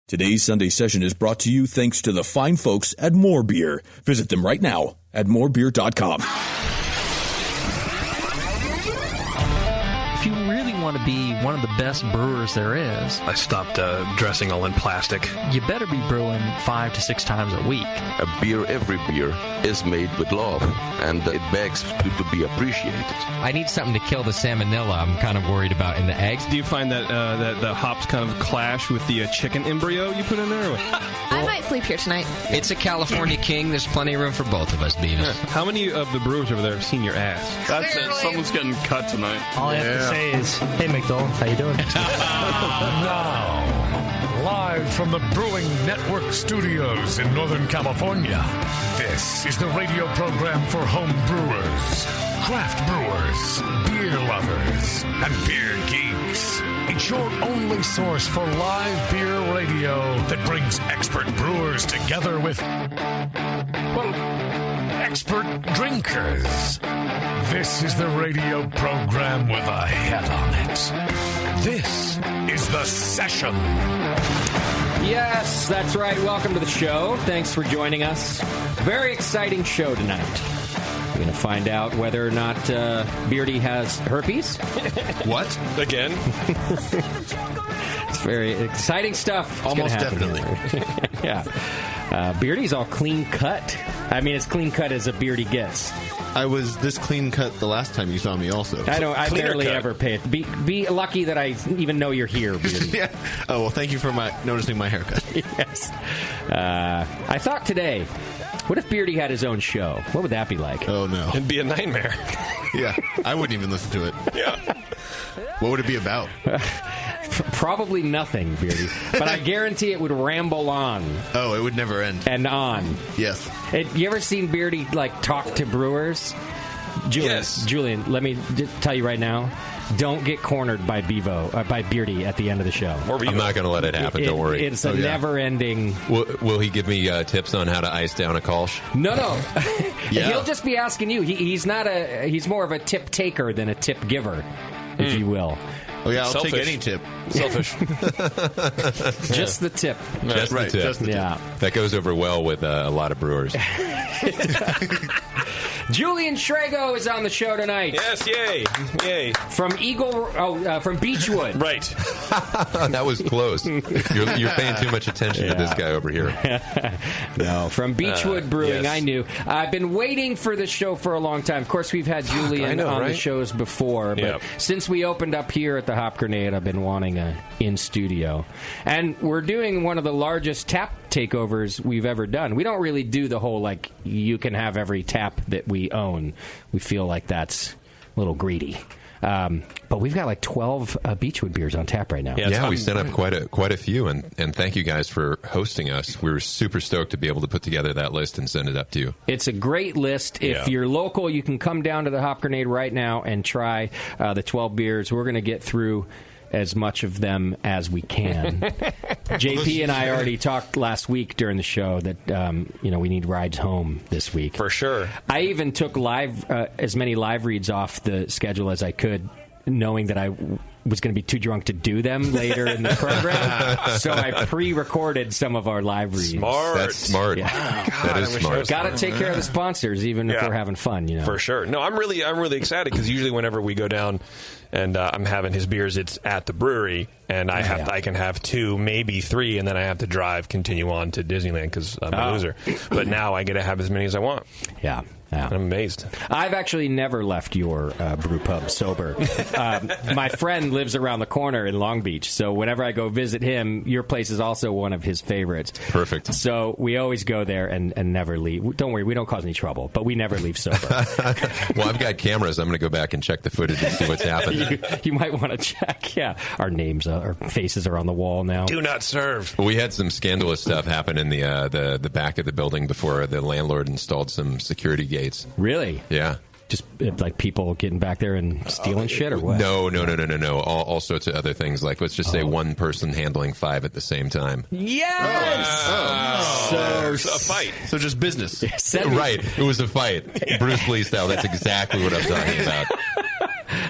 Today's Sunday session is brought to you thanks to the fine folks at More Beer. Visit them right now at morebeer.com. If you really want to be one of the best brewers there is, I stopped dressing all in plastic. You better be brewing 5 to 6 times a week. Every beer is made with love, and it begs to be appreciated. I need something to kill the salmonella I'm kind of worried about in the eggs. Do you find that that the hops kind of clash with the chicken embryo you put in there? I might sleep here tonight. It's a California king. There's plenty of room for both of us, Beavis. How many of the brewers over there have seen your ass? That's it. Someone's getting cut tonight. All I have to say is, hey, McDowell, how you doing? Now, live from the Brewing Network studios in Northern California, this is the radio program for home brewers, craft brewers, beer lovers, and beer geeks. It's your only source for live beer radio that brings expert brewers together with, well, expert drinkers. This is the radio program with a head on it. This is The Session. Yes, that's right. Welcome to the show. Thanks for joining us. Very exciting show tonight. We're going to find out whether or not Beardy has herpes. What? Again? It's very exciting stuff. Almost definitely. Yeah. Beardy's all clean cut. I mean, as clean cut as a Beardy gets. I was this clean cut the last time you saw me also. I barely ever pay it. Be lucky that I even know you're here, Beardy. Yeah. Oh, well, thank you for noticing my haircut. Yes. I thought today, what if Beardy had his own show? What would that be like? Oh, no. It'd be a nightmare. Yeah. I wouldn't even listen to it. Yeah. What would it be about? Probably nothing, Beardy. But I guarantee it would ramble on. Oh, it would never end. And on. Yes. You ever seen Beardy, talk to brewers? Yes. Julian, let me tell you right now, don't get cornered by by Beardy at the end of the show. I'm not going to let it happen, don't worry. It's a never-ending... Will he give me tips on how to ice down a Kolsch? No. Yeah. He'll just be asking you. He's more of a tip taker than a tip giver, if you will. Oh, yeah, I'll Selfish. take any tip. Selfish. Just the tip. Just the tip. Just the tip. That goes over well with a lot of brewers. Julian Shrago is on the show tonight. Yes, yay. From from Beachwood. Right. That was close. You're paying too much attention to this guy over here. No, from Beachwood Brewing, yes. I knew. I've been waiting for this show for a long time. Of course, we've had Julian on the shows before, but since we opened up here at the Hop Grenade, I've been wanting a in-studio. And we're doing one of the largest tap takeovers we've ever done. We don't really do the whole, you can have every tap that we own. We feel like that's a little greedy. But we've got 12 Beachwood beers on tap right now. Yeah, we sent up quite a few, and thank you guys for hosting us. We were super stoked to be able to put together that list and send it up to you. It's a great list. If you're local, you can come down to the Hop Grenade right now and try the 12 beers. We're going to get through as much of them as we can. JP and I already talked last week during the show that we need rides home this week. For sure. I even took as many live reads off the schedule as I could, knowing that I was going to be too drunk to do them later in the program. So I pre-recorded some of our live reads. Smart. That's smart. Yeah. That is smart. Got to take care of the sponsors, even if we're having fun. For sure. No, I'm really excited because usually whenever we go down and I'm having his beers, it's at the brewery, and I can have 2, maybe 3, and then I have to continue on to Disneyland because I'm a loser. But now I get to have as many as I want. Yeah. I'm amazed. I've actually never left your brew pub sober. My friend lives around the corner in Long Beach, so whenever I go visit him, your place is also one of his favorites. Perfect. So we always go there and never leave. Don't worry, we don't cause any trouble, but we never leave sober. Well, I've got cameras. I'm going to go back and check the footage and see what's happening. You might want to check. Yeah, our names, our faces are on the wall now. Do not serve. We had some scandalous stuff happen in the back of the building before the landlord installed some security gates. Really? Yeah. Just people getting back there and stealing shit, or what? No. All sorts of other things. Let's just say one person handling 5 at the same time. Yes! So a fight. So just business. Right. It was a fight. Bruce Lee style. That's exactly what I'm talking about.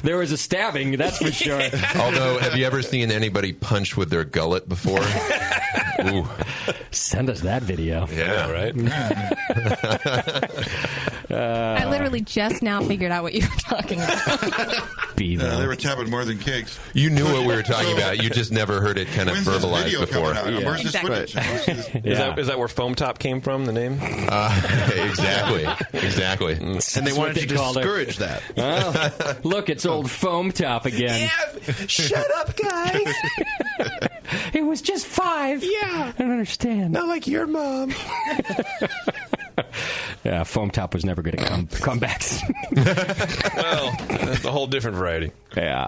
there was a stabbing, that's for sure. Although, have you ever seen anybody punch with their gullet before? Ooh. Send us that video. Yeah, right? I literally just now figured out what you were talking about. They were tapping more than cakes. You knew what we were talking about. You just never heard it kind of verbalized before. Where's this footage? Is that where Foam Top came from, the name? Exactly. And they wanted to discourage that. Oh, look, it's old Foam Top again. Yeah, shut up, guys. It was just 5. Yeah. I don't understand. Not like your mom. Yeah, Foam Top was never going to come back. Well, that's a whole different variety. Yeah.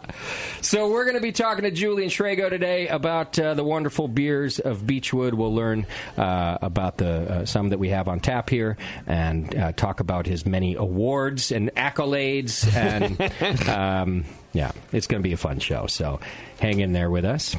So we're going to be talking to Julian Shrago today about the wonderful beers of Beachwood. We'll learn about the some that we have on tap here and talk about his many awards and accolades. And, yeah, it's going to be a fun show. So hang in there with us.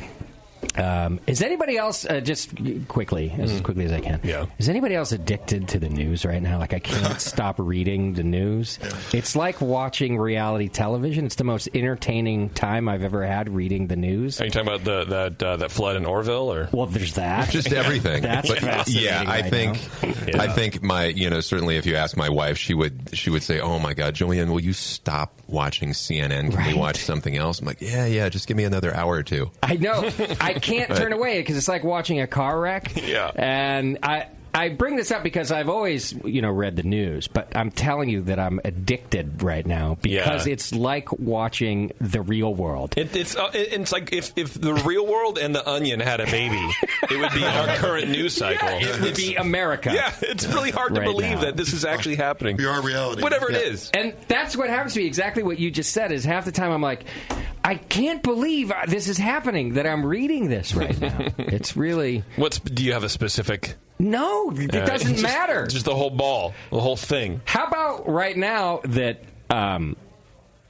Is anybody else, just quickly, as quickly as I can, is anybody else addicted to the news right now? Like, I can't stop reading the news. It's like watching reality television. It's the most entertaining time I've ever had reading the news. Are you talking about that flood in Orville? Or? Well, there's that. Just everything. That's fascinating. Yeah, I think my, certainly if you ask my wife, she would say, "Oh my God, Julian, will you stop watching CNN? Can we watch something else?" I'm like, yeah, just give me another hour or two. I know. I can't turn away because it's like watching a car wreck. Yeah. And I bring this up because I've always, read the news, but I'm telling you that I'm addicted right now because it's like watching the real world. It's like if the real world and the Onion had a baby, it would be our current news cycle. Yeah, it would be America. Yeah, it's really hard to believe that this is actually happening. Be our reality. Whatever it is. And that's what happens to me, exactly what you just said, is half the time I'm like, I can't believe this is happening, that I'm reading this right now. It's really... Do you have a specific... No, it doesn't matter. Just the whole ball, the whole thing. How about right now that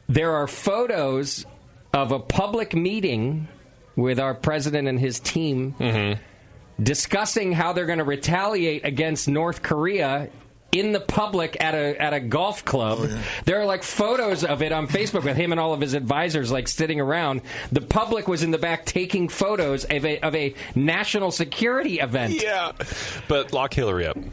there are photos of a public meeting with our president and his team discussing how they're going to retaliate against North Korea in the public at a golf club. Oh, yeah. There are like photos of it on Facebook with him and all of his advisors like sitting around. The public was in the back taking photos of a national security event. Yeah, but lock Hillary up. We're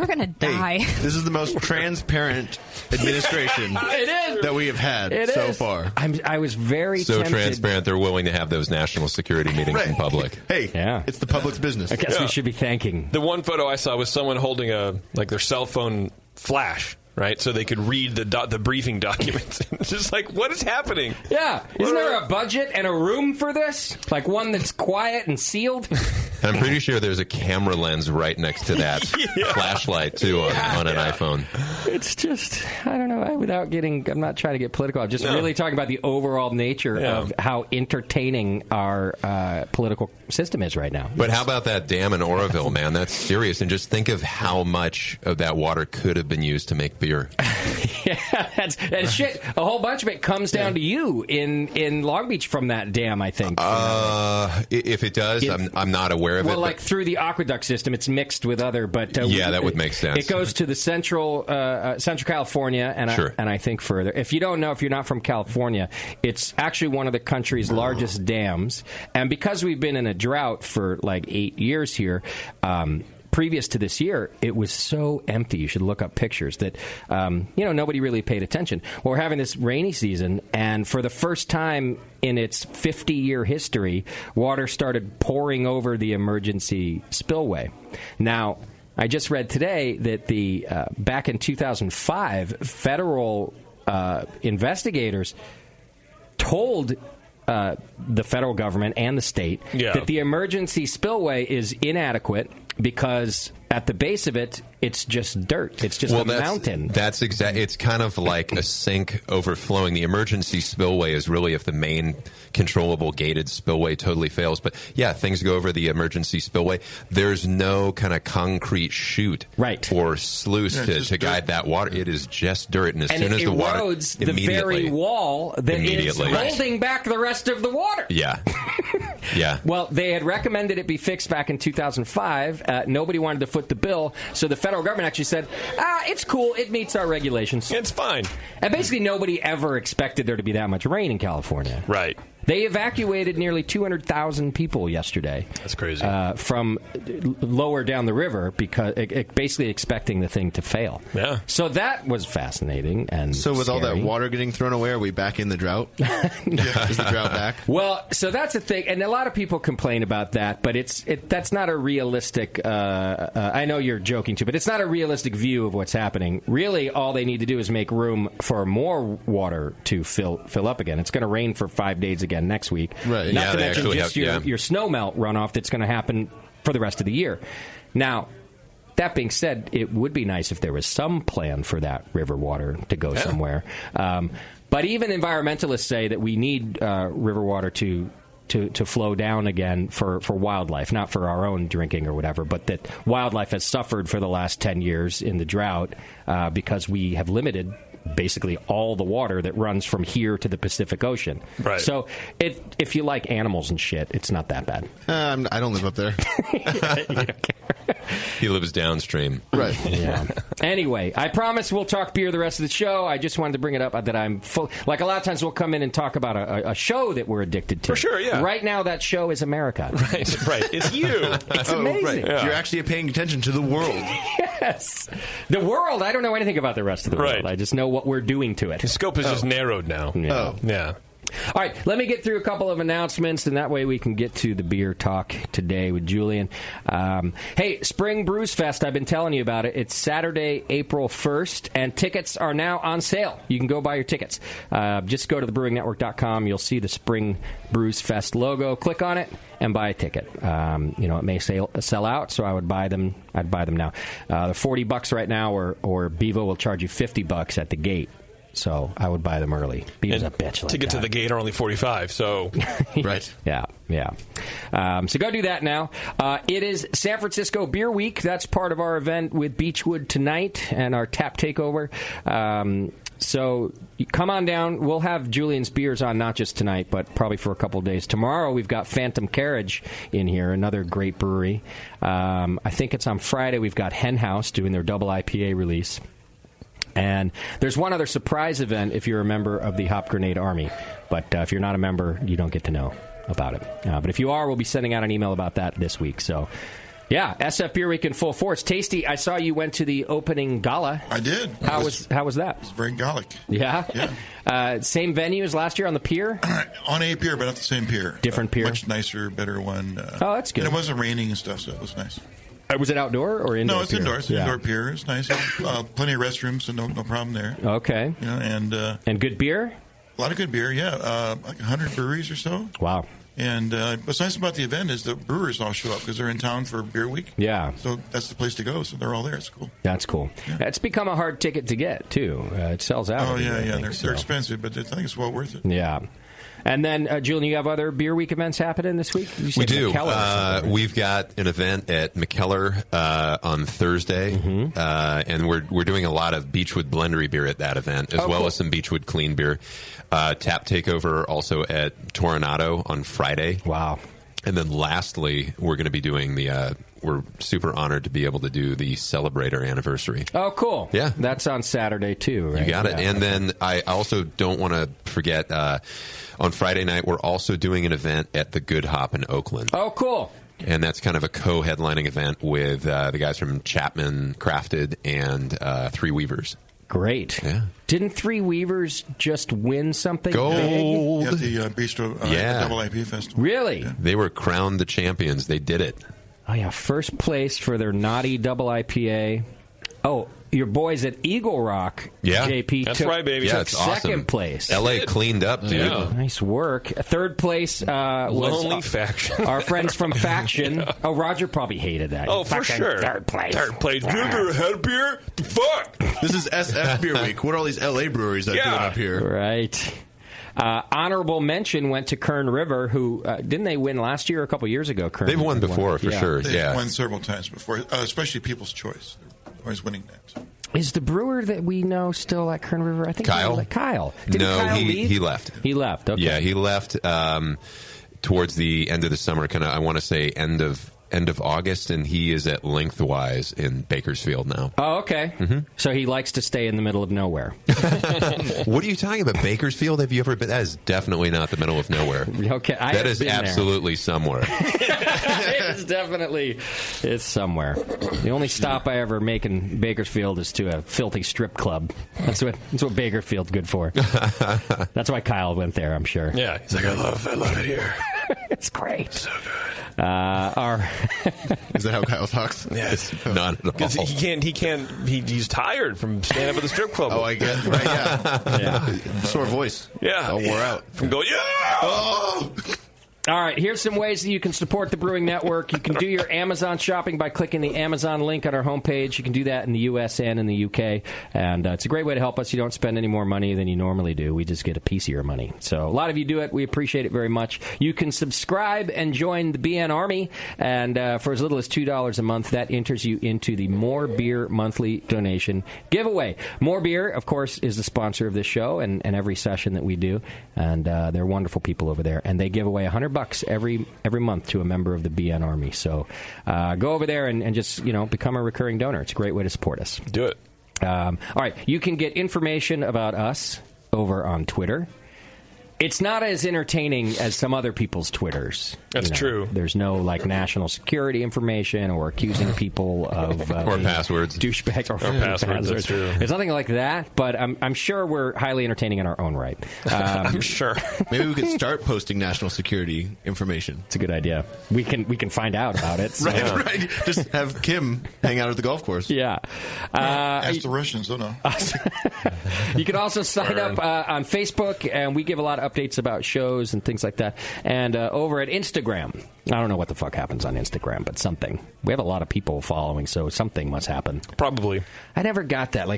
gonna die. Hey, this is the most transparent administration that we have had so far. I was very tempted. Transparent. They're willing to have those national security meetings in public. Hey, it's the public's business. I guess we should be thanking. The one photo I saw was someone holding their cell phone flash, right? So they could read the briefing documents. It's just like, what is happening? Yeah. Isn't there a budget and a room for this? Like one that's quiet and sealed? And I'm pretty sure there's a camera lens right next to that flashlight, too, on an iPhone. It's just, I don't know, I'm not trying to get political. I'm just really talking about the overall nature of how entertaining our political system is right now. But how about that dam in Oroville, man? That's serious. And just think of how much of that water could have been used to make beer. And shit, a whole bunch of it comes down to you in Long Beach from that dam, I think. If it does, I'm not aware of it. Well, like through the aqueduct system, it's mixed with other, but... that would make sense. It goes to the Central California, and I think further. If you don't know, if you're not from California, it's actually one of the country's largest dams, and because we've been in a drought for like 8 years here... previous to this year, it was so empty. You should look up pictures that, nobody really paid attention. Well, we're having this rainy season, and for the first time in its 50-year history, water started pouring over the emergency spillway. Now, I just read today that back in 2005, federal investigators told the federal government and the state that the emergency spillway is inadequate because at the base of it, it's just dirt. It's just a mountain. That's it's kind of like a sink overflowing. The emergency spillway is really if the main controllable gated spillway totally fails. But yeah, things go over the emergency spillway. There's no kind of concrete chute or sluice to guide that water. It is just dirt. And as soon as the water erodes the very wall that is holding back the rest of the water. Yeah. Yeah. Well, they had recommended it be fixed back in 2005. Nobody wanted to foot the bill, so the federal government actually said, it's cool. It meets our regulations. It's fine. And basically nobody ever expected there to be that much rain in California. Right. They evacuated nearly 200,000 people yesterday. That's crazy. From lower down the river, because basically expecting the thing to fail. Yeah. So that was fascinating and So with all that scary. water getting thrown away, are we back in the drought? Is the drought back? Well, so that's the thing, and a lot of people complain about that, but that's not a realistic. I know you're joking too, but it's not a realistic view of what's happening. Really, all they need to do is make room for more water to fill up again. It's going to rain for 5 days again next week. Right. Not to mention just your snow melt runoff that's going to happen for the rest of the year. Now, that being said, it would be nice if there was some plan for that river water to go somewhere. But even environmentalists say that we need river water to flow down again for wildlife, not for our own drinking or whatever, but that wildlife has suffered for the last 10 years in the drought because we have limited basically all the water that runs from here to the Pacific Ocean. Right. So if you like animals and shit, it's not that bad. I don't live up there. He lives downstream. Right. Yeah. Anyway, I promise we'll talk beer the rest of the show. I just wanted to bring it up that I'm full. Like a lot of times we'll come in and talk about a show that we're addicted to. For sure, yeah. Right now that show is America. Right. It's you. It's amazing. Right. Yeah. You're actually paying attention to the world. Yes. The world, I don't know anything about the rest of the world. I just know what we're doing to it. The scope is just narrowed now. Yeah. Oh. Yeah. All right, let me get through a couple of announcements, and that way we can get to the beer talk today with Julian. Hey, Spring Brews Fest, I've been telling you about it. It's Saturday, April 1st, and tickets are now on sale. You can go buy your tickets. Just go to thebrewingnetwork.com. You'll see the Spring Brews Fest logo. Click on it and buy a ticket. It may sell out, so I would buy them. I'd buy them now. They're $40 right now, or Bevo will charge you $50 at the gate. So I would buy them early. Bevo's a bitch like Tickets to the gate are only $45, so... Right. Yeah. So go do that now. It is San Francisco Beer Week. That's part of our event with Beachwood tonight and our tap takeover. So come on down. We'll have Julian's beers on, not just tonight, but probably for a couple of days. Tomorrow we've got Phantom Carriage in here, another great brewery. I think it's on Friday. We've got Hen House doing their double IPA release. And there's one other surprise event if you're a member of the Hop Grenade Army. But if you're not a member, you don't get to know about it. But if you are, we'll be sending out an email about that this week. So, yeah, SF Beer Week in full force. Tasty, I saw you went to the opening gala. I did. How was that? It was very Gallic. Yeah? Yeah. Same venue as last year on the pier? On a pier, but not the same pier. Different pier? Much nicer, better one. Oh, that's good. And it wasn't raining and stuff, so it was nice. Was it outdoor or indoor? No, it's pier? indoor. It's an indoor pier. It's nice. Plenty of restrooms, so no problem there. Okay. And good beer? A lot of good beer, yeah. Like 100 breweries or so. Wow. And what's nice about the event is the brewers all show up because they're in town for Beer Week. Yeah. So that's the place to go. So they're all there. It's cool. That's cool. Yeah. It's become a hard ticket to get, too. It sells out. Oh, yeah. They're expensive, but I think it's well worth it. Yeah. And then, Julian, you have other Beer Week events happening this week? We do. We've got an event at McKellar on Thursday, and we're doing a lot of Beachwood Blendery beer at that event, as well as some Beachwood Clean beer. Tap takeover also at Toronado on Friday. Wow. And then lastly, we're going to be doing we're super honored to be able to do the Celebrator anniversary. Oh, cool. Yeah. That's on Saturday, too, right? You got it. And then I also don't want to forget, on Friday night, we're also doing an event at the Good Hop in Oakland. Oh, cool. And that's kind of a co-headlining event with the guys from Chapman Crafted and Three Weavers. Great. Yeah. Didn't Three Weavers just win something Gold. At the Bistro Double IP Festival. Really? Yeah. They were crowned the champions. They did it. Oh, yeah. First place for their Naughty Double IPA. Oh, your boys at Eagle Rock, JP, That's took, right, baby. took it's second awesome. place. LA cleaned up, dude. Yeah. Nice work. Third place was Lonely Faction. Our friends from Faction. Yeah. Oh, Roger probably hated that. Oh, for sure. Third place. You ever had a beer? The fuck? This is SF Beer Week. What are all these LA breweries that are doing up here? Right. Honorable mention went to Kern River, who didn't they win last year or a couple years ago? Kern They've won River before, for sure. They've won several times before, especially People's Choice. They're always winning that. Is the brewer that we know still at Kern River? I think Kyle. Kyle. Did no, Kyle leave? he left. He left. Okay. Yeah, he left. towards the end of the summer, kind of, I want to say end of August, and he is at Lengthwise in Bakersfield now. Oh, okay. So he likes to stay in the middle of nowhere. What are you talking about? Bakersfield? Have you ever been? That is definitely not the middle of nowhere. Okay, that is absolutely somewhere. It's somewhere. The only stop I ever make in Bakersfield is to a filthy strip club. That's what Bakersfield's good for. That's why Kyle went there, I'm sure. Yeah, he's like, I love it here. It's great. So good. Is that how Kyle talks? Yes. Not at all. Because he's tired from standing up at the strip club. Oh, I get right, yeah. Sore voice. Yeah. All wore out. From going, Oh! All right, here's some ways that you can support the Brewing Network. You can do your Amazon shopping by clicking the Amazon link on our homepage. You can do that in the U.S. and in the U.K., and it's a great way to help us. You don't spend any more money than you normally do. We just get a piece of your money. So a lot of you do it. We appreciate it very much. You can subscribe and join the BN Army, and for as little as $2 a month, that enters you into the More Beer monthly donation giveaway. More Beer, of course, is the sponsor of this show and every session that we do, and they're wonderful people over there, and they give away $100 every month to a member of the BN Army. So go over there and just become a recurring donor. It's a great way to support us. Do it. All right, you can get information about us over on Twitter. It's not as entertaining as some other people's Twitters. That's true. There's no national security information or accusing people of or passwords, douchebag or passwords. That's true. There's nothing like that, but I'm sure we're highly entertaining in our own right. I'm sure. Maybe we could start posting national security information. It's a good idea. We can find out about it. So. Right. Just have Kim hang out at the golf course. Yeah. Ask the Russians. Don't know. You can also sign up on Facebook, and we give a lot of updates about shows and things like that. And over at Instagram, I don't know what the fuck happens on Instagram, but something. We have a lot of people following, so something must happen. Probably. I never got that.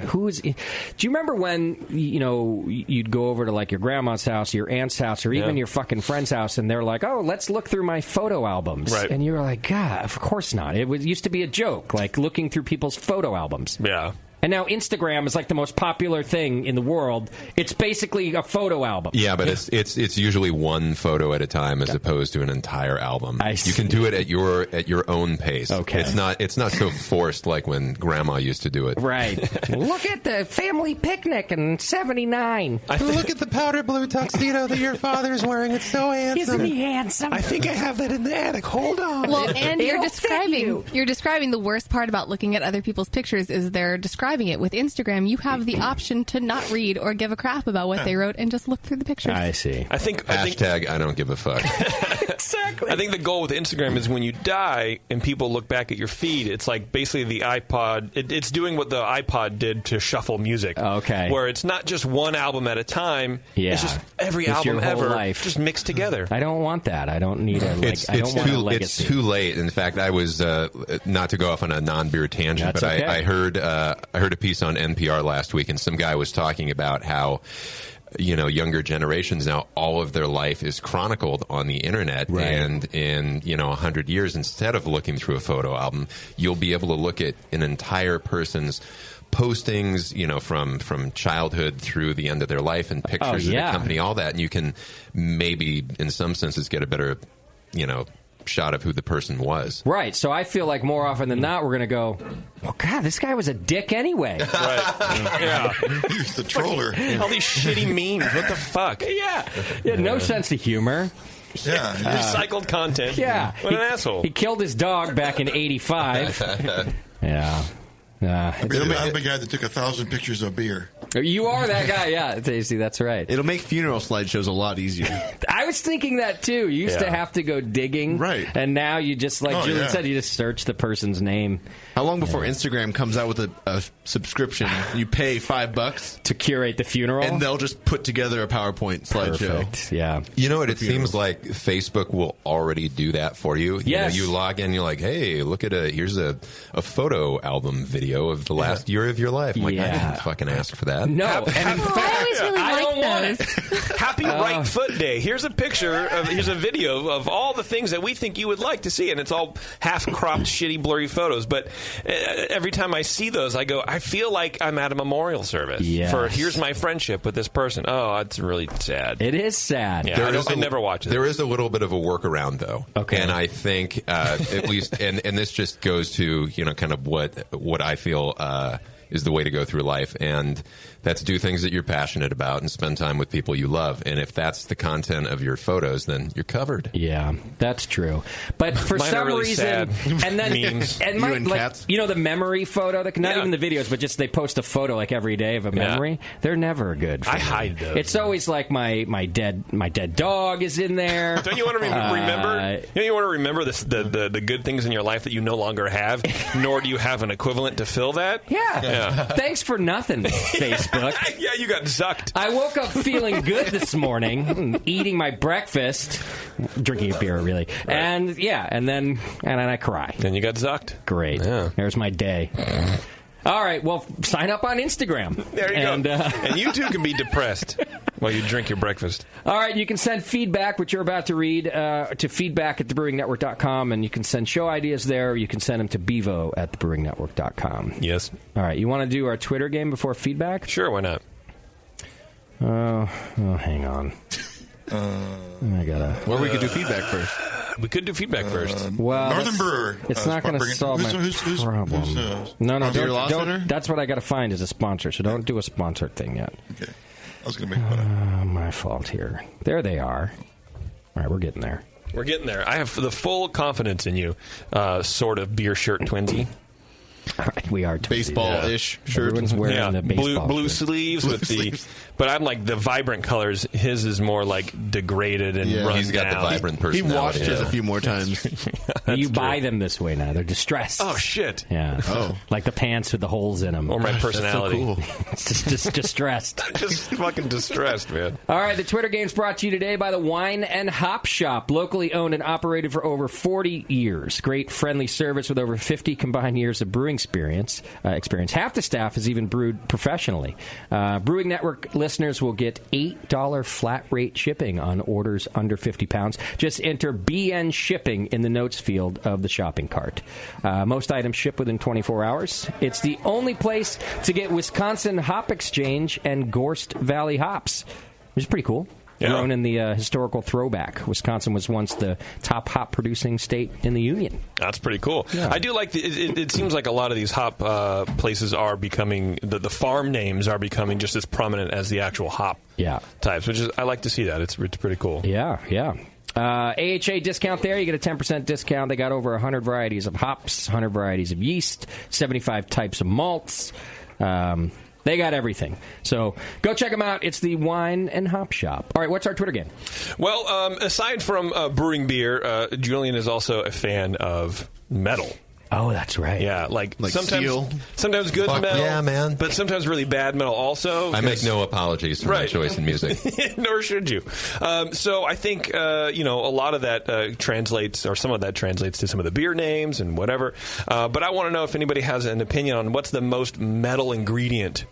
Who is? Do you remember when you'd go over to your grandma's house, your aunt's house, or even your fucking friend's house, and they're like, "Oh, let's look through my photo albums," right. And you were like, "God, of course not." It used to be a joke, looking through people's photo albums. Yeah. And now Instagram is the most popular thing in the world. It's basically a photo album. Yeah, but it's usually one photo at a time as opposed to an entire album. You can do it at your own pace. Okay. It's not so forced like when Grandma used to do it. Right. Look at the family picnic in '79. Look at the powder blue tuxedo that your father's wearing. It's so handsome. Isn't he handsome? I think I have that in the attic. Hold on. Well, and you're describing the worst part about looking at other people's pictures is they're describing it. With Instagram, you have the option to not read or give a crap about what they wrote and just look through the pictures. I see. I think I don't give a fuck. Exactly. I think the goal with Instagram is when you die and people look back at your feed, it's like basically the iPod. It's doing what the iPod did to shuffle music. Okay. Where it's not just one album at a time. Yeah. It's just every It's album your whole ever life. just mixed together. I don't want that. I don't need a. It's too late. In fact, I was not to go off on a non-beer tangent, That's but okay. I heard a piece on NPR last week, and some guy was talking about how younger generations now, all of their life is chronicled on the internet, right. And in 100 years, instead of looking through a photo album, you'll be able to look at an entire person's postings, from childhood through the end of their life, and pictures of the company, all that, and you can maybe, in some senses, get a better, shot of who the person was. Right. So I feel like more often than not, we're going to go, well, God, this guy was a dick anyway. Right. Yeah. He's the troller. All these shitty memes. What the fuck? Yeah. He had no sense of humor. Yeah. Recycled content. Yeah. What an asshole. He killed his dog back in '85. Yeah. I'm the guy that took 1,000 pictures of beer. You are that guy, yeah, Tasty, that's right. It'll make funeral slideshows a lot easier. I was thinking that, too. You used to have to go digging. Right. And now you just, Julian said, you just search the person's name. How long before Instagram comes out with a subscription? You pay $5 to curate the funeral? And they'll just put together a PowerPoint slideshow. Perfect, yeah. You know what? It seems like Facebook will already do that for you. Yes. You log in, you're like, hey, look at here's a photo album video of the last year of your life. I'm like, I didn't fucking ask for that. No. And in fact, I always really I don't don't want it. Happy Right Foot Day. Here's a here's a video of all the things that we think you would like to see, and it's all half-cropped, shitty, blurry photos. But every time I see those, I go, I feel like I'm at a memorial service for here's my friendship with this person. Oh, it's really sad. It is sad. Yeah, I never watch it. There is a little bit of a workaround, though. Okay. And I think, at least, and this just goes to, kind of what I feel is the way to go through life, and that's do things that you're passionate about and spend time with people you love. And if that's the content of your photos, then you're covered. Yeah, that's true. But for some really reason, sad and then memes. and the memory photo, not even the videos, but just they post a photo like every day of a memory. They're never good. I hide those. It's always like my dead dog is in there. Don't you want to remember? You want to remember the good things in your life that you no longer have, nor do you have an equivalent to fill that. Yeah. Thanks for nothing, Facebook. Yeah, you got zucked. I woke up feeling good this morning, eating my breakfast, drinking a beer, really. Right. And then I cry. Then you got zucked. Great. Yeah. There's my day. All right, well, sign up on Instagram. There you go. And you too can be depressed while you drink your breakfast. All right, you can send feedback, which you're about to read, to feedback@thebrewingnetwork.com, and you can send show ideas there, or you can send them to bevo@thebrewingnetwork.com. Yes. All right, you want to do our Twitter game before feedback? Sure, why not? Hang on. I gotta. Or we could do feedback first. We could do feedback first. Well, Northern Brewer. It's not going to solve my problem. No, don't. That's what I got to find is a sponsor. So don't do a sponsored thing yet. Okay. I was going to make fun my fault here. There they are. All right, we're getting there. We're getting there. I have the full confidence in you, sort of beer shirt twinsy. All right, we are baseball-ish shirt. Everyone's wearing the baseball blue sleeves with the. But I'm like the vibrant colors. His is more like degraded and run He's got down. the vibrant personality. He washed his a few more times. You buy them this way now. They're distressed. Oh shit! Yeah. Oh, like the pants with the holes in them. Or my personality. That's so cool. It's just distressed. Just fucking distressed, man. All right, the Twitter game's brought to you today by the Wine and Hop Shop, locally owned and operated for over 40 years. Great friendly service with over 50 combined years of brewing experience. Half the staff has even brewed professionally. Brewing Network listeners will get $8 flat rate shipping on orders under 50 pounds. Just enter BN shipping in the notes field of the shopping cart. Most items ship within 24 hours. It's the only place to get Wisconsin Hop Exchange and Gorst Valley hops, which is pretty cool. Yeah. Grown in the historical throwback. Wisconsin was once the top hop-producing state in the Union. That's pretty cool. Yeah. I do like it seems like a lot of these hop places are becoming, the farm names are becoming just as prominent as the actual hop types, which is, I like to see that. It's pretty cool. Yeah. AHA discount there. You get a 10% discount. They got over 100 varieties of hops, 100 varieties of yeast, 75 types of malts. They got everything. So go check them out. It's the Wine and Hop Shop. All right, what's our Twitter game? Well, aside from brewing beer, Julian is also a fan of metal. Oh, that's right. Yeah, like sometimes steel. Sometimes good Fuck metal. yeah, man. But sometimes really bad metal also. I make no apologies for my choice in music. Nor should you. So I think, a lot of that translates, or some of that translates to some of the beer names and whatever. But I want to know if anybody has an opinion on what's the most metal ingredient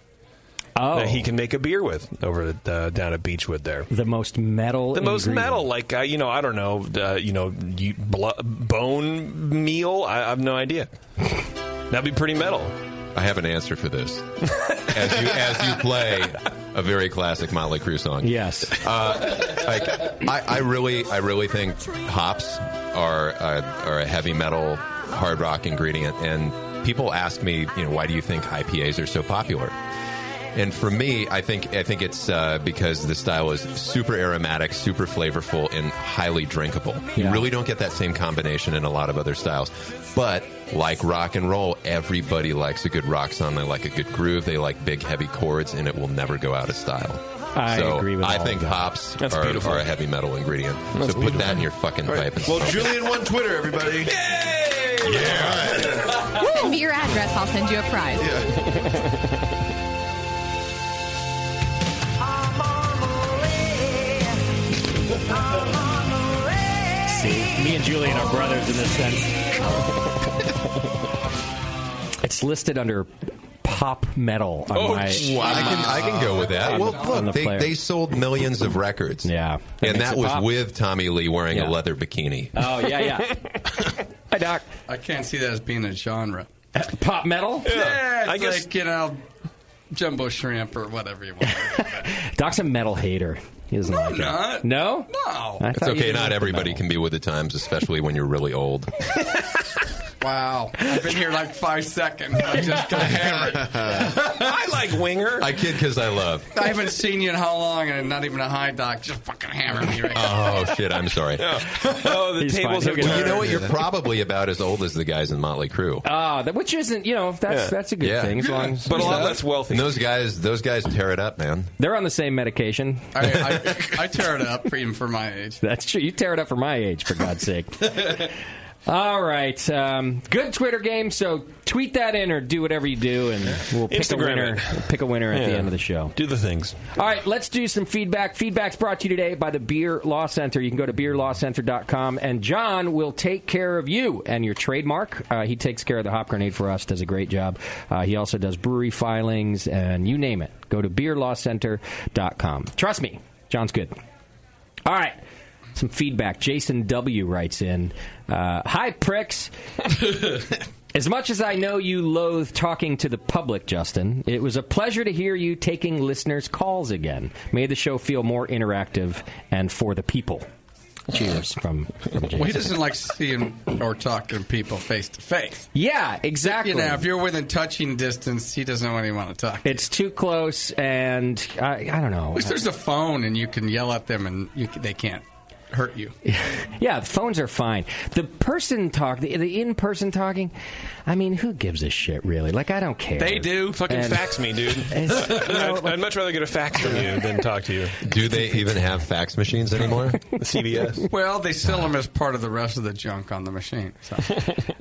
that he can make a beer with over down at Beachwood there. The most metal most metal, like, I don't know, bone meal? I have no idea. That'd be pretty metal. I have an answer for this. as you play a very classic Motley Crue song. Yes. I really think hops are a heavy metal hard rock ingredient, and people ask me, why do you think IPAs are so popular? And for me, I think it's because the style is super aromatic, super flavorful, and highly drinkable. You really don't get that same combination in a lot of other styles. But like rock and roll, everybody likes a good rock song. They like a good groove. They like big, heavy chords, and it will never go out of style. I agree with I all think of that. hops are a heavy metal ingredient. So put that in your fucking pipe. And well, Julian won Twitter, everybody. Yay! Yeah. Send me your address. I'll send you a prize. Yeah. See, me and Julian are brothers in this sense. It's listed under pop metal on my. I can go with that. Well, look, they sold millions of records. Yeah, and that was with Tommy Lee wearing a leather bikini. Oh yeah. Hi, Doc. I can't see that as being a genre. Pop metal? Yeah, it's like, jumbo shrimp or whatever you want. Doc's a metal hater. He doesn't like not. it. No? No. It's okay. Not everybody can be with the times, especially when you're really old. Wow. I've been here like 5 seconds. I just got hammered. I like Winger. I kid because I love. I haven't seen you in how long, and not even a high, Doc. Just fucking hammer me right now. Oh, shit. I'm sorry. Oh, the tables are good. Well, you know what? You're probably about as old as the guys in Motley Crue. Which isn't, that's a good thing. As long as but a lot less wealthy. And those guys tear it up, man. They're on the same medication. I tear it up even for my age. That's true. You tear it up for my age, for God's sake. All right. Good Twitter game, so tweet that in or do whatever you do, and we'll pick a winner. We'll pick a winner at the end of the show. Do the things. All right, let's do some feedback. Feedback's brought to you today by the Beer Law Center. You can go to beerlawcenter.com, and John will take care of you and your trademark. He takes care of the Hop Grenade for us, does a great job. He also does brewery filings, and you name it. Go to beerlawcenter.com. Trust me, John's good. All right. Some feedback. Jason W. writes in, hi, pricks. As much as I know you loathe talking to the public, Justin, it was a pleasure to hear you taking listeners' calls again. Made the show feel more interactive and for the people. Cheers from Jason. Well, he doesn't like seeing or talking to people face to face. Yeah, exactly. If you're within touching distance, he doesn't really want to talk. It's too close, and I don't know. At least there's a phone, and you can yell at them, and they can't hurt you. Yeah, phones are fine. The person talk, the in-person talking, I mean, who gives a shit, really? Like, I don't care. They do. Fucking fax me, dude. I'd much rather get a fax from you than talk to you. Do they even have fax machines anymore? The CVS? Well, they sell them as part of the rest of the junk on the machine. So.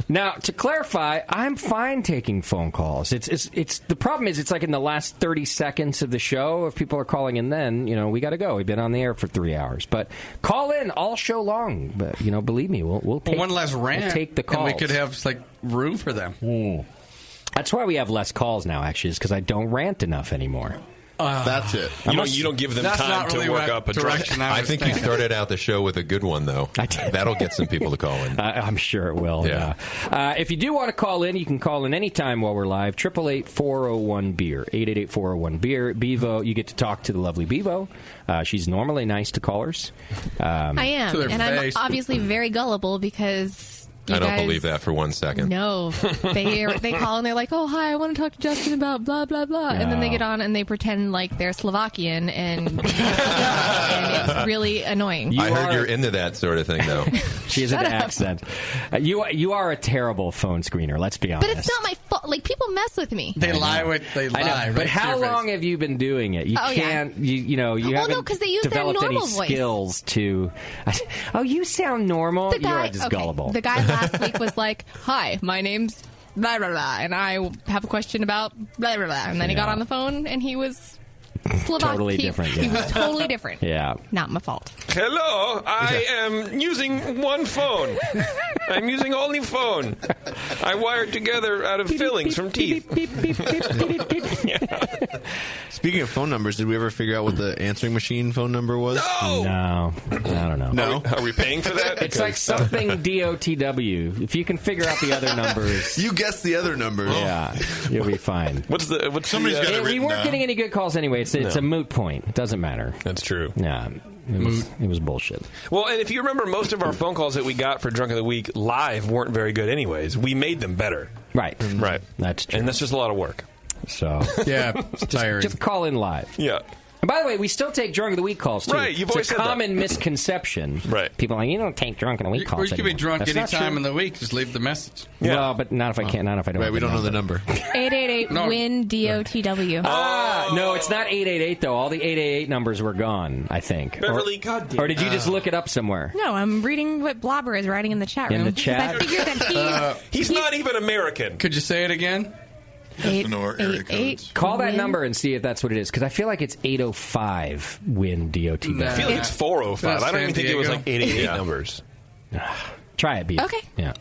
Now, to clarify, I'm fine taking phone calls. It's the problem is it's like in the last 30 seconds of the show, if people are calling in then, we got to go. We've been on the air for 3 hours. But call in all show long. But, believe me, we'll take one less rant. We'll take the calls. And we could have, room for them. That's why we have less calls now, actually, is because I don't rant enough anymore. That's it. You don't give them time to work up a direction. I think you started out the show with a good one, though. That'll get some people to call in. I'm sure it will. Yeah. If you do want to call in, you can call in anytime while we're live. 888-401-BEER. 888-401-BEER. Bevo, you get to talk to the lovely Bevo. She's normally nice to callers. I am, and I'm obviously very gullible because. I don't believe that for 1 second. No. They call and they're like, oh, hi, I want to talk to Justin about blah, blah, blah. And then they get on and they pretend like they're Slovakian and it's really annoying. I heard you're into that sort of thing, though. She has an accent. You are a terrible phone screener, let's be honest. But it's not my fault. Like, people mess with me. They lie. Right, but how long have you been doing it? You can't, you haven't they use developed their any normal voice. Skills to... Oh, you sound normal. You are just gullible. The guy last week was like, hi, my name's blah, blah, blah, and I have a question about blah, blah, blah. And then he got on the phone, and he was Slovak. Totally different. He was totally different. Yeah. Not my fault. Hello, I am using one phone. I'm using only phone. I wired together out of fillings from teeth. Speaking of phone numbers, did we ever figure out what the answering machine phone number was? No. I don't know. No. Are we paying for that? It's like something DOTW. If you can figure out the other numbers. You guess the other numbers. Yeah, you'll be fine. Somebody's got it We weren't down. getting any good calls anyway. It's a moot point. It doesn't matter. That's true. Yeah. It was bullshit. Well, and if you remember, most of our phone calls that we got for Drunk of the Week live weren't very good anyways. We made them better. Right. Right. That's true. And that's just a lot of work. So yeah, it's tiring. Just call in live. Yeah. And by the way, we still take Drunk of the Week calls, too. Right, you've always said said that. It's a common misconception. Right. People are like, you don't take Drunk of the Week calls Or you can be anymore. drunk That's any not time true. in the week. Just leave the message. Yeah. Well, but not if I can't. Not if I don't. Right, we don't know the number. 888-WIN-DOTW. No, it's not 888 though. All the 888 numbers were gone, I think. Beverly, goddamn. Or did you just look it up somewhere? No, I'm reading what Blobber is writing in the chat room. In the chat? I figured that He's not even American. Could you say it again? To know our area codes. Call that number and see if that's what it is, because I feel like it's 805 win DOT. I feel like it's 405. I don't even think it was like 888 numbers. Try it, B. Okay. Yeah.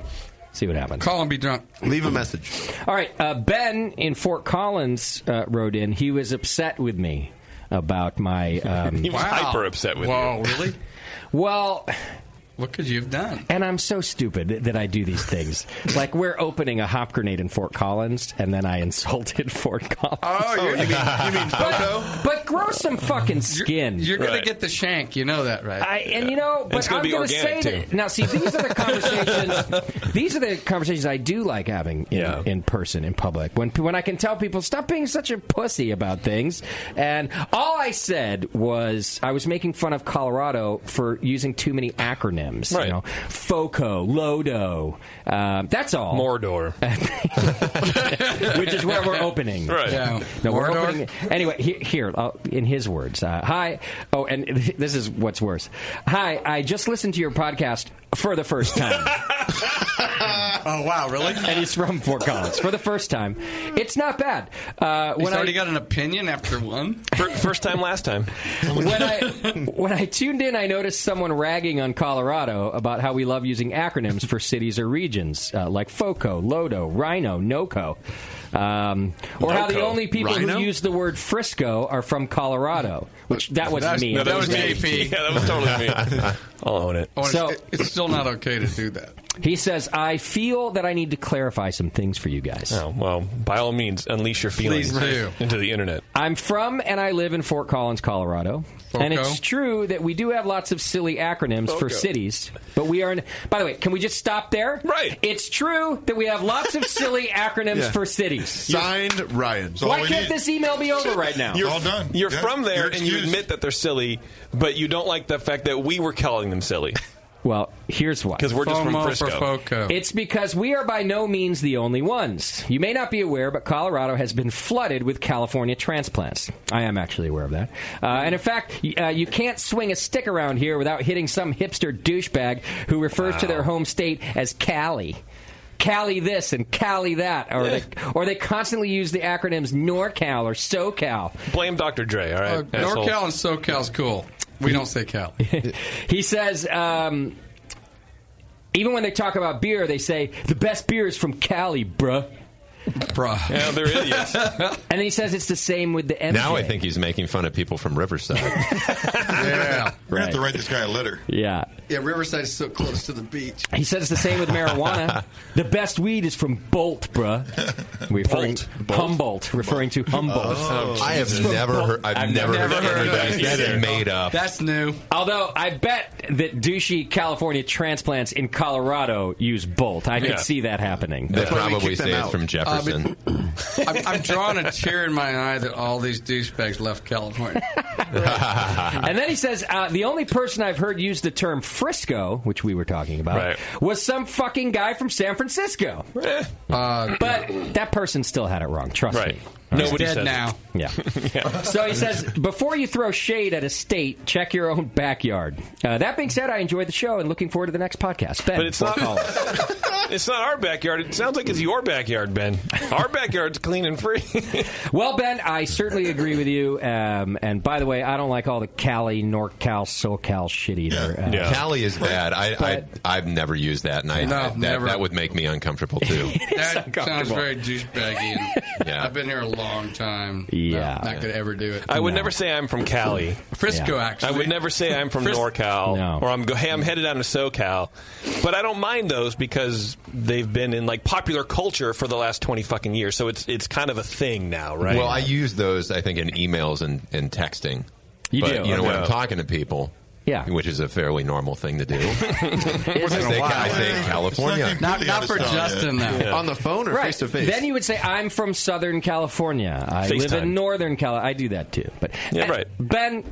See what happens. Call and be drunk. Leave a message. All right. Ben in Fort Collins wrote in. He was upset with me about my... he was hyper upset with you. Whoa, really? Well... What could you have done? And I'm so stupid that I do these things. Like, we're opening a hop grenade in Fort Collins, and then I insulted Fort Collins. Oh, you mean photo? But grow some fucking skin. You're going to get the shank. You know that, right? But I'm going to say that. Now, see, these are the conversations. These are the conversations I do like having in person, in public. When I can tell people, stop being such a pussy about things. And all I said was I was making fun of Colorado for using too many acronyms. Right. You know, FOCO, LODO. That's all. Mordor. Which is where we're opening. Right. Yeah. No, we're opening. Anyway, here, in his words. Hi. Oh, and this is what's worse. Hi, I just listened to your podcast for the first time. Oh, wow, really? And he's from Fort Collins. For the first time. It's not bad. He's already got an opinion after one? First time, last time. When I tuned in, I noticed someone ragging on Colorado about how we love using acronyms for cities or regions, like FOCO, LODO, Rhino, NOCO. Or how the only people who use the word Frisco are from Colorado, which that wasn't me. No, that was JP. Yeah, that was totally me. I'll own it. So it's still not okay to do that. He says, I feel that I need to clarify some things for you guys. Oh, well, by all means, unleash your feelings into the internet. I'm from and I live in Fort Collins, Colorado. FOCO. And it's true that we do have lots of silly acronyms for cities. But we are in... By the way, can we just stop there? Right. It's true that we have lots of silly acronyms for cities. Signed, Ryan. Why can't this email be over right now? You're all done. You're from there, You're and you admit that they're silly, but you don't like the fact that we were calling them silly. Well, here's why. Because we're just from FOMO Frisco. for FOCO. It's because we are by no means the only ones. You may not be aware, but Colorado has been flooded with California transplants. I am actually aware of that. And in fact, you can't swing a stick around here without hitting some hipster douchebag who refers to their home state as Cali. Cali this and Cali that, or they constantly use the acronyms NorCal or SoCal. Blame Dr. Dre, all right? NorCal and SoCal's cool. We don't say Cal. He says, even when they talk about beer, they say, the best beer is from Cali, bruh. Yeah, they're idiots. And he says it's the same with the MJ. Now I think he's making fun of people from Riverside. Yeah. We're going to have to write this guy a letter. Yeah. Yeah, Riverside is so close to the beach. He says it's the same with marijuana. The best weed is from Bolt, bruh. Humboldt, referring to Humboldt. I have never heard. I've never heard anybody say that made up. That's new. Although I bet that douchey California transplants in Colorado use Bolt. I could see that happening. They probably say it's from Jefferson. I'm drawing a tear in my eye that all these douchebags left California. And then he says, the only person I've heard use the term Frisco, which we were talking about, was some fucking guy from San Francisco. But that person still had it wrong, trust me. Nobody's dead now. Yeah. So he says, before you throw shade at a state, check your own backyard. That being said, I enjoyed the show and looking forward to the next podcast. Ben, but it's not it's not our backyard. It sounds like it's your backyard, Ben. Our backyard's clean and free. Well, Ben, I certainly agree with you. And by the way, I don't like all the Cali, NorCal, SoCal shit either. Cali is bad. I've never used that, and that would make me uncomfortable too. That sounds very douchebaggy. I've been here a long time. Yeah. Not going to ever do it. I would never say I'm from Cali. Frisco, actually. I would never say I'm from NorCal or I'm headed down to SoCal. But I don't mind those because they've been in like popular culture for the last 20 fucking years. So it's kind of a thing now, right? Well, I use those, I think, in emails and texting. You do? You know, when Yeah. I'm talking to people. Yeah. Which is a fairly normal thing to do. I say California. Not for Justin, though. Yeah. On the phone or face to face? Then you would say, I'm from Southern California. I live in Northern California. I do that too. But Ben,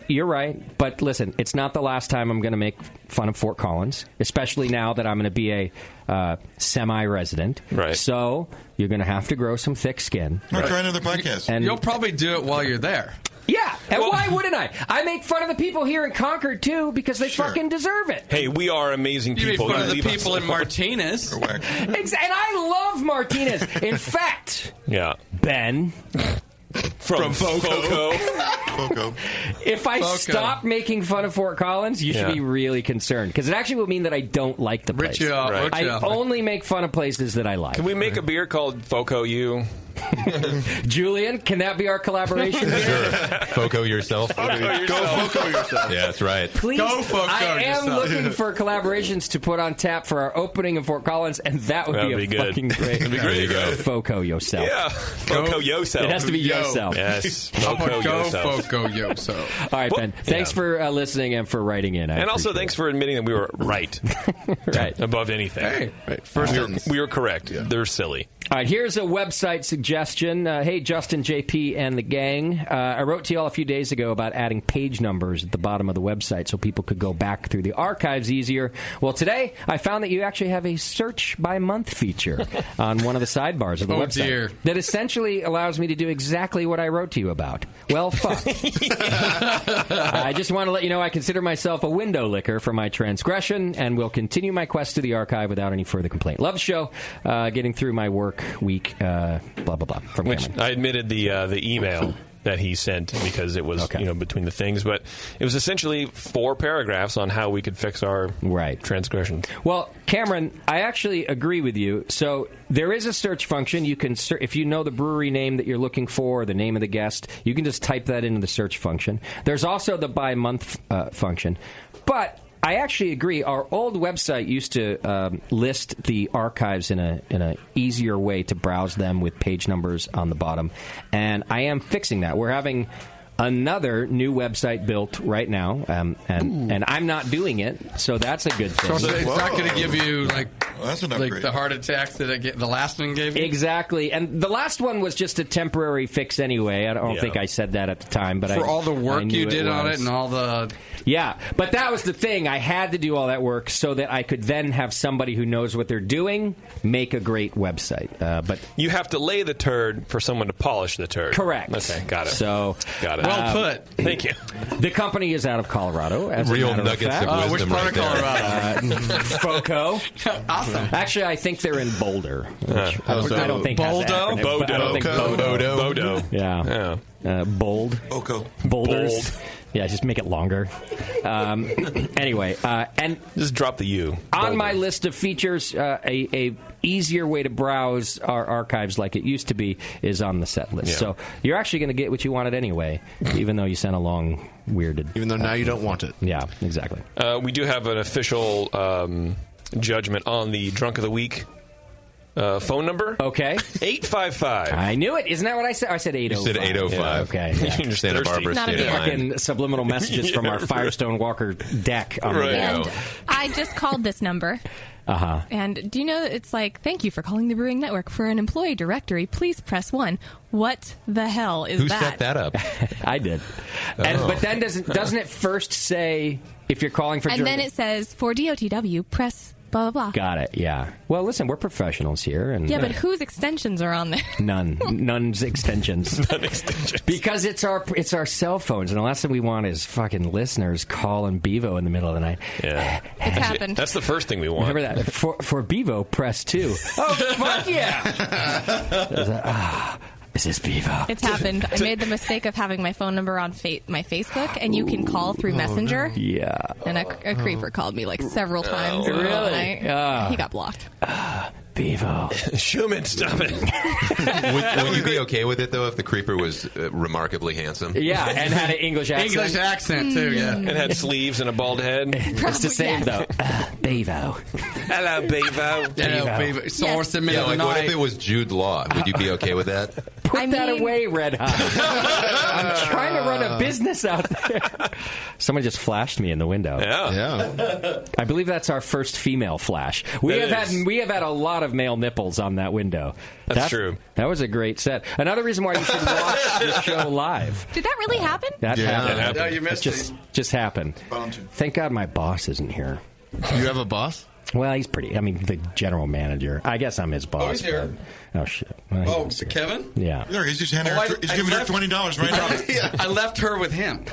you're right. But listen, it's not the last time I'm going to make fun of Fort Collins, especially now that I'm going to be a semi-resident. Right. So you're going to have to grow some thick skin. Try another podcast. And you'll probably do it while you're there. Yeah, and why wouldn't I? I make fun of the people here in Concord, too, because they fucking deserve it. Hey, we are amazing You people. make fun of the Leave us people in alone. Martinez. And I love Martinez. In fact, Ben, From Foco. If I stop making fun of Fort Collins, you should be really concerned, because it actually will mean that I don't like the place. I only make fun of places that I like. Can we make a beer called Foco U? Julian, can that be our collaboration? Sure. Foco yourself. Go Foco yourself. Yeah, that's right. Please, Go Foco I am yourself. looking for collaborations to put on tap for our opening in Fort Collins, and that would be good. fucking great. That'd be great. There you go. Foco yourself. Yeah. Foco yourself. It has to be yourself. Yes. Go yourself. Foco yourself. All right, Ben. Thanks for listening and for writing in. And also thanks for admitting that we were right. Right. Above anything. Hey, first we were correct. Yeah. They're silly. All right, here's a website suggestion. Hey, Justin, JP, and the gang. I wrote to you all a few days ago about adding page numbers at the bottom of the website so people could go back through the archives easier. Well, today I found that you actually have a search by month feature on one of the sidebars of the website. Dear. That essentially allows me to do exactly what I wrote to you about. Well, fuck. I just want to let you know I consider myself a window licker for my transgression and will continue my quest to the archive without any further complaint. Love the show. Getting through my work week, blah, blah, blah. From Which Cameron. I admitted the email that he sent because it was between the things, but it was essentially 4 paragraphs on how we could fix our transgressions. Well, Cameron, I actually agree with you. So there is a search function. You can, if you know the brewery name that you're looking for, or the name of the guest, you can just type that into the search function. There's also the by month function, but I actually agree. Our old website used to list the archives in a easier way to browse them with page numbers on the bottom, and I am fixing that. We're having another new website built right now, and I'm not doing it, so that's a good thing. So it's not going to give you the heart attacks that the last one gave you? Exactly, and the last one was just a temporary fix anyway. I don't think I said that at the time, but for all the work you did on it and all the... Yeah, but that was the thing. I had to do all that work so that I could then have somebody who knows what they're doing make a great website. But you have to lay the turd for someone to polish the turd. Correct. Okay, got it. So, got it. Well put. Thank you. The company is out of Colorado. As Real a nuggets of, of wisdom. Which part of Colorado? Foco. Awesome. Actually, I think they're in Boulder. Which I don't think Boulder? Bodo. Yeah. Bold. Boco. Boulders. Bold. Yeah, just make it longer. Anyway, and just drop the U. On my list of features, a easier way to browse our archives like it used to be is on the set list. Yeah. So you're actually going to get what you wanted anyway, even though you sent a long, weirded... Even though now you don't want it. Yeah, exactly. We do have an official judgment on the Drunk of the Week phone number. Okay. 855. I knew it. Isn't that what I said? I said 805. You said 805. Yeah, okay. Yeah. Santa Barbara State of Mind. Fucking subliminal messages from our Firestone Walker deck. On Right. the And I just called this number. Uh-huh. And do you know, it's like, thank you for calling the Brewing Network. For an employee directory, please press 1. What the hell is Who that? set that up? I did. But then doesn't it first say if you're calling for... And then it says, for DOTW, press blah, blah, blah. Got it, yeah. Well, listen, we're professionals here. And, yeah, but whose extensions are on there? None's extensions. Because it's our cell phones, and the last thing we want is fucking listeners calling Bevo in the middle of the night. Yeah. It's happened. That's the first thing we want. Remember that? For Bevo, press 2. Oh, fuck yeah! Is this Bevo? It's happened. I made the mistake of having my phone number on my Facebook, and you can call through Messenger. No. Yeah. And a creeper called me like several times. Really? He got blocked. Bevo. Schumann, stop it. Would you be okay with it, though, if the creeper was remarkably handsome? Yeah, and had an English accent. English accent, too, yeah. And had sleeves and a bald head. It's the same, though. Bevo. Hello, Bevo. Hello, Bevo. Source in the middle of the what night. if it was Jude Law? Would you be okay with that? Put that away, Red Hot. I'm trying to run a business out there. Someone just flashed me in the window. Yeah. I believe that's our first female flash. We have had a lot of male nipples on that window. That's true. That was a great set. Another reason why you should watch the show live. Did that really happen? That happened. No, you missed it. Just happened. Thank God my boss isn't here. You have a boss? Well, he's pretty. I mean, the general manager. I guess I'm his boss. Oh, he's here. Oh, shit. Oh, so Kevin? Yeah. There, he's just handing her, he's giving her $20 right now. Yeah, I left her with him.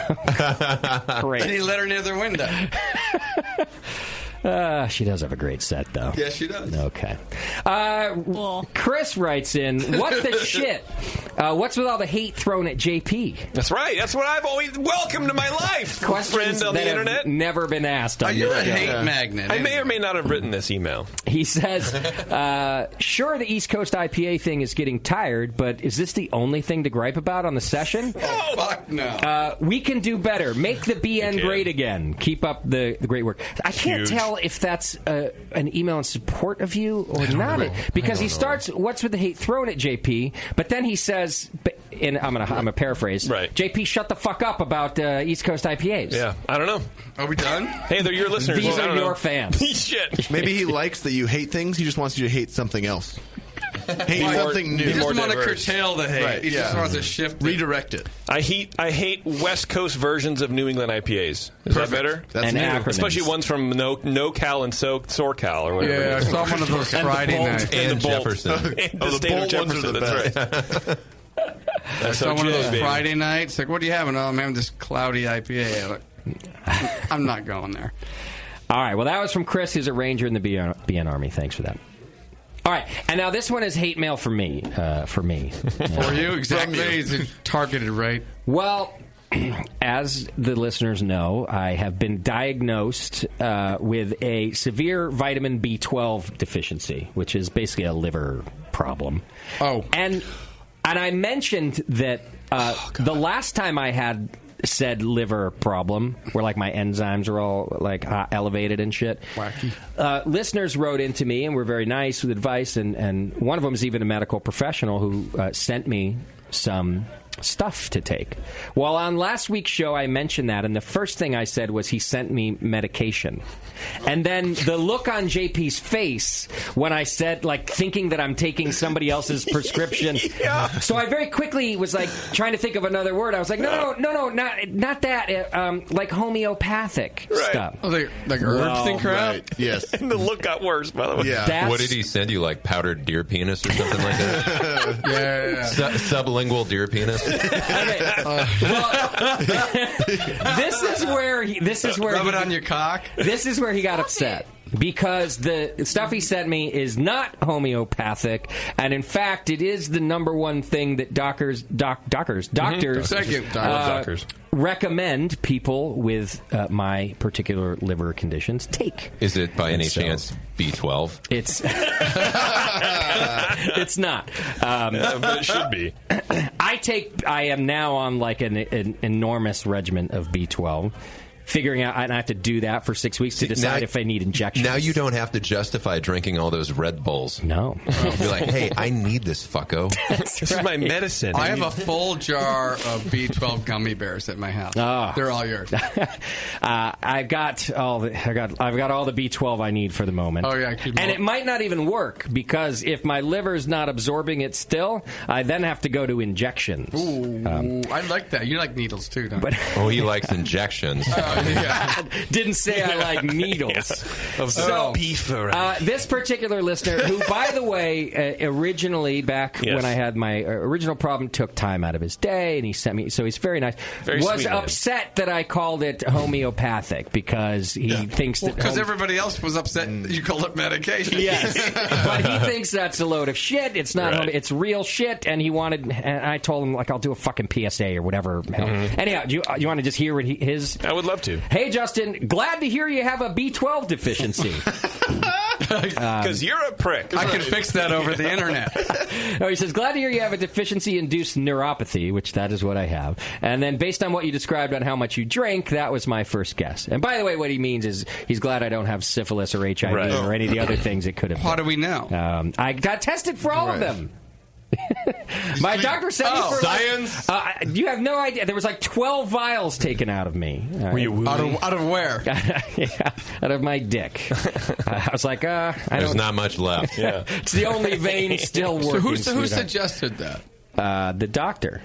Great. And he let her near the window. She does have a great set, though. Yes, she does. Okay. Chris writes in, what the shit? What's with all the hate thrown at JP? That's right. That's what I've always... Welcome to my life, Questions friend on that the have internet. never been asked on You're your a show. hate magnet. I may or may not have written this email. He says, sure, the East Coast IPA thing is getting tired, but is this the only thing to gripe about on the session? Oh, fuck no. We can do better. Make the BN great again. Keep up the great work. I can't tell if that's an email in support of you or not. Because he starts, what's with the hate thrown at JP? But then he says, and I'm gonna paraphrase. Right. JP, shut the fuck up about East Coast IPAs. Yeah, I don't know. Are we done? Hey, they're your listeners. These I are don't your know. fans. Shit. Maybe he likes that you hate things. He just wants you to hate something else. Hate More- something new. He doesn't want to diverse. curtail the hate. Right, He just wants to shift it. Redirect it. I hate West Coast versions of New England IPAs. Is that better? That's And new. acronyms. Especially ones from NoCal and SoCal or whatever. Yeah, I saw one of those Friday nights. And the Bolt. Jefferson. And the the state of Bolt ones are Jefferson. the That's right. I That's saw one of those baby. Friday nights. Like, what are you having? Oh, I'm having this cloudy IPA. Like, I'm not going there. All right. Well, that was from Chris, who's a ranger in the BN Army. Thanks for that. All right, and now this one is hate mail for me. For you, exactly. It's targeted, right? Well, as the listeners know, I have been diagnosed with a severe vitamin B12 deficiency, which is basically a liver problem. Oh, and I mentioned that the last time I had said liver problem, where like my enzymes are all like elevated and shit. Wacky. Listeners wrote into me and were very nice with advice, and one of them is even a medical professional who sent me some stuff to take. Well, on last week's show, I mentioned that, and the first thing I said was he sent me medication. And then the look on JP's face when I said, like, thinking that I'm taking somebody else's prescription. Yeah. So I very quickly was, like, trying to think of another word. I was like, no, not that. Like homeopathic stuff. Oh, like herbs and crap? Right. Yes. And the look got worse, by the way. Yeah. What did he send you? Like powdered deer penis or something like that? Yeah. Sublingual deer penis? This is where Rub it on your cock. This is where he got upset. Because the stuff he sent me is not homeopathic, and in fact, it is the number one thing that doctors recommend people with my particular liver conditions take. Is it by any chance B12? It's not. But it should be. I am now on like an enormous regimen of B12. Figuring out, and I have to do that for 6 weeks to decide if I need injections. Now you don't have to justify drinking all those Red Bulls. No. Be like, hey, I need this fucko. This is my medicine. I have a full jar of B12 gummy bears at my house. Oh. They're all yours. I've got all the B12 I need for the moment. Oh yeah, and it might not even work because if my liver's not absorbing it still, I then have to go to injections. Ooh, I like that. You like needles too, don't you? He likes injections. Yeah. Didn't say I like needles. So, this particular listener, who, by the way, originally, back when I had my original problem, took time out of his day, and he sent me, so he's very nice, was upset that I called it homeopathic because he thinks that... Because everybody else was upset you called it medication. Yes. But he thinks that's a load of shit. It's not it's real shit, and he wanted... And I told him, like, I'll do a fucking PSA or whatever. Anyhow, do you want to just hear what his... I would love to. Hey, Justin, glad to hear you have a B12 deficiency. Because you're a prick. I can fix that over the internet. No, he says, glad to hear you have a deficiency-induced neuropathy, which that is what I have. And then based on what you described on how much you drink, that was my first guess. And by the way, what he means is he's glad I don't have syphilis or HIV or any of the other things it could have been. How do we know? I got tested for all of them. My doctor sent me for science. You have no idea. There was like 12 vials taken out of me. Were you out of where? Out of my dick. I was like, there's not much left. Yeah, it's the only vein still working. So who suggested that? The doctor.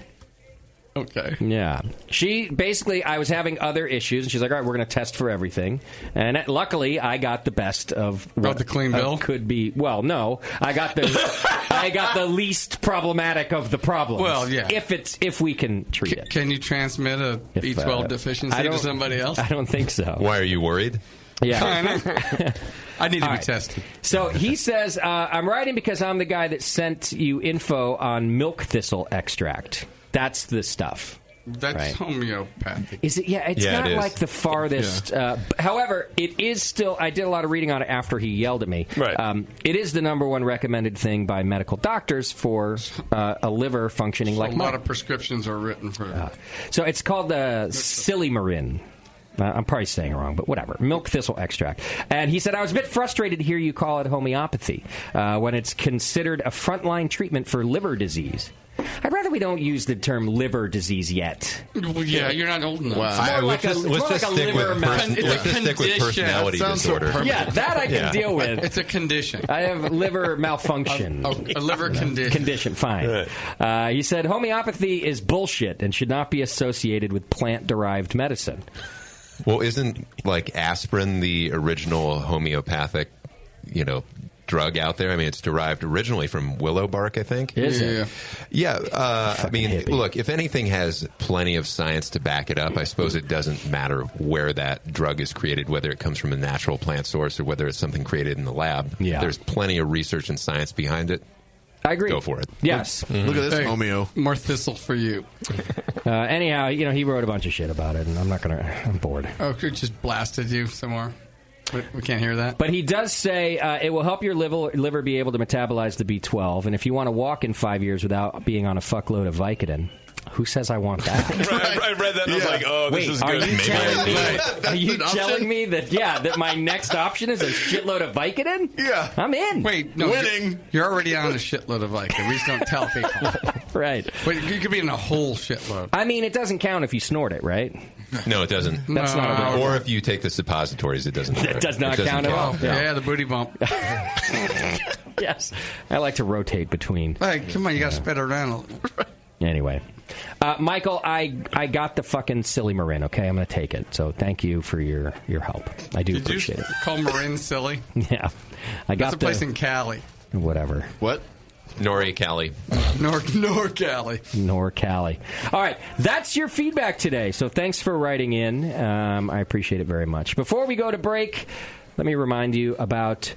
Okay. Yeah. She basically, I was having other issues, and she's like, all right, we're going to test for everything. And luckily, I got the best of what the clean bill could be. Well, no, I got the least problematic of the problems. Well, yeah. If we can treat it. Can you transmit a B12 deficiency to somebody else? I don't think so. Why are you worried? Yeah. I need to All be right. tested. So he says, I'm writing because I'm the guy that sent you info on milk thistle extract. That's the stuff. That's homeopathic. Is it? Yeah, it's not like the farthest. However, it is still. I did a lot of reading on it after he yelled at me. Right. It is the number one recommended thing by medical doctors for a liver functioning like a mine. lot of prescriptions are written for. So it's called the Silymarin. I'm probably saying it wrong, but whatever. Milk thistle extract. And he said, I was a bit frustrated to hear you call it homeopathy when it's considered a frontline treatment for liver disease. I'd rather we don't use the term liver disease yet. Well, yeah, you're not old enough. Wow. Let's just stick with personality disorder. Yeah, that I can deal with. It's a condition. I have liver malfunction. A liver condition. Condition, fine. He said homeopathy is bullshit and should not be associated with plant-derived medicine. Well, isn't like aspirin the original homeopathic, drug out there? I mean, it's derived originally from willow bark, I think. Is it? Yeah. I mean, look, if anything has plenty of science to back it up, I suppose it doesn't matter where that drug is created, whether it comes from a natural plant source or whether it's something created in the lab. Yeah. There's plenty of research and science behind it. I agree. Go for it. Yes. Look at this homeo. More thistle for you. Anyhow, he wrote a bunch of shit about it, and I'm bored. Oh, it just blasted you somewhere. We can't hear that. But he does say it will help your liver be able to metabolize the B12, and if you want to walk in 5 years without being on a fuckload of Vicodin, who says I want that? I read that and I was like, oh, this is good. Are you telling me that my next option is a shitload of Vicodin? Yeah. I'm in. Wait, no. Winning. You're already on a shitload of Vicodin. We just don't tell people. Right. Wait, you could be in a whole shitload. I mean, it doesn't count if you snort it, right? No, it doesn't. That's not a Or if you take the suppositories, it doesn't. That does not count at all. Yeah, the booty bump. Yes. I like to rotate between. Hey, come on, you got to spit around a little. Anyway. Michael, I got the fucking Silymarin, okay? I'm going to take it. So thank you for your help. I do appreciate it. Call Marin silly? Yeah. That's a place in Cali. Whatever. What? Nor-Cali. Nor-Cali. All right. That's your feedback today. So thanks for writing in. I appreciate it very much. Before we go to break, let me remind you about...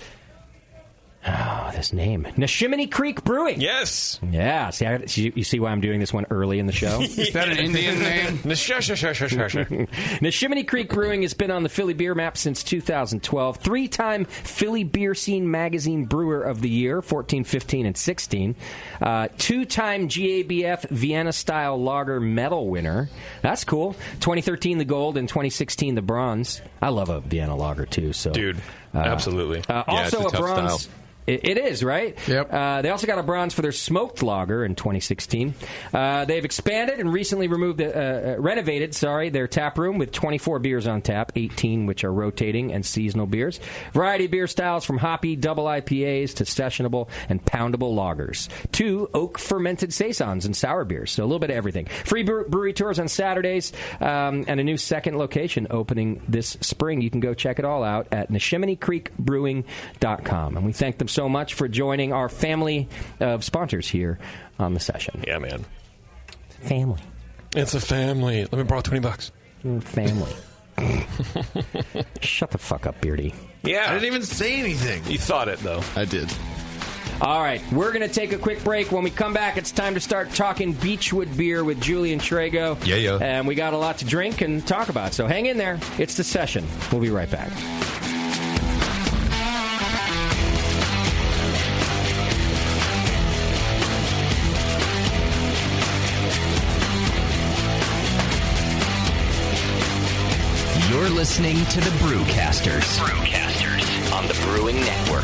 this name. Neshiminy Creek Brewing. Yes. Yeah. You see why I'm doing this one early in the show? Is that an Indian name? Neshiminy Creek Brewing has been on the Philly beer map since 2012. 3-time Philly Beer Scene Magazine Brewer of the Year, 14, 15, and 16. 2-time GABF Vienna-style lager medal winner. That's cool. 2013 the gold and 2016 the bronze. I love a Vienna lager, too. So, dude, absolutely. Also it's a tough bronze... style. It is, right? Yep. They also got a bronze for their smoked lager in 2016. They've expanded and recently renovated their tap room with 24 beers on tap, 18 which are rotating and seasonal beers. Variety of beer styles from hoppy double IPAs to sessionable and poundable lagers. 2 oak fermented saisons and sour beers, so a little bit of everything. Free brewery tours on Saturdays and a new second location opening this spring. You can go check it all out at NeshiminyCreekBrewing.com. And we thank them so much for joining our family of sponsors here on the session. Yeah, man. Family. It's a family. Let me borrow $20. Family. Shut the fuck up, Beardy. Yeah. I didn't even say anything. You thought it, though. I did. All right, we're going to take a quick break. When we come back, it's time to start talking Beachwood beer with Julian Shrago. Yeah. And we got a lot to drink and talk about, so hang in there. It's the session. We'll be right back. You're listening to the Brewcasters. On the Brewing Network.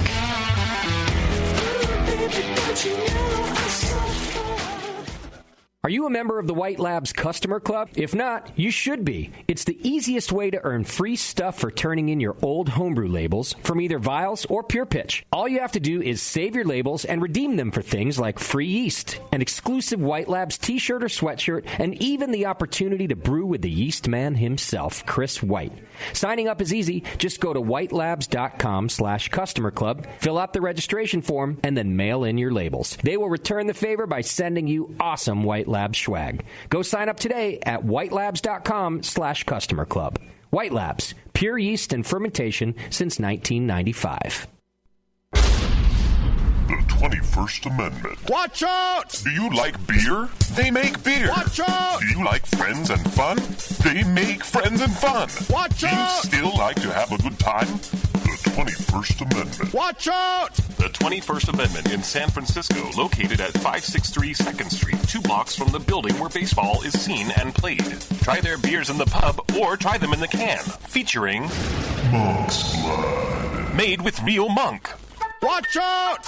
Are you a member of the White Labs Customer Club? If not, you should be. It's the easiest way to earn free stuff for turning in your old homebrew labels from either Vials or Pure Pitch. All you have to do is save your labels and redeem them for things like free yeast, an exclusive White Labs t-shirt or sweatshirt, and even the opportunity to brew with the yeast man himself, Chris White. Signing up is easy. Just go to whitelabs.com/customer club, fill out the registration form, and then mail in your labels. They will return the favor by sending you awesome White Labs swag. Go sign up today at whitelabs.com/customer club. White Labs, pure yeast and fermentation since 1995. The 21st Amendment. Watch out! Do you like beer? They make beer. Watch out! Do you like friends and fun? They make friends and fun. Watch out! Do you still like to have a good time? The 21st Amendment. Watch out! The 21st Amendment in San Francisco, located at 563 2nd Street, 2 blocks from the building where baseball is seen and played. Try their beers in the pub or try them in the can, featuring Monk's Blood. Made with real monk. Watch out!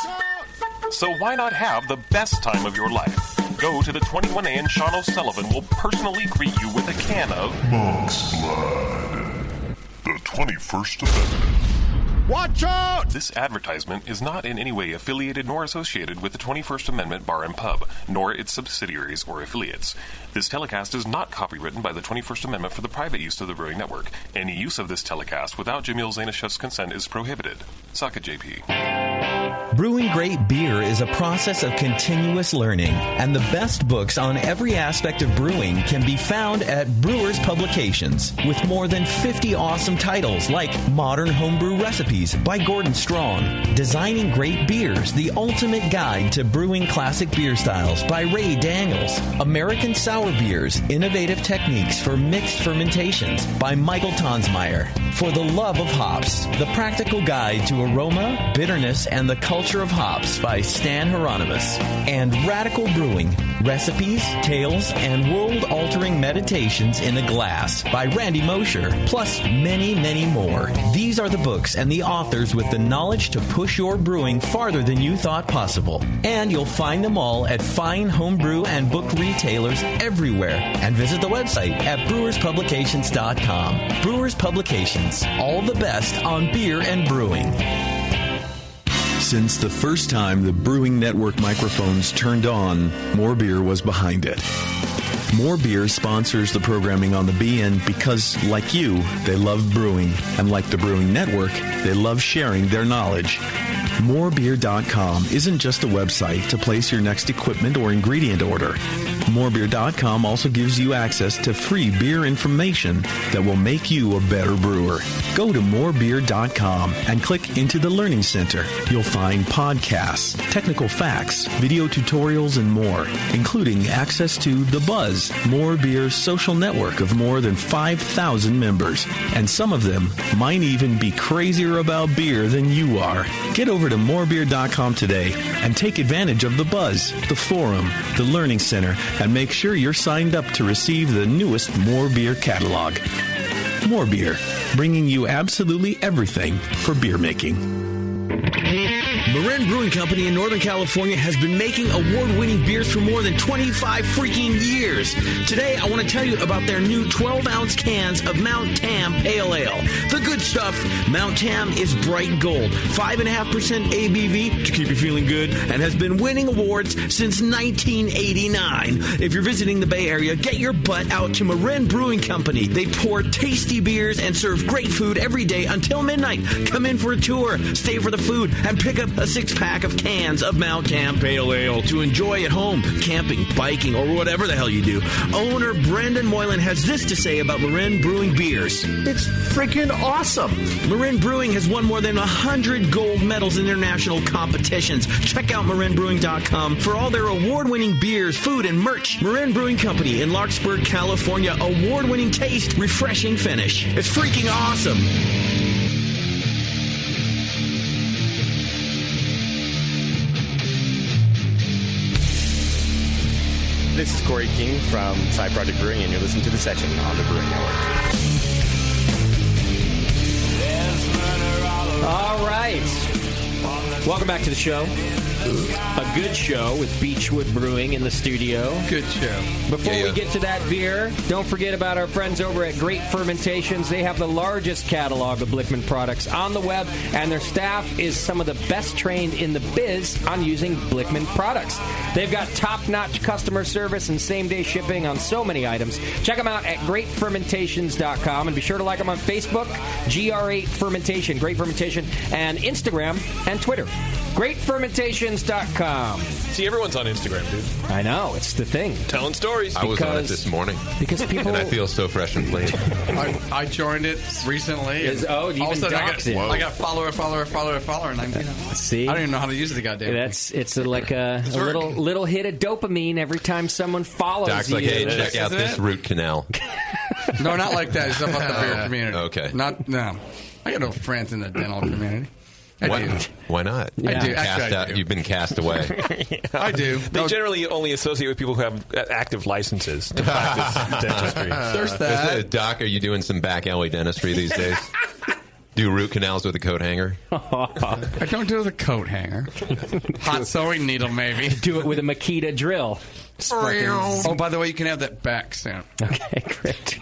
So why not have the best time of your life? Go to the 21A and Sean O'Sullivan will personally greet you with a can of Monk's Blood. The 21st Amendment. Watch out! This advertisement is not in any way affiliated nor associated with the 21st Amendment Bar and Pub, nor its subsidiaries or affiliates. This telecast is not copywritten by the 21st Amendment for the private use of the Brewing Network. Any use of this telecast without Jamil Zainashev's consent is prohibited. Suck it, JP. Brewing great beer is a process of continuous learning, and the best books on every aspect of brewing can be found at Brewers Publications, with more than 50 awesome titles like Modern Homebrew Recipes by Gordon Strong, Designing Great Beers, the Ultimate Guide to Brewing Classic Beer Styles by Ray Daniels, American Sour Beers, Innovative Techniques for Mixed Fermentations by Michael Tonsmeyer, For the Love of Hops, The Practical Guide to Aroma, Bitterness, and the Culture of Hops by Stan Hieronymus, and Radical Brewing, Recipes, Tales, and World-Altering Meditations in a Glass by Randy Mosher, plus many, many more. These are the books and the authors with the knowledge to push your brewing farther than you thought possible. And you'll find them all at fine homebrew and book retailers everywhere. And visit the website at brewerspublications.com. Brewers Publications, all the best on beer and brewing. Since the first time the Brewing Network microphones turned on, More Beer was behind it. More Beer sponsors the programming on the BN because, like you, they love brewing. And like the Brewing Network, they love sharing their knowledge. Morebeer.com isn't just a website to place your next equipment or ingredient order. Morebeer.com also gives you access to free beer information that will make you a better brewer. Go to morebeer.com and click into the Learning Center. You'll find podcasts, technical facts, video tutorials, and more, including access to The Buzz, More Beer's social network of more than 5,000 members. And some of them might even be crazier about beer than you are. Get over to morebeer.com today and take advantage of The Buzz, the forum, the Learning Center, and make sure you're signed up to receive the newest More Beer catalog. More Beer, bringing you absolutely everything for beer making. Marin Brewing Company in Northern California has been making award-winning beers for more than 25 freaking years. Today, I want to tell you about their new 12-ounce cans of Mount Tam Pale Ale. The good stuff, Mount Tam is bright gold, 5.5% ABV to keep you feeling good, and has been winning awards since 1989. If you're visiting the Bay Area, get your butt out to Marin Brewing Company. They pour tasty beers and serve great food every day until midnight. Come in for a tour, stay for the food, and pick up a 6-pack of cans of Mount Tam Pale Ale to enjoy at home, camping, biking, or whatever the hell you do. Owner Brendan Moylan has this to say about Marin Brewing beers. It's freaking awesome. Marin Brewing has won more than 100 gold medals in international competitions. Check out marinbrewing.com for all their award-winning beers, food, and merch. Marin Brewing Company in Larkspur, California. Award-winning taste, refreshing finish. It's freaking awesome. This is Corey King from Side Project Brewing, and you're listening to The Section on the Brewing Network. All right. Welcome back to the show. A good show with Beachwood Brewing in the studio. Good show. Before we get to that beer, don't forget about our friends over at Great Fermentations. They have the largest catalog of Blickman products on the web, and their staff is some of the best trained in the biz on using Blickman products. They've got top-notch customer service and same-day shipping on so many items. Check them out at greatfermentations.com, and be sure to like them on Facebook, GR8 Fermentation, Great Fermentation, and Instagram and Twitter. GreatFermentations.com. See, everyone's on Instagram, dude. I know, it's the thing. Telling stories. I was on it this morning. Because people... And I feel so fresh and clean. I joined it recently. You've all of a sudden been I got follower, and I'm, See? I don't even know how to use the goddamn thing. It's like a little hit of dopamine every time someone follows Doc's you. like, hey, check out this root canal. No, not like that. It's about the beer community. Okay. No. I got no friends in the dental community. Why not? I do. Actually, I do. You've been cast away. I do. They generally only associate with people who have active licenses to practice dentistry. There's that. Doc, are you doing some back alley dentistry these days? Do root canals with a coat hanger? I don't do it with a coat hanger. Hot sewing needle, maybe. Do it with a Makita drill. Oh, by the way, you can have that back sound. Okay, great.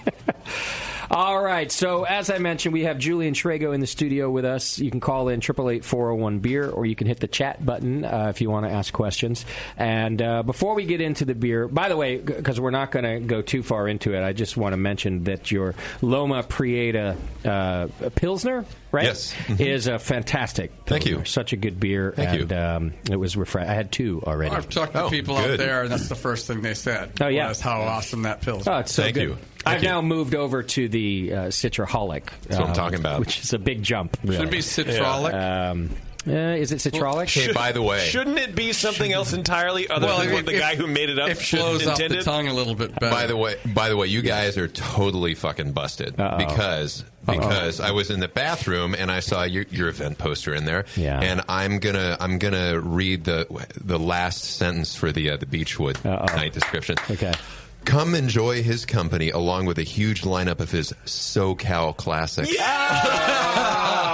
All right, so as I mentioned, we have Julian Shrago in the studio with us. You can call in 888-401-BEER, or you can hit the chat button if you want to ask questions. And before we get into the beer, by the way, because we're not going to go too far into it, I just want to mention that your Loma Prieta Pilsner, right? Yes. Is a fantastic Pilsner. Thank you. Such a good beer. Thank you. It was refreshing. I had two already. I've talked to people out there, and that's the first thing they said. Oh, yeah. Was how awesome that Pilsner. Oh, it's so Thank good. you. I've now moved over to the Citraholic. That's what I'm talking about. Which is a big jump. Really. Should it be Citraholic? Is it Citraholic? Hey, by the way. Shouldn't it be something else entirely other than what the guy who made it up it flows off intended? the tongue a little bit better. By the way, you guys are totally fucking busted because I was in the bathroom and I saw your event poster in there, and I'm gonna read the last sentence for the Beachwood night description. Okay. Come enjoy his company along with a huge lineup of his SoCal classics.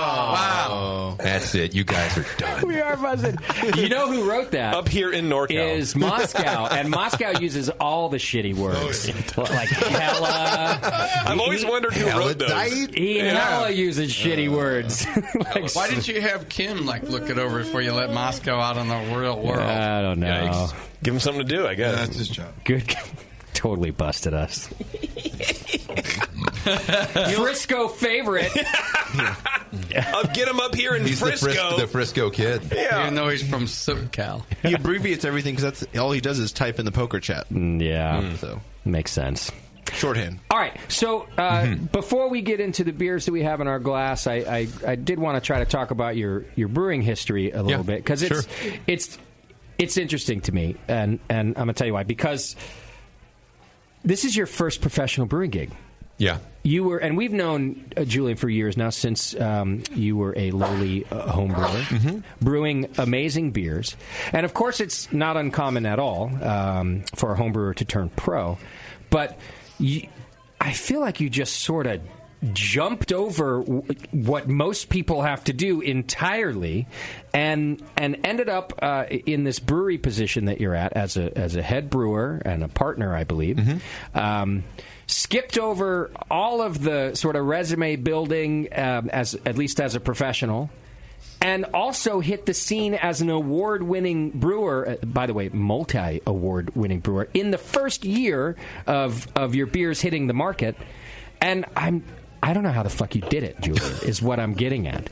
Wow. That's it. You guys are done. We are buzzing. You know who wrote that? Up here in NorCal. Is Moscow. And Moscow uses all the shitty words. Like hella. I've always wondered who wrote those. He hella uses shitty words. Why didn't you have Kim look it over before you let Moscow out on the real world? I don't know. Yikes. Give him something to do, I guess. That's his job. Good. Totally busted us. Frisco favorite. I'll get him up here in Frisco. The Frisco kid. Yeah. Even though he's from SoCal. He abbreviates everything because that's all he does is type in the poker chat. So makes sense. Shorthand. All right. So before we get into the beers that we have in our glass, I did want to try to talk about your brewing history a little bit because it's interesting to me, and I'm going to tell you why. Because this is your first professional brewing gig. Yeah. You were, and we've known Julian for years now, since you were a lowly home brewer, brewing amazing beers. And of course, it's not uncommon at all for a home brewer to turn pro. But I feel like you just sort of jumped over what most people have to do entirely, and ended up in this brewery position that you're at as a head brewer and a partner, I believe. Skipped over all of the sort of resume building, at least as a professional, and also hit the scene as an award-winning brewer. By the way, multi-award-winning brewer in the first year of your beers hitting the market. And I don't know how the fuck you did it, Julian, is what I'm getting at.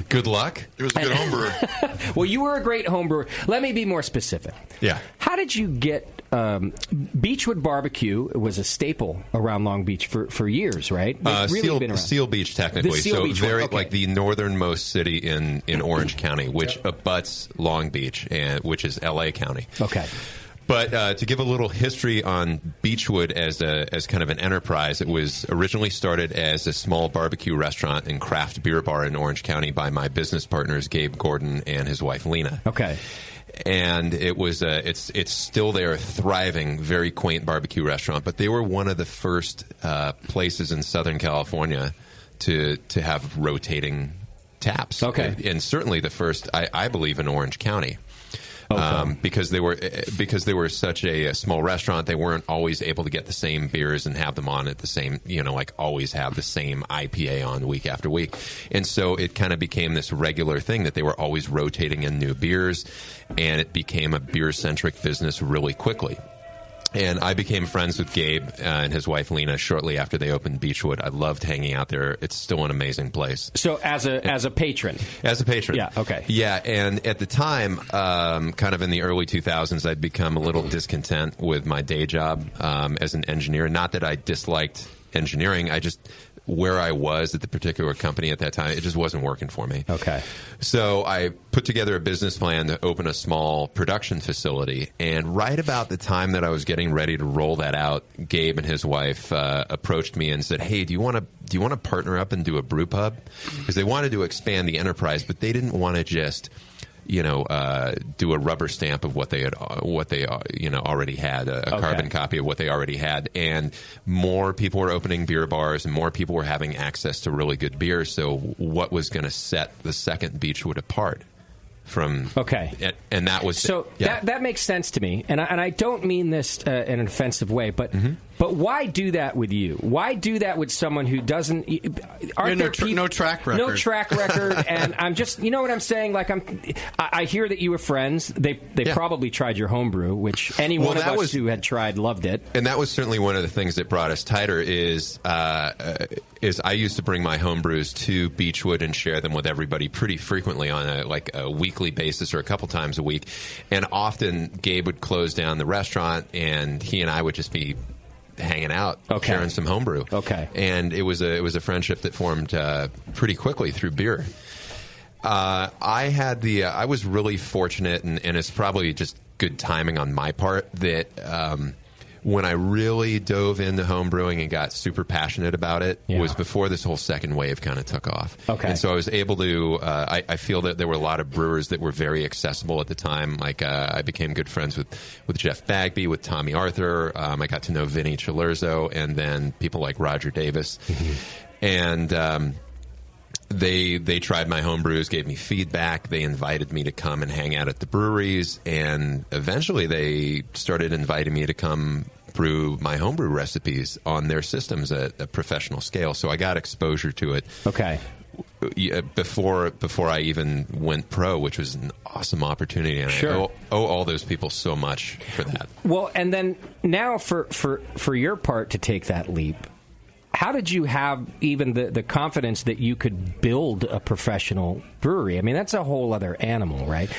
Good luck. It was a good homebrewer. Well, you were a great homebrewer. Let me be more specific. Yeah. How did you get... Beachwood Barbecue was a staple around Long Beach for years, right? Really been around. Seal Beach, technically. Seal Beach very okay. like the northernmost city in Orange County, which abuts Long Beach, which is L.A. County. Okay. But to give a little history on Beachwood as kind of an enterprise, it was originally started as a small barbecue restaurant and craft beer bar in Orange County by my business partners Gabe Gordon and his wife Lena. Okay. And it was it's still there, thriving, very quaint barbecue restaurant. But they were one of the first places in Southern California to have rotating taps. Okay. And certainly the first, I believe, in Orange County. Okay. Because they were such a small restaurant, they weren't always able to get the same beers and have them on at the same, always have the same IPA on week after week. And so it kind of became this regular thing that they were always rotating in new beers, and it became a beer-centric business really quickly. And I became friends with Gabe and his wife Lena shortly after they opened Beachwood. I loved hanging out there. It's still an amazing place. So as a patron? As a patron. Yeah, okay. Yeah, and at the time, kind of in the early 2000s, I'd become a little discontent with my day job as an engineer. Not that I disliked engineering, I just... where I was at the particular company at that time, it just wasn't working for me. Okay. So I put together a business plan to open a small production facility. And right about the time that I was getting ready to roll that out, Gabe and his wife approached me and said, "Hey, do you want to partner up and do a brew pub?" Because they wanted to expand the enterprise, but they didn't want to just do a rubber stamp of what they already had, a carbon copy of what they already had. And more people were opening beer bars and more people were having access to really good beer. So what was going to set the second Beachwood apart from... Okay. And that was... So that makes sense to me. And I don't mean this in an offensive way, but... But why do that with you? Why do that with someone who doesn't? No track record. No track record, and I'm just, you know what I'm saying? Like I hear that you were friends. They probably tried your homebrew, which any one of us who had tried loved it. And that was certainly one of the things that brought us tighter. Is I used to bring my homebrews to Beachwood and share them with everybody pretty frequently on a weekly basis or a couple times a week, and often Gabe would close down the restaurant, and he and I would just be hanging out, sharing some homebrew. Okay. And it was a friendship that formed pretty quickly through beer. I was really fortunate, and it's probably just good timing on my part, that when I really dove into homebrewing and got super passionate about it was before this whole second wave kind of took off. Okay. And so I was able to, I feel that there were a lot of brewers that were very accessible at the time. Like I became good friends with Jeff Bagby, with Tommy Arthur. I got to know Vinny Cilurzo, and then people like Roger Davis. And they tried my homebrews, gave me feedback. They invited me to come and hang out at the breweries, and eventually they started inviting me to come brew my homebrew recipes on their systems at a professional scale. So I got exposure to it. Okay. Before I even went pro, which was an awesome opportunity, and sure. I owe all those people so much for that. Well, and then now for your part to take that leap, how did you have even the confidence that you could build a professional brewery? I mean, that's a whole other animal, right?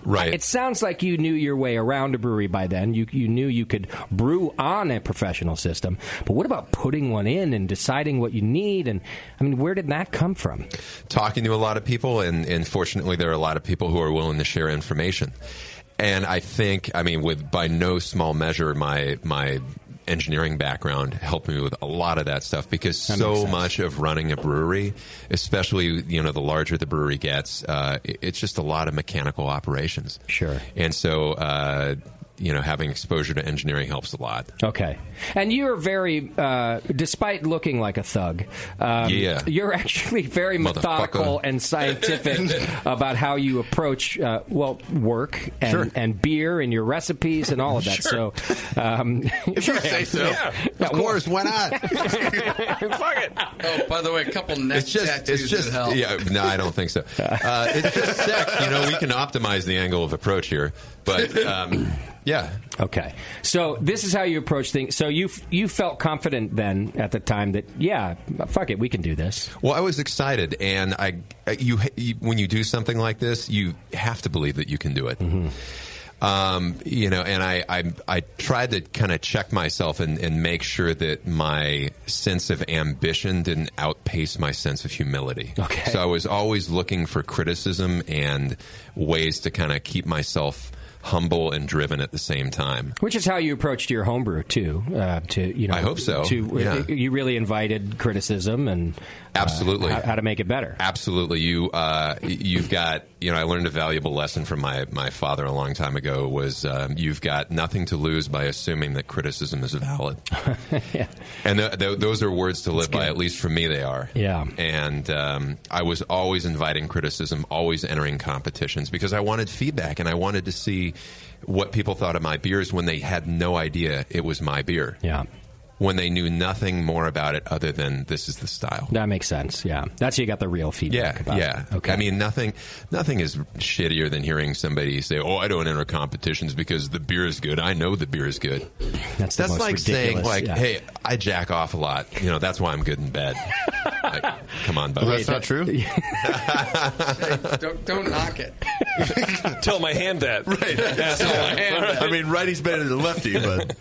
It sounds like you knew your way around a brewery by then. You knew you could brew on a professional system. But what about putting one in and deciding what you need? And, I mean, where did that come from? Talking to a lot of people, and fortunately there are a lot of people who are willing to share information. And I think, by no small measure, my engineering background helped me with a lot of that stuff, because so much of running a brewery, especially the larger the brewery gets, it's just a lot of mechanical operations. Sure. And so having exposure to engineering helps a lot. Okay. And you're very, despite looking like a thug, you're actually very methodical and scientific about how you approach, work and beer and your recipes and all of that. Sure. So, if you say so. Yeah. Of course, why not? Fuck it. Oh, by the way, a couple neck tattoos would help. Yeah, no, I don't think so. It's just sex. We can optimize the angle of approach here, but yeah. Okay. So this is how you approach things. So you felt confident then at the time that, fuck it, we can do this. Well, I was excited, and when you do something like this, you have to believe that you can do it. Mm-hmm. And I tried to kind of check myself and make sure that my sense of ambition didn't outpace my sense of humility. Okay. So I was always looking for criticism and ways to kind of keep myself humble and driven at the same time. Which is how you approached your homebrew too. I hope so. You really invited criticism and absolutely how to make it better. Absolutely. You've got. I learned a valuable lesson from my father a long time ago. Was you've got nothing to lose by assuming that criticism is valid. Yeah. And those are words to live by. At least for me, they are. Yeah. And I was always inviting criticism, always entering competitions, because I wanted feedback and I wanted to see what people thought of my beers when they had no idea it was my beer. Yeah. when they knew nothing more about it other than this is the style. That makes sense. Yeah, that's you got the real feedback. about it. Okay. I mean, nothing is shittier than hearing somebody say, "Oh, I don't enter competitions because the beer is good. I know the beer is good." That's like saying, ridiculous, yeah. "Hey, I jack off a lot. That's why I'm good in bed." Come on, buddy. That's not true. Don't knock it. Tell my hand that. Right. I mean, righty's better than lefty, but.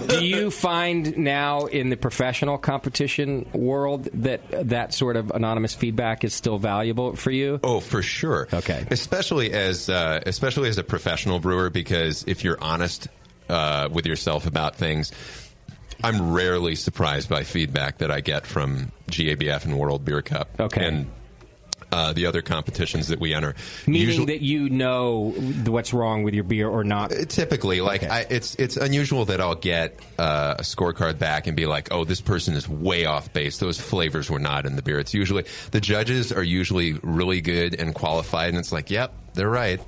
Do you find now in the professional competition world that sort of anonymous feedback is still valuable for you? Oh, for sure. Okay. Especially as a professional brewer, because if you're honest with yourself about things, I'm rarely surprised by feedback that I get from GABF and World Beer Cup. Okay. And the other competitions that we enter. Meaning that you know what's wrong with your beer or not? Typically. It's unusual that I'll get a scorecard back and be like, oh, this person is way off base. Those flavors were not in the beer. It's usually, the judges are usually really good and qualified, and it's like, yep, they're right.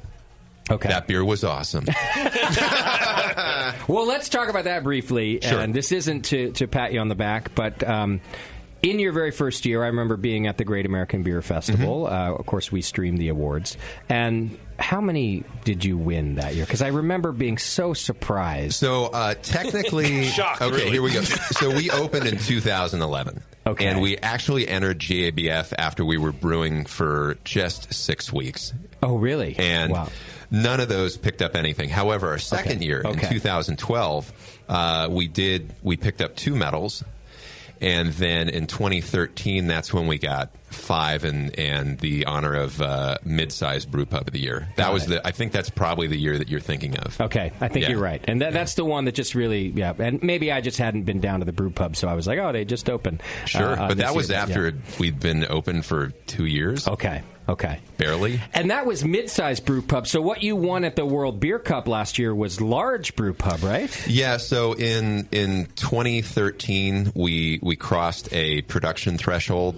Okay. That beer was awesome. Well, let's talk about that briefly. Sure. And this isn't to pat you on the back, but in your very first year, I remember being at the Great American Beer Festival. Of course, we streamed the awards. And how many did you win that year? Because I remember being so surprised. So technically... Shocked, okay, really. Here we go. So we opened in 2011. Okay. And we actually entered GABF after we were brewing for just 6 weeks. Oh, really? And none of those picked up anything. However, our second year, in 2012, we picked up 2 medals. And then in 2013, that's when we got 5 and the honor of mid-sized brewpub of the year. That was I think that's probably the year that you're thinking of. Okay, I think you're right. And that's the one that just really, and maybe I just hadn't been down to the brewpub, so I was like, oh, they just opened. Sure, but that was after we'd been open for 2 years. Okay. Barely. And that was mid-sized brewpub. So what you won at the World Beer Cup last year was large brewpub, right? Yeah, so in 2013, we crossed a production threshold,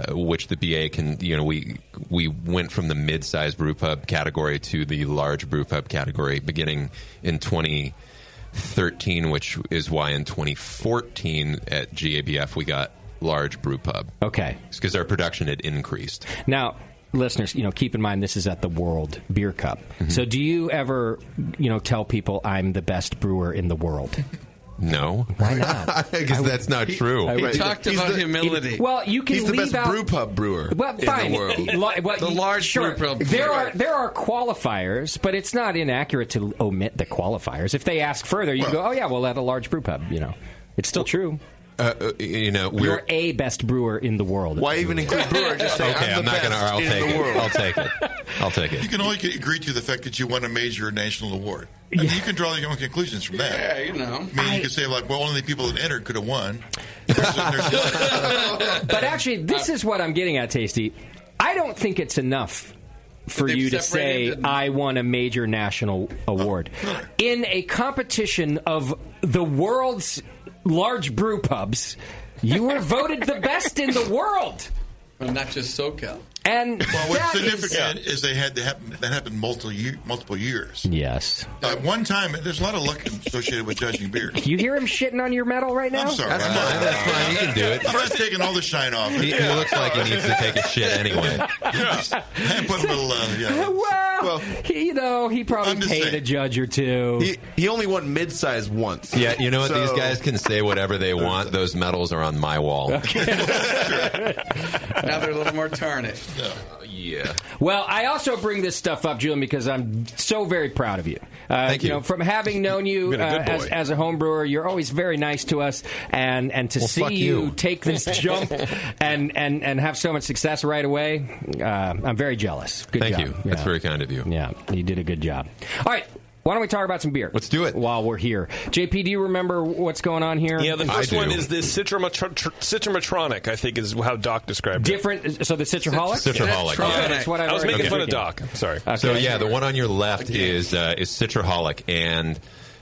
which the BA can, we went from the mid-sized brewpub category to the large brewpub category beginning in 2013, which is why in 2014 at GABF we got large brewpub. Okay. It's because our production had increased. Now, listeners, keep in mind this is at the World Beer Cup. Mm-hmm. So do you ever, tell people I'm the best brewer in the world? No. Why not? Because that's not true. He talked about humility. Well, you can He's leave the best out brewpub brewer well, fine. in the world. The large brewpub. There are qualifiers, but it's not inaccurate to omit the qualifiers. If they ask further, you go, oh yeah, well at a large brewpub, it's still true. You're a best brewer in the world. Why even include brewer? Just say, okay, I'm not going to. I'll take it. You can only agree to the fact that you won a major national award. I mean, you can draw your own conclusions from that. Yeah, I mean, you could say, only the people that entered could have won. But actually, this is what I'm getting at, Tasty. I don't think it's enough for you to say, I won a major national award. In a competition of the world's large brew pubs, you were voted the best in the world. Well, not just SoCal. And what's significant is that happened multiple years. Yes. One time, there's a lot of luck associated with judging beer. You hear him shitting on your medal right now? I'm sorry. That's fine. You can do it. I'm just taking all the shine off. He looks like he needs to take a shit anyway. Put a little, Well, he probably paid a judge or two. He only won mid-size once. Yeah, you know what? These guys can say whatever they want. Those medals are on my wall. Now they're a little more tarnished. Yeah. Well, I also bring this stuff up, Julian, because I'm so very proud of you. Thank you. From having known you as a home brewer, you're always very nice to us, and to see you take this jump and have so much success right away, I'm very jealous. Good job. Thank you. That's very kind of you. Yeah, you did a good job. All right. Why don't we talk about some beer? Let's do it. While we're here. JP, do you remember what's going on here? Yeah, the first one is this Citromatronic, I think is how Doc described it. Different, so the Citraholic? Citraholic, yeah. That's what I was making fun of drinking. Doc. Sorry. Okay. So, the one on your left is Citraholic, and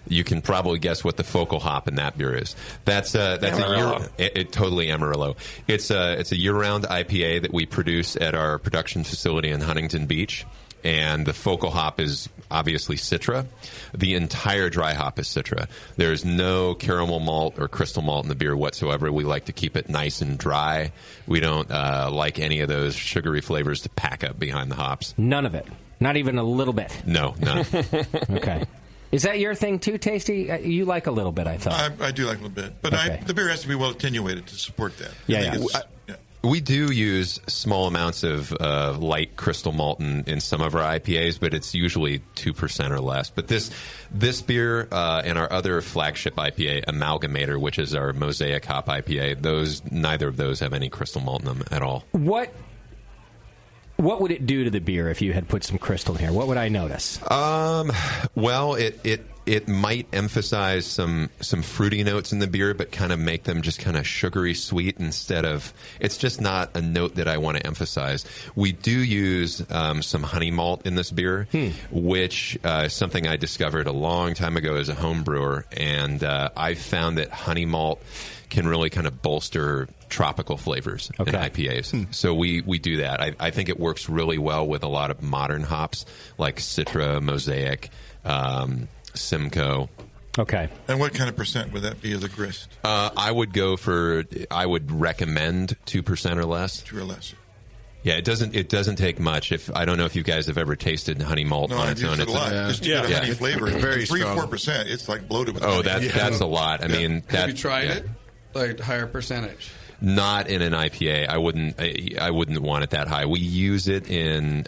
you can probably guess what the focal hop in that beer is. That's Amarillo. Totally Amarillo. It's a year-round IPA that we produce at our production facility in Huntington Beach. and the focal hop is obviously Citra. The entire dry hop is Citra. There's no caramel malt or crystal malt in the beer whatsoever. We like to keep it nice and dry. We don't like any of those sugary flavors to pack up behind the hops. None of it. Not even a little bit. No, none. Okay. Is that your thing too, Tasty? You like a little bit, I thought. I do like a little bit. But Okay. the beer has to be well attenuated to support that. Yeah. We do use small amounts of light crystal malt in some of our IPAs, but it's usually 2% or less. But this beer and our other flagship IPA, Amalgamator, which is our Mosaic Hop IPA, neither of those have any crystal malt in them at all. What would it do to the beer if you had put some crystal in here? What would I notice? Well, it might emphasize some fruity notes in the beer, but kind of make them just kind of sugary sweet instead of. It's just not a note that I want to emphasize. We do use some honey malt in this beer, which is something I discovered a long time ago as a home brewer, and I found that honey malt can really kind of bolster tropical flavors in IPAs. So we do that. I think it works really well with a lot of modern hops like Citra, Mosaic, Simcoe. Okay. And what kind of percent would that be as a grist? I would recommend 2% or less. 2 or less. Yeah, it doesn't take much. I don't know if you guys have ever tasted honey malt on its own. It's a lot. Just to get a honey flavor. Very 3-4%. It's like bloated with honey. That's a lot. I mean, have you tried it? Like higher percentage? Not in an IPA. I wouldn't want it that high. We use it in.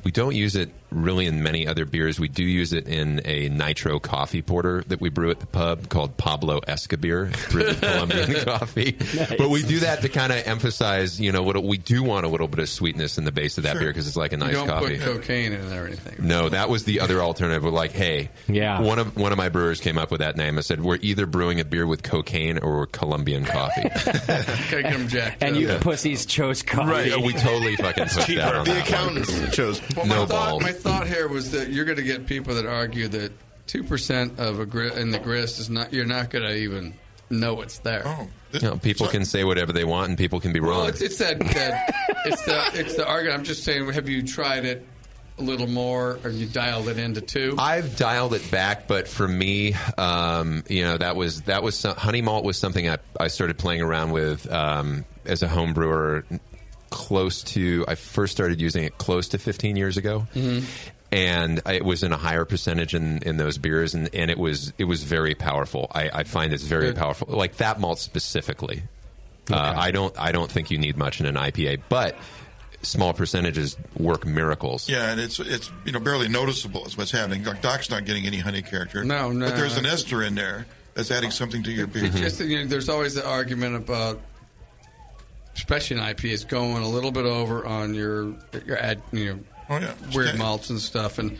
We don't use it really in many other beers. We do use it in a nitro coffee porter that we brew at the pub called Pablo Escobar, brewed with Colombian coffee. Nice. But we do that to kind of emphasize, what we do want a little bit of sweetness in the base of that beer because it's like a nice coffee. You don't put cocaine in it or anything. No, that was the other alternative. We're like, hey, one of my brewers came up with that name. I said, we're either brewing a beer with cocaine or Colombian coffee. Gotta get them jacked and up. you pussies chose coffee. Right, we totally fucking put that on. The accountants chose balls. My thought here was that you're going to get people that argue that 2% of in the grist is not. You're not going to even know it's there. People can say whatever they want, and people can be wrong. Well, it's the argument. I'm just saying. Have you tried it a little more, or you dialed it into 2? I've dialed it back, but for me, that was honey malt was something I started playing around with as a home brewer. I first started using it close to 15 years ago. Mm-hmm. And it was in a higher percentage in those beers, and it was very powerful. I find it's very powerful, like that malt specifically. Okay. I don't think you need much in an IPA, but small percentages work miracles. Yeah, and it's barely noticeable is what's happening. Like Doc's not getting any honey character. No. But there's an ester in there that's adding something to your beer. It's just there's always the argument about, especially in IPAs, going a little bit over on your weird malts and stuff, and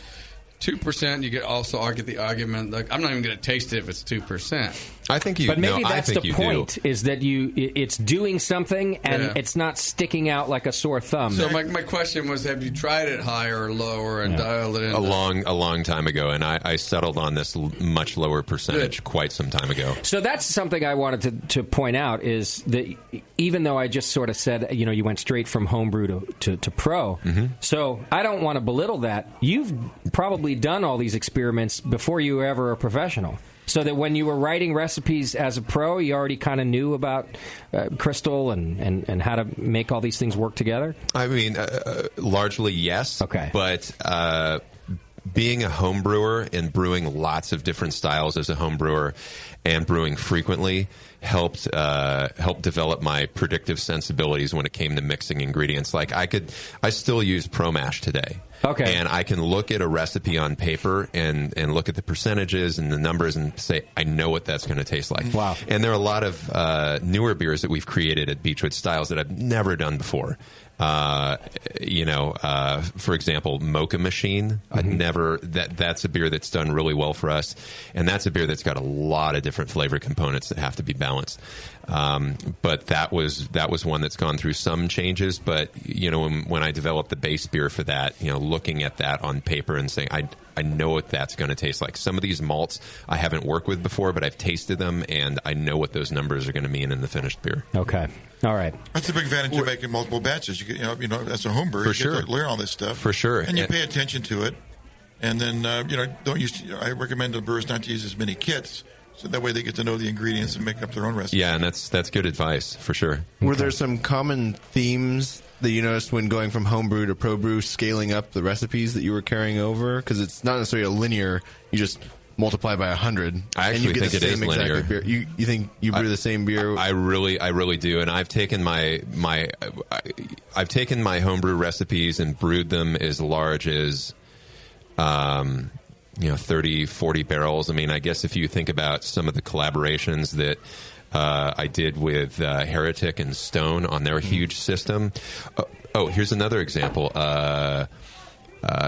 2%. You could also argue the argument like I'm not even going to taste it if it's 2%. I think you. But maybe that's the point: do. is that it's doing something and it's not sticking out like a sore thumb. So my question was: have you tried it higher or lower and dialed it in? A long time ago, and I settled on this much lower percentage quite some time ago. So that's something I wanted to point out is that even though I just sort of said you went straight from homebrew to pro, so I don't want to belittle that. You've probably done all these experiments before you were ever a professional. So that when you were writing recipes as a pro, you already kind of knew about crystal and how to make all these things work together? I mean, largely yes. Okay. But being a home brewer and brewing lots of different styles as a home brewer and brewing frequently helped develop my predictive sensibilities when it came to mixing ingredients. Like I still use Pro Mash today. Okay. And I can look at a recipe on paper and look at the percentages and the numbers and say, I know what that's going to taste like. Wow. And there are a lot of newer beers that we've created at Beachwood styles that I've never done before. For example, Mocha Machine. That's a beer that's done really well for us, and that's a beer that's got a lot of different flavor components that have to be balanced. But that was one that's gone through some changes. But when I developed the base beer for that, looking at that on paper and saying, I know what that's going to taste like. Some of these malts I haven't worked with before, but I've tasted them, and I know what those numbers are going to mean in the finished beer. Okay. All right. That's the big advantage of making multiple batches. You know, as a home brewer, you get to learn all this stuff. For sure. And you pay attention to it. And then, don't use. I recommend the brewers not to use as many kits, so that way they get to know the ingredients and make up their own recipes. Yeah, and that's good advice, for sure. Were there some common themes that you noticed when going from homebrew to pro brew, scaling up the recipes that you were carrying over? Because it's not necessarily a linear, you just multiply by 100. I actually think it is linear. Beer. You think you brew the same beer? I really do. And I've taken I've taken my homebrew recipes and brewed them as large as 30, 40 barrels. I mean, I guess if you think about some of the collaborations that I did with Heretic and Stone on their huge system. Here's another example.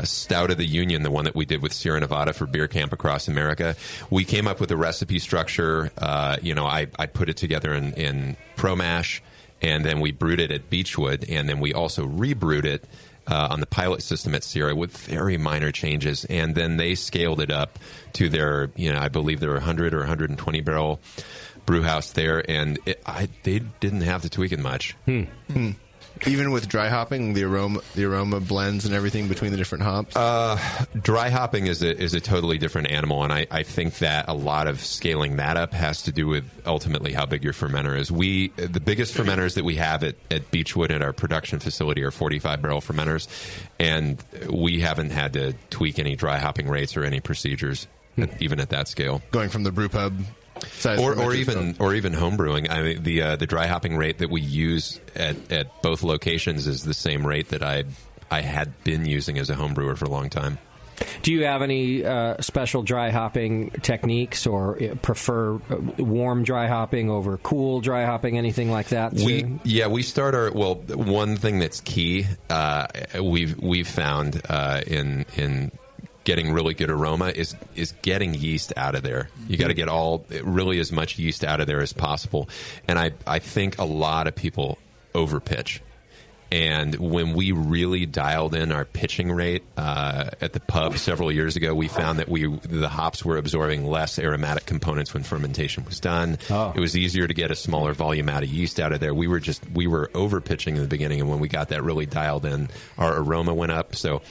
Stout of the Union, the one that we did with Sierra Nevada for Beer Camp across America. We came up with a recipe structure. I put it together in Pro Mash, and then we brewed it at Beachwood, and then we also rebrewed it on the pilot system at Sierra with very minor changes, and then they scaled it up to their, I believe there were 100 or 120 barrel brew house there, and they didn't have to tweak it much. Even with dry hopping, the aroma blends and everything between the different hops? Dry hopping is a totally different animal, and I think that a lot of scaling that up has to do with ultimately how big your fermenter is. The biggest fermenters that we have at Beachwood at our production facility are 45-barrel fermenters, and we haven't had to tweak any dry hopping rates or any procedures, even at that scale. Going from the brewpub or even home brewing. I mean, the dry hopping rate that we use at both locations is the same rate that I had been using as a home brewer for a long time. Do you have any special dry hopping techniques, or prefer warm dry hopping over cool dry hopping, anything like that? We start one thing that's key we've found in getting really good aroma is getting yeast out of there. You got to get really as much yeast out of there as possible. And I think a lot of people overpitch. And when we really dialed in our pitching rate at the pub several years ago, we found that the hops were absorbing less aromatic components when fermentation was done. It was easier to get a smaller volume out of yeast out of there. We were over pitching in the beginning, and when we got that really dialed in, our aroma went up. So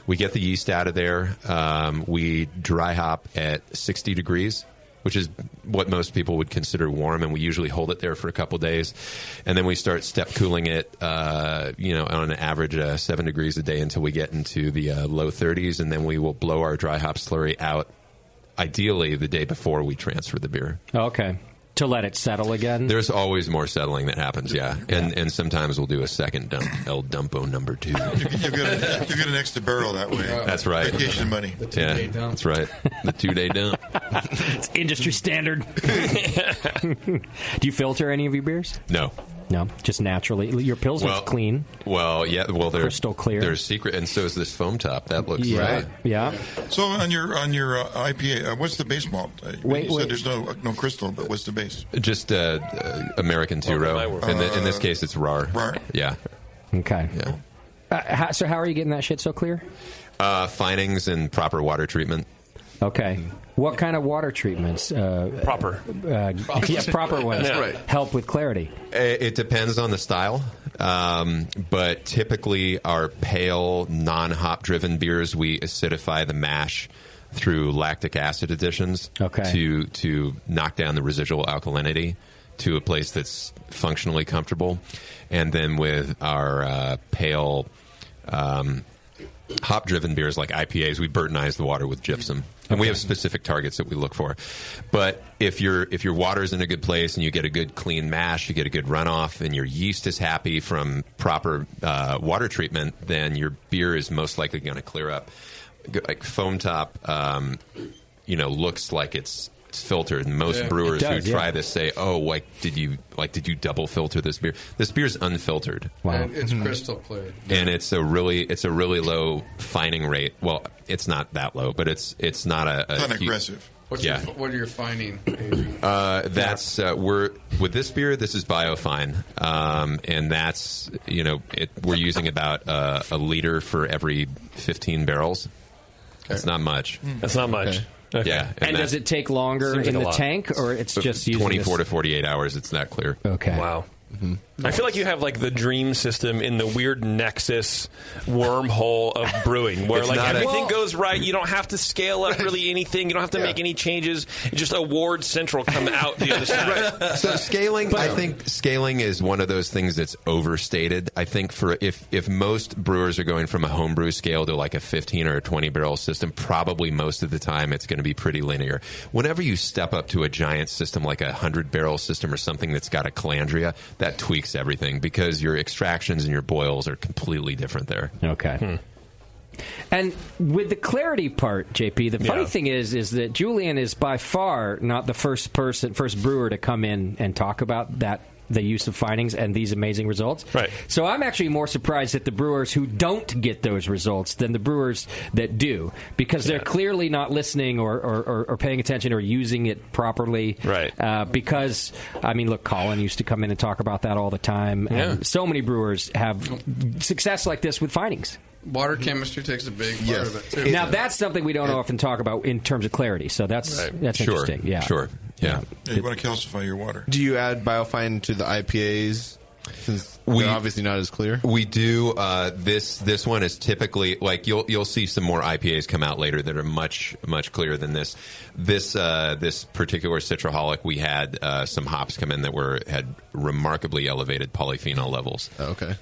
we get the yeast out of there. We dry hop at 60 degrees, which is what most people would consider warm, and we usually hold it there for a couple days. And then we start step cooling it, on an average 7 degrees a day until we get into the low 30s, and then we will blow our dry hop slurry out, ideally the day before we transfer the beer. Okay. To let it settle again? There's always more settling that happens, yeah. And sometimes we'll do a second dump, El Dumpo number 2. You get an extra barrel that way. That's right. Vacation money. The 2-day dump. That's right. The 2-day dump. It's industry standard. Do you filter any of your beers? No. No, just naturally. Your Pilsner's clean. Well, yeah. Well, they're crystal clear. They're secret, and so is this foam top. That looks right. Yeah. So on your IPA, what's the base malt? You said there's no crystal, but what's the base? Just American 2-row. In this case, it's RAR. RAR. Yeah. Okay. Yeah. So how are you getting that shit so clear? Finings and proper water treatment. Okay. What kind of water treatments? Proper. Proper ones. Right. Help with clarity. It depends on the style. But typically our pale, non-hop driven beers, we acidify the mash through lactic acid additions to knock down the residual alkalinity to a place that's functionally comfortable. And then with our pale hop-driven beers like IPAs, we Burtonize the water with gypsum. And we have specific targets that we look for. But if your water's in a good place and you get a good clean mash, you get a good runoff, and your yeast is happy from proper water treatment, then your beer is most likely going to clear up. Like foam top, looks like it's filtered. And most brewers who try this say, did you double filter this beer? This beer's unfiltered. Wow. And it's crystal clear. And it's a really low fining rate. Well, it's not that low, but it's not it's not aggressive. What are you finding? That's we're with this beer. This is biofine, and that's we're using about a liter for every 15 barrels. That's not much. That's not much. Okay. Yeah, and does it take longer in the tank, or it's just using 24 to 48 hours? It's that clear. Okay. Wow. I feel like you have like the dream system in the weird nexus wormhole of brewing, where like everything goes right. You don't have to scale up really anything. You don't have to make any changes. Just award central come out the other side. Right. So scaling, I think scaling is one of those things that's overstated. I think for if most brewers are going from a homebrew scale to like a 15 or a 20 barrel system, probably most of the time it's going to be pretty linear. Whenever you step up to a giant system like a 100 barrel system or something that's got a calandria, that tweaks everything because your extractions and your boils are completely different there. Okay. And with the clarity part, JP, the funny thing is that Julian is by far not the first brewer to come in and talk about the use of findings and these amazing results. Right. So I'm actually more surprised at the brewers who don't get those results than the brewers that do, because they're clearly not listening or paying attention or using it properly. Right. Because, I mean, look, Colin used to come in and talk about that all the time. And so many brewers have success like this with findings. Water chemistry takes a big part of it, too. Now, that's something we don't often talk about in terms of clarity, so that's interesting. Yeah. Sure. Yeah. You want to calcify your water. Do you add biofine to the IPAs since they're obviously not as clear? We do. This one is typically like you'll see some more IPAs come out later that are much clearer than this. This particular Citraholic, we had some hops come in that had remarkably elevated polyphenol levels. Oh, okay.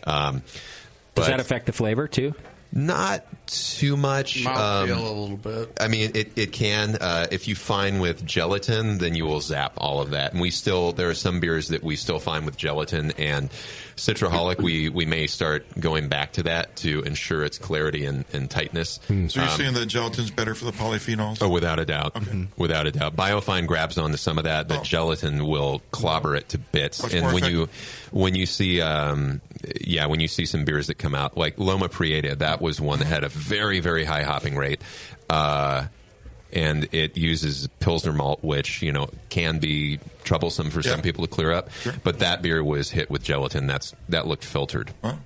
Does that affect the flavor too? Not too much. Mouthfeel a little bit. I mean, it can. If you find with gelatin, then you will zap all of that. And there are some beers that we still find with gelatin and Citraholic. We may start going back to that to ensure its clarity and tightness. So you're saying that gelatin's better for the polyphenols? Oh, without a doubt. Okay. Without a doubt. Biofine grabs onto some of that. The gelatin will clobber it to bits. Much and more when you see when you see some beers that come out like Loma Prieta, that was one that had a very, very high hopping rate. And it uses Pilsner malt, which, can be troublesome for some people to clear up. Sure. But that beer was hit with gelatin. That looked filtered. Huh?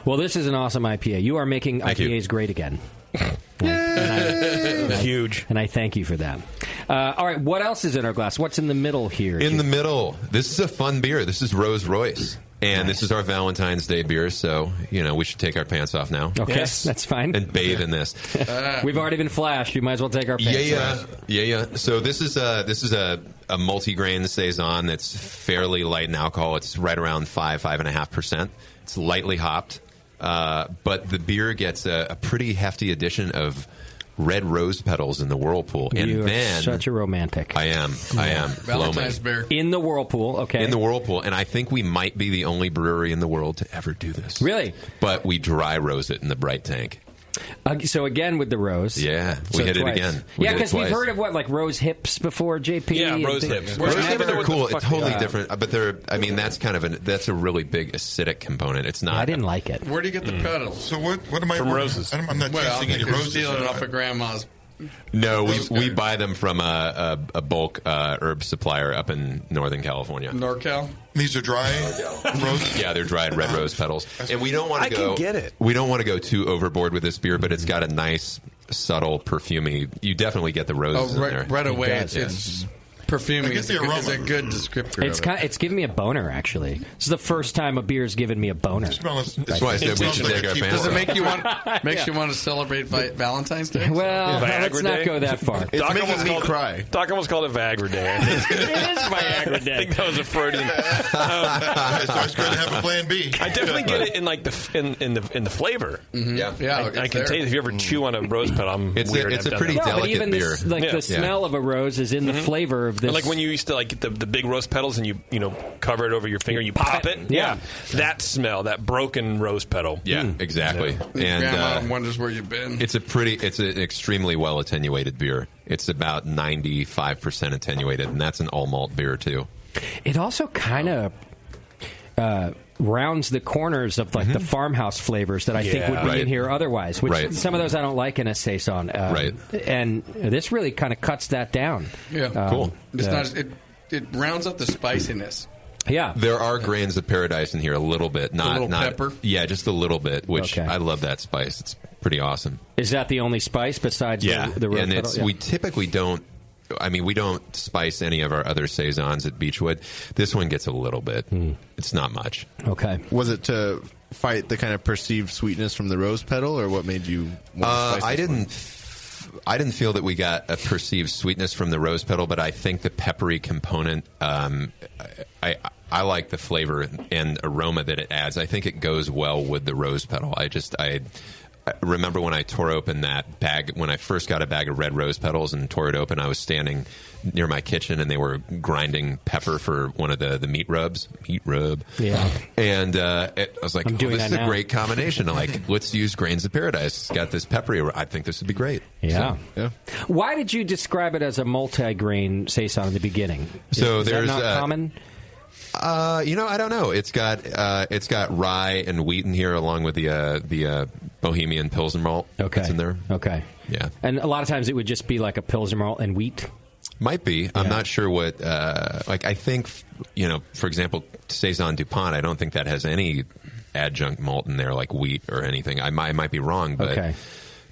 Well, this is an awesome IPA. You are making IPAs great again. Huge. And I thank you for that. All right, what else is in our glass? What's in the middle here? In the middle, this is a fun beer. This is Rolls Royce. And this is our Valentine's Day beer, so, we should take our pants off now. Okay, that's fine. And bathe in this. We've already been flashed. We might as well take our pants off. Yeah. So this is a multi-grain Saison that's fairly light in alcohol. It's right around 5.5%. It's lightly hopped. But the beer gets a pretty hefty addition of red rose petals in the whirlpool. And you are such a romantic. I am. Valentine's beer. In the whirlpool, okay. In the whirlpool. And I think we might be the only brewery in the world to ever do this. Really? But we dry rose it in the bright tank. So again with the rose. Yeah, we hit it again. Because we've heard of like rose hips before, JP. Yeah, rose hips. Rose hips are cool. It's totally different, but that's kind of that's a really big acidic component. It's not. I didn't like it. Where do you get the petals? So what am I from roses? I'm not tasting any roses. Stealing it off of Grandma's. No, we buy them from a bulk herb supplier up in Northern California. NorCal? These are dry roses? Yeah, they're dried red rose petals. And we don't want to go. I can get it. We don't want to go too overboard with this beer, but it's got a nice, subtle, perfumey. You definitely get the roses in there. Right away, it's perfuming. It's a good descriptor. It's giving me a boner, actually. This is the first time a beer's given me a boner. That's why I said we should take our pants off. Does it make you want to celebrate Valentine's Day? Well, let's not go that far. It's making me cry. Doc almost called it Viagra Day. I think. It is Viagra Day. I think that was a Freudian. It's always good to have a plan B. I definitely get it in like in the flavor. Mm-hmm. Yeah. I can taste if you ever chew on a rose petal. I'm weird. It's a pretty delicate beer. The smell of a rose is in the flavor of this. Like when you used to get the big rose petals and you cover it over your finger, you pop it. Yeah, that smell, that broken rose petal. Yeah, exactly. And Grandma wonders where you've been. It's an extremely well attenuated beer. It's about 95% attenuated, and that's an all malt beer too. It also kind of rounds the corners of like the farmhouse flavors that I think would be in here otherwise. Which some of those I don't like in a saison. And this really kind of cuts that down. Yeah, cool. It's not. It rounds up the spiciness. Yeah, there are grains of paradise in here a little bit, not pepper. Yeah, just a little bit, which I love that spice. It's pretty awesome. Is that the only spice besides the rose and petal? we typically don't. I mean, we don't spice any of our other saisons at Beachwood. This one gets a little bit. It's not much. Okay. Was it to fight the kind of perceived sweetness from the rose petal, or what made you want to spice this one? I didn't feel that we got a perceived sweetness from the rose petal, but I think the peppery component, I like the flavor and aroma that it adds. I think it goes well with the rose petal. I remember when I tore open that bag, when I first got a bag of red rose petals and tore it open, I was standing near my kitchen and they were grinding pepper for one of the meat rubs. Meat rub. Yeah. And I was like, this is a great combination. I'm like, let's use Grains of Paradise. It's got this peppery. I think this would be great. Yeah. So, Why did you describe it as a multi-grain saison in the beginning? Is there's that not common? I don't know. It's got rye and wheat in here, along with the Bohemian Pilsner malt that's in there. Okay. Yeah. And a lot of times it would just be like a Pilsner malt and wheat. Might be. I'm not sure what. I think for example, Saison DuPont. I don't think that has any adjunct malt in there, like wheat or anything. I might be wrong, but.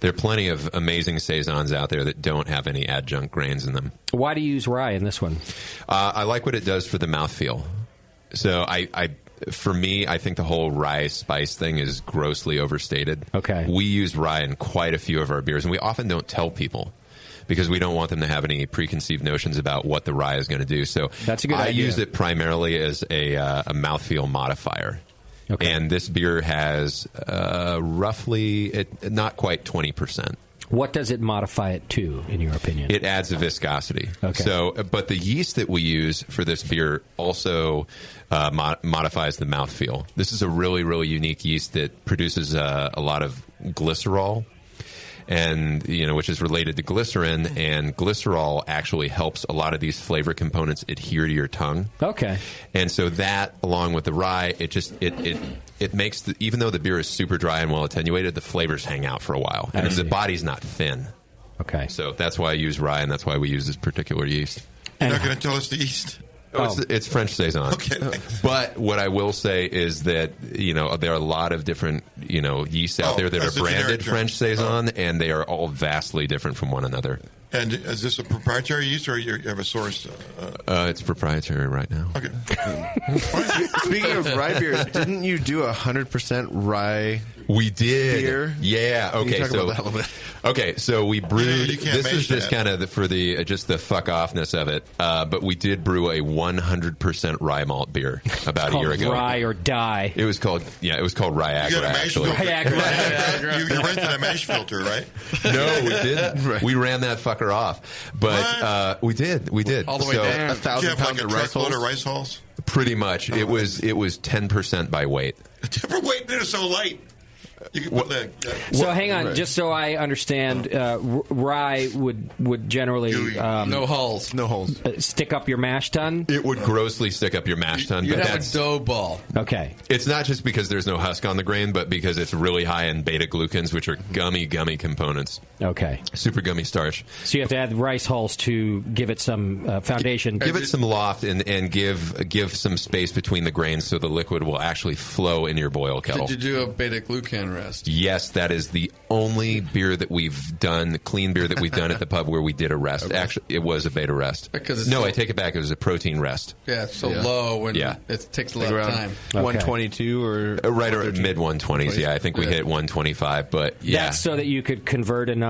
There are plenty of amazing saisons out there that don't have any adjunct grains in them. Why do you use rye in this one? I like what it does for the mouthfeel. So for me, I think the whole rye spice thing is grossly overstated. Okay. We use rye in quite a few of our beers, and we often don't tell people because we don't want them to have any preconceived notions about what the rye is going to do. So that's a good idea. I use it primarily as a mouthfeel modifier. Okay. And this beer has roughly, not quite 20%. What does it modify it to, in your opinion? It adds a viscosity. Okay. So, but the yeast that we use for this beer also modifies the mouthfeel. This is a really, really unique yeast that produces a lot of glycerol, and which is related to glycerin, and glycerol actually helps a lot of these flavor components adhere to your tongue. Okay. And so that, along with the rye, it makes even though the beer is super dry and well attenuated, the flavors hang out for a while, and the body's not thin. Okay. So that's why I use rye, and that's why we use this particular yeast. You're not going to tell us the yeast? It's French Saison. Okay. But what I will say is that, there are a lot of different, yeasts out there that are branded French Saison, and they are all vastly different from one another. And is this a proprietary yeast, or you have a source? It's proprietary right now. Okay. Speaking of rye beers, didn't you do 100% rye? We did. Beer? Yeah. Okay. Can you talk about that a little bit? Okay. So we brewed. You can't This is just that. kind of for the just the fuck offness of it. But we did brew a 100% rye malt beer about a year ago. Rye or die. It was called Ryeagra. You got a mash Actually, filter. You rented a mash filter, right? No, we didn't. Right. We ran that fucker off, but we did. All the way down. 1,000 Did you have pounds like a of rice truckload hulls? of rice hulls? Pretty much. It was 10% by weight. Wait, they're so light. You can put that. So hang on, just so I understand, rye would generally no hulls. No holes. Stick up your mash tun. It would grossly stick up your mash tun. You'd but have that's a dough ball. Okay. It's not just because there's no husk on the grain, but because it's really high in beta glucans, which are gummy components. Okay. Super gummy starch. So you have to add rice hulls to give it some foundation. Give it some loft and give some space between the grains so the liquid will actually flow in your boil kettle. Did you do a beta glucan rest? Yes, that is the only beer that we've done, clean beer that we've done at the pub where we did a rest. Okay. Actually, it was a beta rest. Because I take it back. It was a protein rest. Yeah, it's so low and it takes a lot of time. 122 or right around mid 120s. Yeah, I think we hit 125. But yeah, that's so that you could convert enough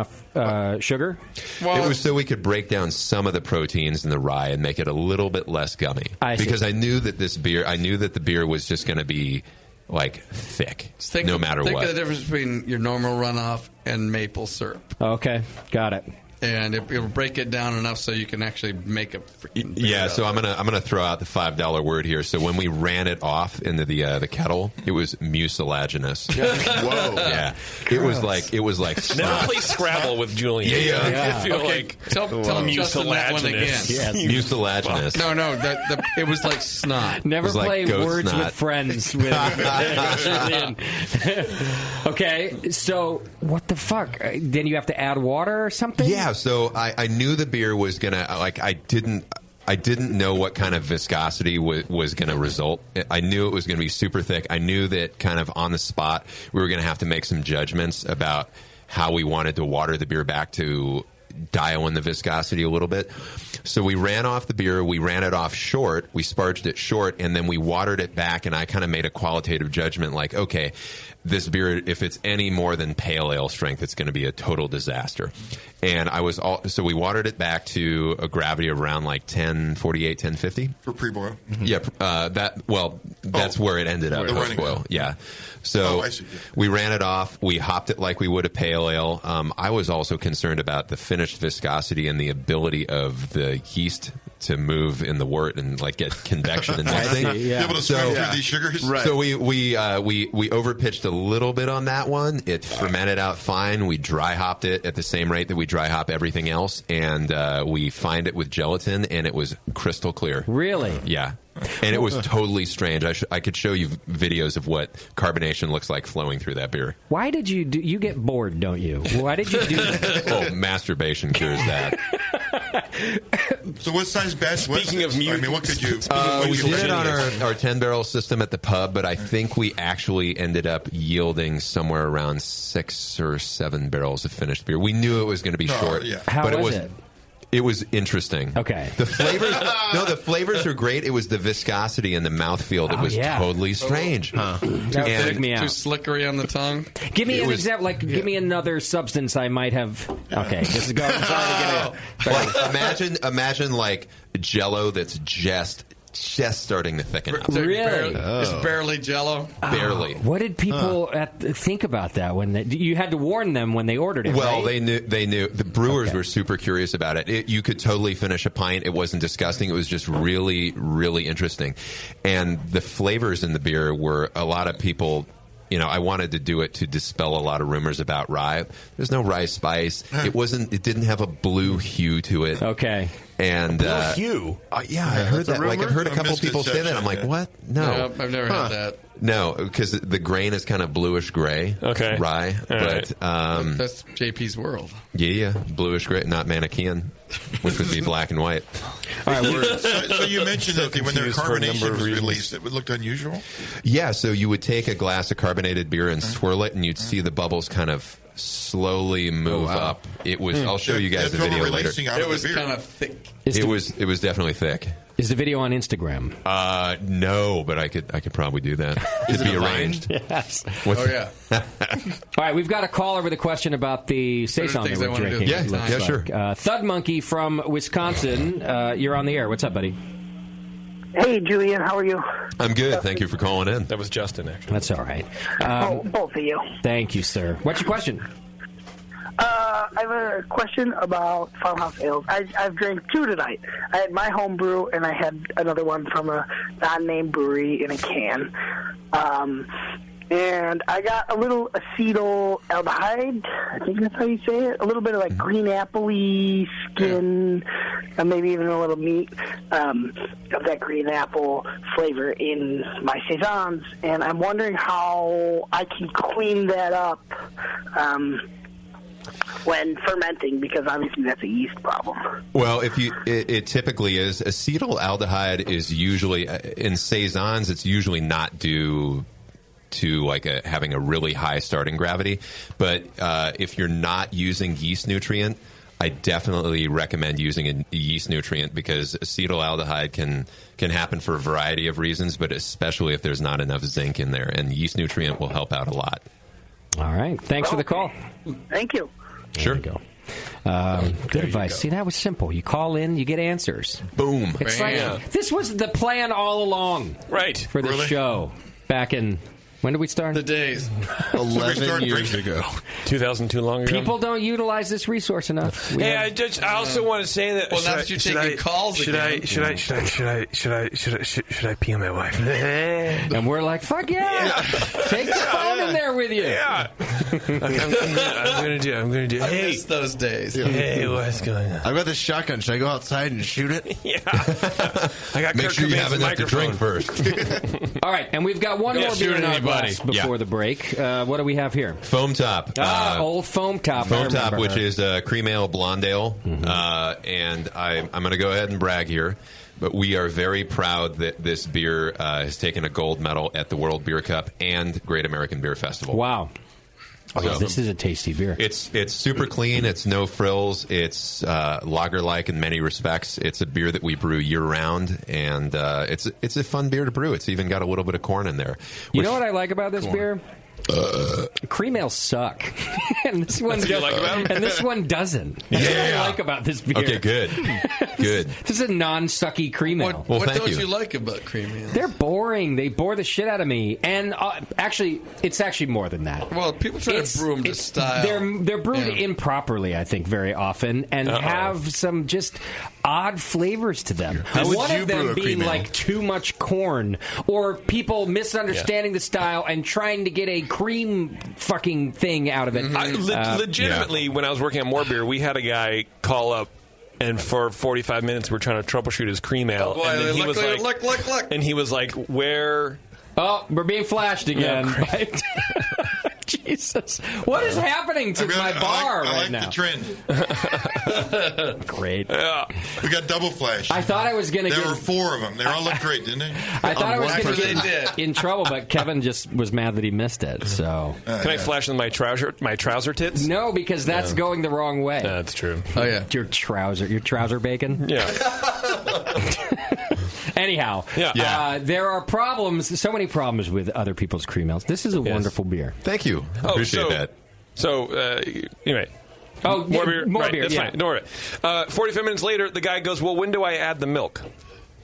sugar. Well, it was so we could break down some of the proteins in the rye and make it a little bit less gummy. Because I knew that the beer was just going to be like thick, no matter what. Think of the difference between your normal runoff and maple syrup. Okay, got it. and it'll break it down enough so you can actually make a freaking Yeah, so I'm gonna throw out the $5 word here. So when we ran it off into the kettle, it was mucilaginous. Whoa! Yeah, it was like Never play Scrabble with Julian. Yeah. I feel Okay, like tell Justin that one again. Yes. Mucilaginous. No, it was like snot. Never play like Words snot. with Friends with Julian. Okay, so what the fuck? Then you have to add water or something? Yeah, so I knew the beer was gonna I didn't know what kind of viscosity was going to result. I knew it was going to be super thick. I knew that kind of on the spot we were going to have to make some judgments about how we wanted to water the beer back to dial in the viscosity a little bit. So we ran off the beer, we ran it off short, we sparged it short, and then we watered it back, and I kind of made a qualitative judgment like, okay, this beer, if it's any more than pale ale strength, it's going to be a total disaster. And so we watered it back to a gravity of around like 1048, 1050. For pre-boil? Mm-hmm. Yeah, that's where it ended up, post-boil. Yeah. So we ran it off, we hopped it like we would a pale ale. I was also concerned about the finished viscosity and the ability of the yeast to move in the wort and like get convection and mixing. Be able to swim through these sugars. Right. So we overpitched a little bit on that one. It fermented out fine. We dry hopped it at the same rate that we dry hop everything else, and we fined it with gelatin, and it was crystal clear. Really? Yeah. And it was totally strange. I could show you videos of what carbonation looks like flowing through that beer. Why did you do? You get bored, don't you? Why did you do that? Oh, masturbation cures that. So what size batch was Speaking of mute, I mean, what could you... we did it on our 10-barrel system at the pub, but I think we actually ended up yielding somewhere around 6 or 7 barrels of finished beer. We knew it was going to be short. Yeah. How was it? It was interesting. Okay. The flavors are great. It was the viscosity and the mouthfeel that was totally strange. Too slickery on the tongue. Give me an example. Like, give me another substance I might have. Okay, this is going. Sorry to get it. Imagine like Jell-O that's just starting to thicken up. Really? It's barely Jell-O. Barely. What did people think about that when you had to warn them when they ordered it? Well, right? they knew. The brewers were super curious about it. You could totally finish a pint. It wasn't disgusting. It was just really, really interesting. And the flavors in the beer were a lot of people. I wanted to do it to dispel a lot of rumors about rye. There's no rye spice. It didn't have a blue hue to it. Okay. And blue hue. Yeah, I heard that. Like I've heard a couple people say that. I'm like, what? No, I've never had that. No, because the grain is kind of bluish gray. Okay. Rye, right. but that's JP's world. Yeah, bluish gray, not Manichaean, which would be black and white. All right, so you mentioned that when their carbonation was released, it looked unusual. Yeah, so you would take a glass of carbonated beer and swirl it, and you'd see the bubbles kind of slowly move up. It was. I'll show you guys the video later. It was kind of thick. It was definitely thick. Is the video on Instagram? No, but I could probably do that. It'd be arranged. Yes. Yeah. All right, we've got a caller with a question about the saison that we're drinking. Yeah, sure. Thud Monkey from Wisconsin, you're on the air. What's up, buddy? Hey, Julian, how are you? I'm good. Thank you for calling in. That was Justin, actually. That's all right. Both of you. Thank you, sir. What's your question? I have a question about farmhouse ales. I've drank two tonight. I had my home brew, and I had another one from a non-named brewery in a can. And I got a little acetaldehyde, I think that's how you say it, a little bit of like green apple-y skin, and maybe even a little meat of that green apple flavor in my saisons. And I'm wondering how I can clean that up when fermenting, because obviously that's a yeast problem. Well, it typically is. Acetaldehyde is usually in saisons. It's usually not due to like having a really high starting gravity, but if you're not using yeast nutrient, I definitely recommend using a yeast nutrient, because acetaldehyde can happen for a variety of reasons, but especially if there's not enough zinc in there, and yeast nutrient will help out a lot. All right. Thanks for the call. Thank you. Sure. There you go. Good advice. See, that was simple. You call in, you get answers. Boom. It's like, this was the plan all along. Right. For the show back in When did we start? The days. 11 years ago. 2002 long ago. People don't utilize this resource enough. I also want to say that. Well, now that you're taking calls should again. Should I pee on my wife? And we're like, fuck yeah. Take the phone in there with you. Yeah. I'm going to do. I Hey, miss those days. hey, what's going on? I've got this shotgun. Should I go outside and shoot it? Yeah. I got Make Kurt sure you Cobain's have enough to microphone. drink first. All right, and we've got one more beer in our glass before Yeah. the break. What do we have here? Foam Top. Old Foam Top. Foam Top, which is cream ale, blonde ale. And I'm going to go ahead and brag here. But we are very proud that this beer has taken a gold medal at the World Beer Cup and Great American Beer Festival. Wow. So, this is a tasty beer. It's super clean. It's no frills. It's lager-like in many respects. It's a beer that we brew year-round, and it's a fun beer to brew. It's even got a little bit of corn in there. You know what I like about this beer? Cream ales suck, and this one That's what you like about 'em? and this one doesn't. That's what I like about this beer. Okay, good. This is a non-sucky cream ale. Well, what thank don't you. you like about cream ale? They're boring. They bore the shit out of me. And actually, it's actually more than that. Well, people try to brew them to style. They're brewed improperly, I think, very often, and have some just odd flavors to them. How would One you of brew them a being cream ale? like too much corn, or people misunderstanding the style and trying to get a cream fucking thing out of it. Legitimately, when I was working on More Beer, we had a guy call up, and for 45 minutes we're trying to troubleshoot his cream ale. Oh, boy, and then he was like, look. And he was like, where... Oh, we're being flashed again. Yeah, Jesus. What is happening to my bar I right like now? the trend. Great. Yeah. We got double flash. I thought I was going to There get... were 4 of them. They all looked great, didn't they? I thought I was going to They get did. in trouble, but Kevin just was mad that he missed it. So Can I flash in my trouser tits? no, because that's going the wrong way. That's true. Oh, yeah. Your trouser bacon. Yeah. Anyhow, there are problems, so many problems with other people's cream ales. This is a wonderful beer. Thank you. Appreciate that. So, anyway. Oh, more beer. more right, beer. That's fine. Don't worry. 45 minutes later, the guy goes, well, when do I add the milk?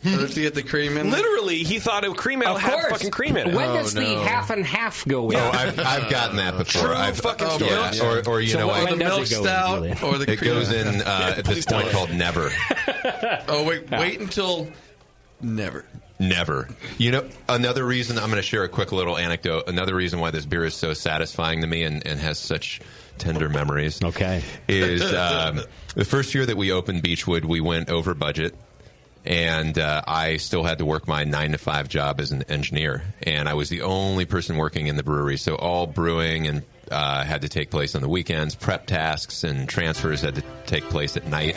To get the cream in? Literally, he thought a cream ale Of had course. fucking cream in it. When does the half and half go in? Oh, I've gotten that before. True fucking story. Yeah. Or you know when what? The does milk it go in, stout Julian? or the It cream goes ale? in at this point called never. Oh, wait until never. Never. You know, another reason, I'm going to share a quick little anecdote. Another reason why this beer is so satisfying to me and has such tender memories. Okay. Is the first year that we opened Beachwood, we went over budget. And I still had to work my 9-to-5 job as an engineer. And I was the only person working in the brewery. So all brewing and had to take place on the weekends. Prep tasks and transfers had to take place at night.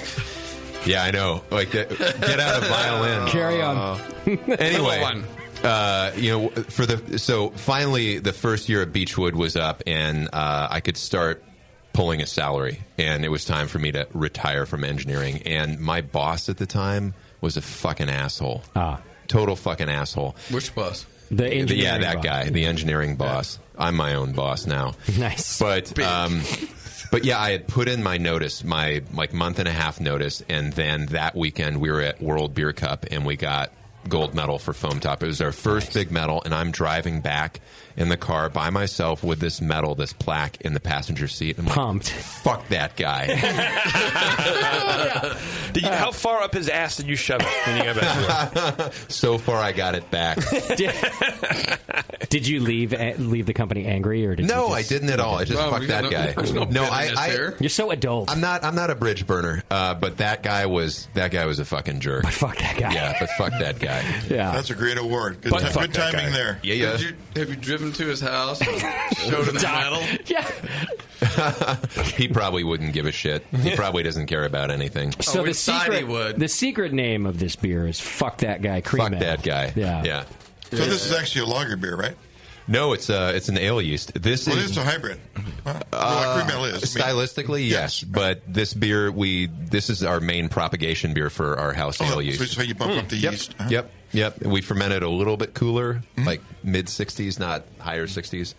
Yeah, I know. Like, get out of violin. Carry on. Anyway, so finally the first year at Beachwood was up, and I could start pulling a salary, and it was time for me to retire from engineering. And my boss at the time was a fucking asshole. Total fucking asshole. Which boss? The engineering Yeah, that boss. guy, the engineering boss. I'm my own boss now. Nice. But yeah, I had put in my notice, my month and a half notice, and then that weekend we were at World Beer Cup and we got gold medal for Foam Top. It was our first big medal, and I'm driving back in the car by myself with this medal, this plaque in the passenger seat. I'm pumped. Like, fuck that guy. How far up his ass did you shove it when you got back to work? So far, I got it back. Did you leave the company angry, or did No, you I didn't at all. I just fucked that guy. You're so adult. I'm not a bridge burner, but that guy was a fucking jerk. But fuck that guy. Yeah, but fuck that guy. Yeah, that's a great award. Good, But fuck good that timing guy. there. Yeah. Have you driven to his house and showed him the medal? Yeah. He probably wouldn't give a shit. He probably doesn't care about anything. So the secret name of this beer is "Fuck That Guy." Cream Fuck ale. that guy. Yeah. So this is actually a lager beer, right? No, it's an ale yeast. This is a hybrid. Well, cream ale is. Stylistically, yes. But this beer, this is our main propagation beer for our house ale yeast. So you bump up the yeast. Uh-huh. Yep. We ferment it a little bit cooler, like mid 60s, not higher 60s.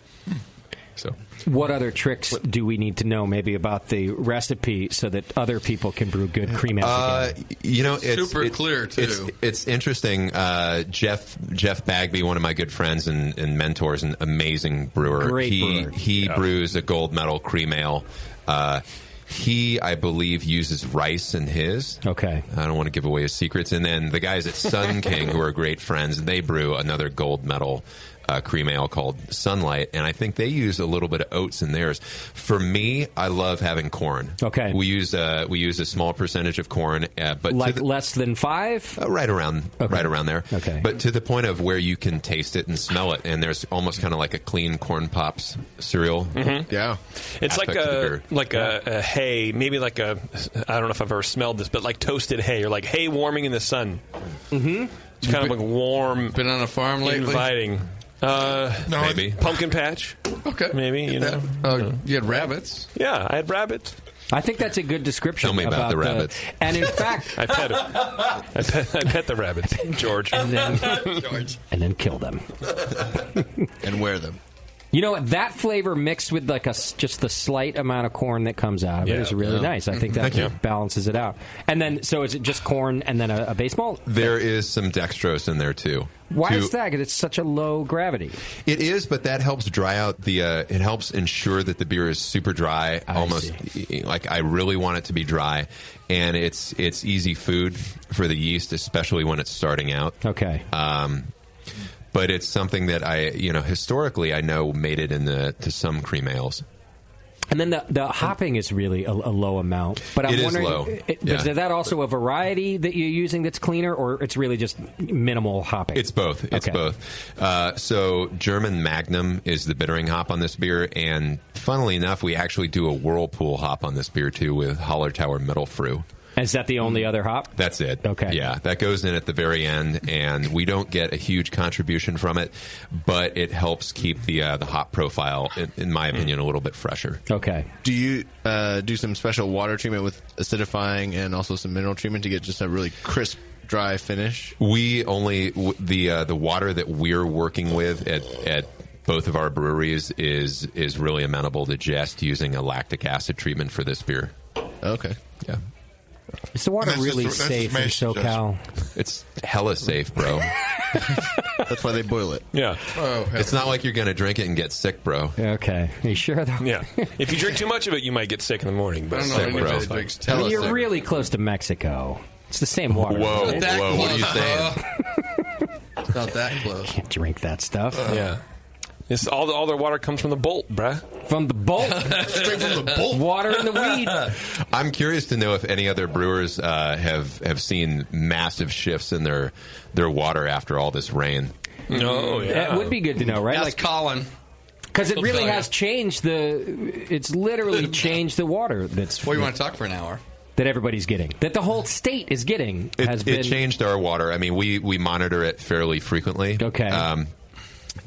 So, what other tricks do we need to know maybe about the recipe so that other people can brew good cream ales again? It's super clear too. It's interesting. Jeff Bagby, one of my good friends and mentors, an amazing brewer. Great brewer. He brews a gold medal cream ale. He, I believe, uses rice in his. Okay. I don't want to give away his secrets. And then the guys at Sun King, who are great friends, they brew another gold medal cream ale called Sunlight, and I think they use a little bit of oats in theirs. For me, I love having corn. Okay. We use a small percentage of corn, but less than 5? Right around there. Okay. But to the point of where you can taste it and smell it, and there's almost kind of like a clean Corn Pops cereal. Mm-hmm. Yeah. It's like a hay, maybe like a, I don't know if I've ever smelled this, but like toasted hay or like hay warming in the sun. Mm-hmm. It's kind of like warm. Been on a farm lately? Inviting. No, maybe. Pumpkin patch. Okay. Maybe, you know. You had rabbits? Yeah, I had rabbits. I think that's a good description. Tell me about the rabbits. And in fact, I pet it. I pet the rabbits, George. And then kill them. And wear them. You know, that flavor mixed with like just the slight amount of corn that comes out of it is really nice. I think that balances it out. And then, so is it just corn and then a base malt? There is some dextrose in there, too. Why is that? Because it's such a low gravity. It is, but that helps dry out the. It helps ensure that the beer is super dry. Like I really want it to be dry, and it's easy food for the yeast, especially when it's starting out. Okay. But it's something that historically I know made it to some cream ales. And then the hopping is really a low amount. But I'm wondering, low. Is that also a variety that you're using that's cleaner, or it's really just minimal hopping? It's both. It's both. So German Magnum is the bittering hop on this beer, and funnily enough, we actually do a Whirlpool hop on this beer too with Hallertauer Mittelfrüh. Is that the only other hop? That's it. Okay. Yeah, that goes in at the very end, and we don't get a huge contribution from it, but it helps keep the hop profile, in my opinion, a little bit fresher. Okay. Do you do some special water treatment with acidifying and also some mineral treatment to get just a really crisp, dry finish? We only the water that we're working with at both of our breweries is really amenable to just using a lactic acid treatment for this beer. Okay. Yeah. Is the water really safe in SoCal? It's hella safe, bro. That's why they boil it. Yeah. Oh, it's not like you're going to drink it and get sick, bro. Okay. Are you sure, though? Yeah. If you drink too much of it, you might get sick in the morning. But you're really close to Mexico. It's the same water. Whoa, right? whoa. What are you saying? It's not that close. Can't drink that stuff. Yeah. It's all their water comes from the bolt, bruh. From the bolt? Straight from the bolt. Water in the weed. I'm curious to know if any other brewers have seen massive shifts in their water after all this rain. Oh, yeah. It would be good to know, right? Ask Colin. Because it really has changed it's literally changed the water that's... Well, you want to talk for an hour? That everybody's getting, that the whole state is getting, It changed our water. I mean, we monitor it fairly frequently. Okay.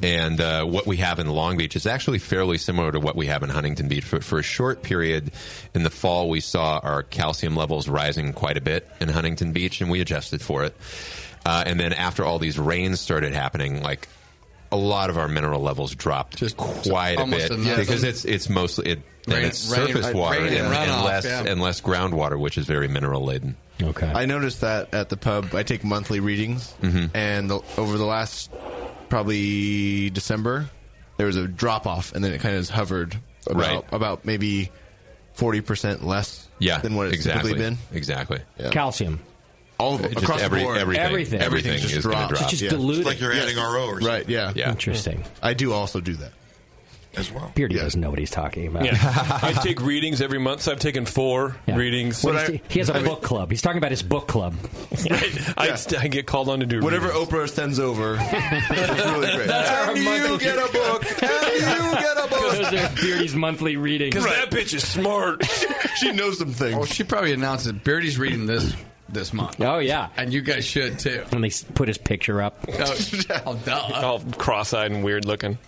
And what we have in Long Beach is actually fairly similar to what we have in Huntington Beach. For a short period in the fall, we saw our calcium levels rising quite a bit in Huntington Beach, and we adjusted for it. And then after all these rains started happening, like a lot of our mineral levels dropped quite a bit because it's mostly it's surface water and less groundwater, which is very mineral laden. Okay. I noticed that at the pub. I take monthly readings, and over the last probably December, there was a drop off, and then it kind of hovered about maybe 40% less than what it's typically been. Exactly. Yeah. Calcium. All of it. Across the board. Everything just is going to drop. It's just diluted. It's like you're adding RO or something. Right, yeah. Interesting. I do also do that. As well. Beardy doesn't know what he's talking about. Yeah. I take readings every month, so I've taken 4 readings. He has a book club. He's talking about his book club. I get called on to do whatever readings. Oprah sends over. It's really great. That's you get a book. And you get a book. Those are Beardy's monthly readings. Because that bitch is smart. She knows some things. Oh, she probably announced that Beardy's reading this month. Oh, yeah. And you guys should, too. And they put his picture up. Oh, duh. All cross-eyed and weird looking.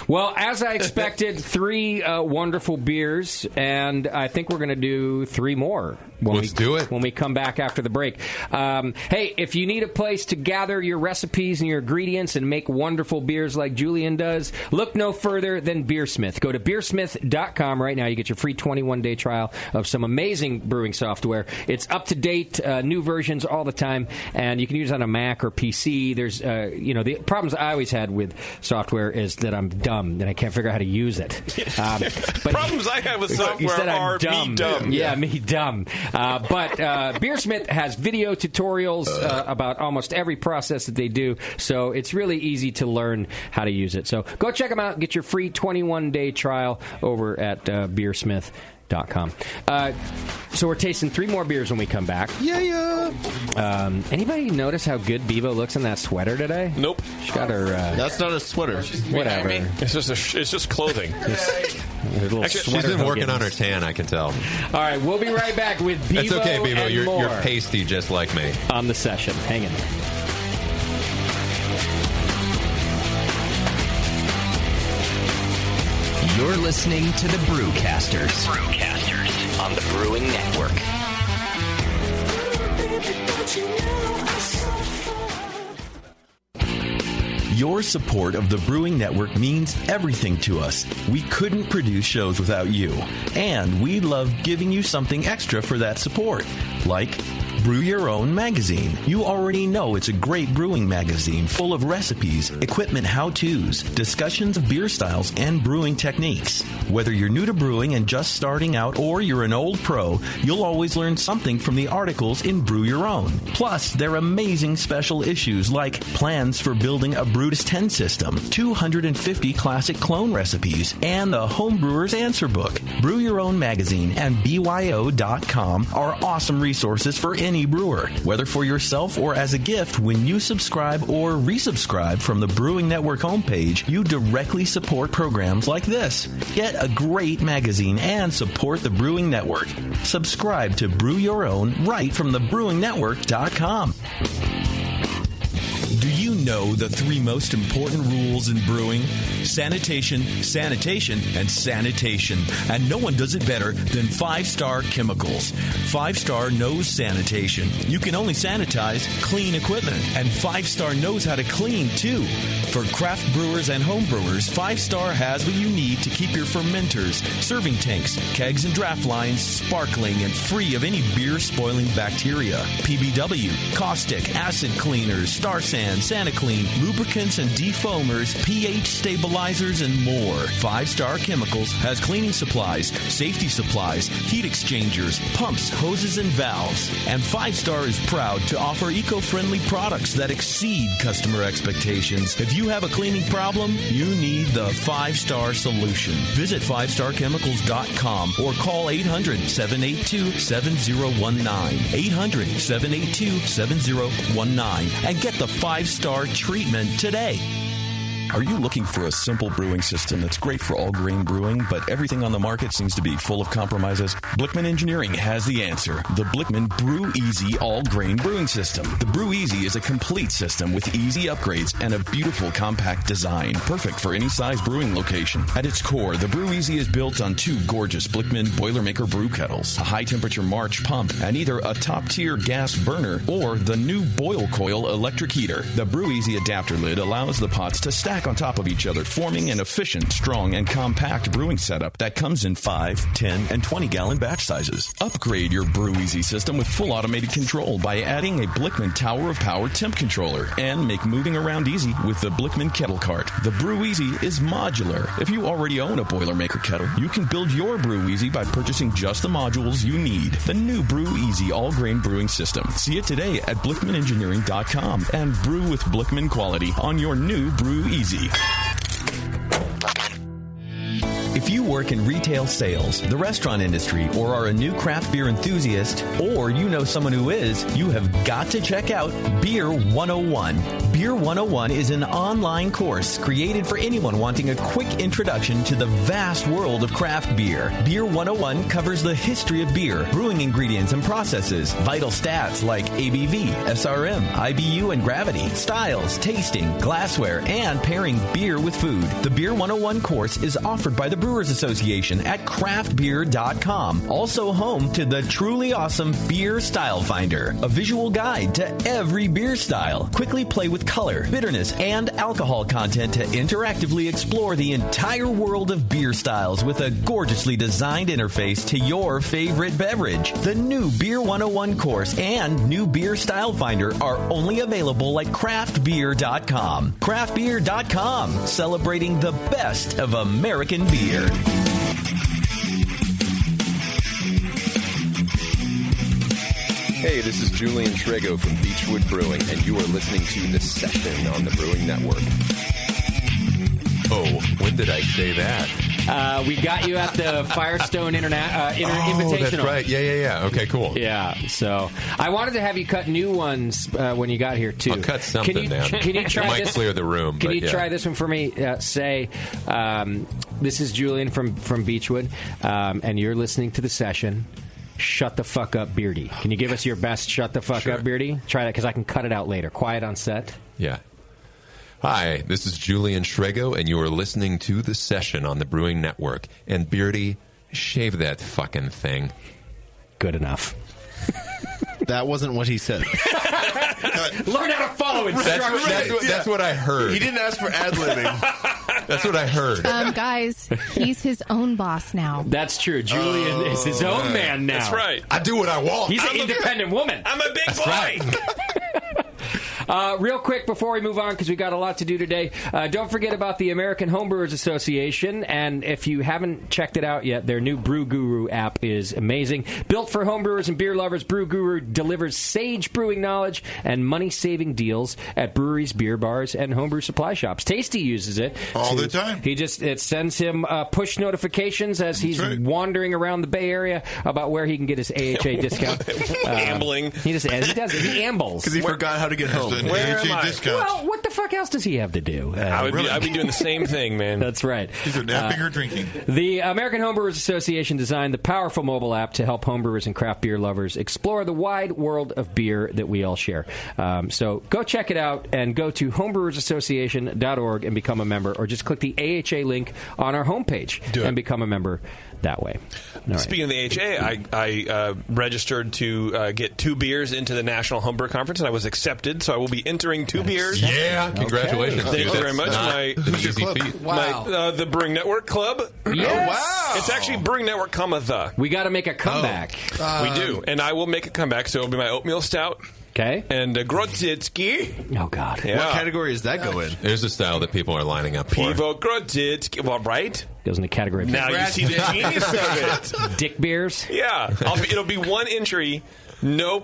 Well, as I expected, 3 wonderful beers, and I think we're going to do 3 more. Let's do it. When we come back after the break. Hey, if you need a place to gather your recipes and your ingredients and make wonderful beers like Julian does, look no further than Beersmith. Go to beersmith.com right now. You get your free 21-day trial of some amazing brewing software. It's up to date, new versions all the time, and you can use it on a Mac or PC. There's, the problems I always had with software is that I'm dumb and I can't figure out how to use it. But problems I have with software are me dumb. Yeah, me dumb. But Beersmith has video tutorials about almost every process that they do, so it's really easy to learn how to use it. So go check them out. Get your free 21-day trial over at beersmith.com. So we're tasting 3 more beers when we come back. Yeah. Anybody notice how good Bevo looks in that sweater today? Nope. She got her. That's not a sweater. Whatever. It's just clothing. Actually, she's been working on her tan, I can tell. All right, we'll be right back with Bevo. That's okay, Bevo. And You're more pasty just like me. on the session. Hang in there. You're listening to the Brewcasters. On the Brewing Network. Your support of the Brewing Network means everything to us. We couldn't produce shows without you. And we love giving you something extra for that support, like Brew Your Own magazine. You already know it's a great brewing magazine full of recipes, equipment how-tos, discussions of beer styles, and brewing techniques. Whether you're new to brewing and just starting out or you're an old pro, you'll always learn something from the articles in Brew Your Own. Plus, there are amazing special issues like plans for building a Brutus 10 system, 250 classic clone recipes, and the Homebrewer's Answer Book. Brew Your Own magazine and BYO.com are awesome resources for any brewer, whether for yourself or as a gift. When you subscribe or resubscribe from the Brewing Network homepage, you directly support programs like this. Get a great magazine and support the Brewing Network. Subscribe to Brew Your Own right from thebrewingnetwork.com. Do you know the 3 most important rules in brewing? Sanitation, sanitation, and sanitation. And no one does it better than 5-Star Chemicals. 5-Star knows sanitation. You can only sanitize clean equipment. And 5-Star knows how to clean, too. For craft brewers and home brewers, 5-Star has what you need to keep your fermenters, serving tanks, kegs, and draft lines sparkling and free of any beer-spoiling bacteria. PBW, caustic, acid cleaners, Star Sand, SaniClean, lubricants and defoamers, pH stabilizers, and more. 5-Star Chemicals has cleaning supplies, safety supplies, heat exchangers, pumps, hoses, and valves. And 5-Star is proud to offer eco-friendly products that exceed customer expectations. If you have a cleaning problem, you need the 5-Star solution. Visit 5starchemicals.com or call 800-782-7019. 800-782-7019 and get the 5-Star treatment today. Are you looking for a simple brewing system that's great for all-grain brewing, but everything on the market seems to be full of compromises? Blickman Engineering has the answer. The Blickman Brew Easy all-grain brewing system. The Brew Easy is a complete system with easy upgrades and a beautiful compact design, perfect for any size brewing location. At its core, the Brew Easy is built on 2 gorgeous Blickman Boilermaker brew kettles, a high-temperature March pump, and either a top-tier gas burner or the new Boil Coil electric heater. The Brew Easy adapter lid allows the pots to stack on top of each other, forming an efficient, strong, and compact brewing setup that comes in 5, 10, and 20-gallon batch sizes. Upgrade your Brew Easy system with full automated control by adding a Blickman Tower of Power temp controller and make moving around easy with the Blickman Kettle Cart. The Brew Easy is modular. If you already own a Boilermaker kettle, you can build your Brew Easy by purchasing just the modules you need. The new Brew Easy all-grain brewing system. See it today at BlickmanEngineering.com and brew with Blickman quality on your new Brew Easy. If If you work in retail sales, the restaurant industry, or are a new craft beer enthusiast, or you know someone who is, you have got to check out Beer 101. Beer 101 is an online course created for anyone wanting a quick introduction to the vast world of craft beer. Beer 101 covers the history of beer, brewing ingredients and processes, vital stats like ABV, SRM, IBU and gravity, styles, tasting, glassware, and pairing beer with food. The Beer 101 course is offered by the Brewers Association at craftbeer.com. Also home to the truly awesome Beer Style Finder, a visual guide to every beer style. Quickly play with color, bitterness, and alcohol content to interactively explore the entire world of beer styles with a gorgeously designed interface to your favorite beverage. The new Beer 101 course and new Beer Style Finder are only available at craftbeer.com. Craftbeer.com, celebrating the best of American beer. Hey, this is Julian Shrago from Beachwood Brewing, and you are listening to The Session on the Brewing Network. Oh, when did I say that? We got you at the Firestone Invitational. That's right. Yeah. Okay, cool. Yeah, so I wanted to have you cut new ones when you got here, too. I'll cut something down. Can you try it might this? Clear the room. Can you try this one for me? Say, this is Julian from Beachwood, and you're listening to The Session. Shut the fuck up, Beardy. Can you give us your best shut the fuck up, Beardy? Try that, because I can cut it out later. Quiet on set. Yeah. Hi, this is Julian Shrago, and you are listening to The Session on the Brewing Network. And Beardy, shave that fucking thing. Good enough. That wasn't what he said. Learn how to follow instructions. That's what I heard. He didn't ask for ad-libbing. That's what I heard. Guys, he's his own boss now. That's true. Julian is his own man now. That's right. I do what I want. He's an independent woman. I'm a big boy. Right. Real quick before we move on, because we got a lot to do today, don't forget about the American Homebrewers Association. And if you haven't checked it out yet, their new Brew Guru app is amazing. Built for homebrewers and beer lovers, Brew Guru delivers sage brewing knowledge and money-saving deals at breweries, beer bars, and homebrew supply shops. Tasty uses it all the time. It sends him push notifications as he's wandering around the Bay Area about where he can get his AHA discount. Ambling. He does it. He ambles because he forgot how to get home. Where am I? Well, what the fuck else does he have to do? I'd be doing the same thing, man. That's right. Either napping or drinking. The American Homebrewers Association designed the powerful mobile app to help homebrewers and craft beer lovers explore the wide world of beer that we all share. So go check it out and go to homebrewersassociation.org and become a member, or just click the AHA link on our homepage and become a member that way. Speaking of the AHA, I registered to get 2 beers into the National Homebrew Conference, and I was accepted, so I will be entering 2 beers. Yeah, congratulations. Thank you very much. Who's your club? Wow. The Brewing Network Club. Yes. Oh, wow. It's actually Brewing Network, the. We got to make a comeback. We do, and I will make a comeback, so it'll be my oatmeal stout. Okay. And Grodzitsky. Oh, God. Yeah. What category does that go in? There's a style that people are lining up for. Pivo Grodzitsky. Well, right? Goes in the category of now you see the genius of it. Dick beers? Yeah. It'll be one entry. No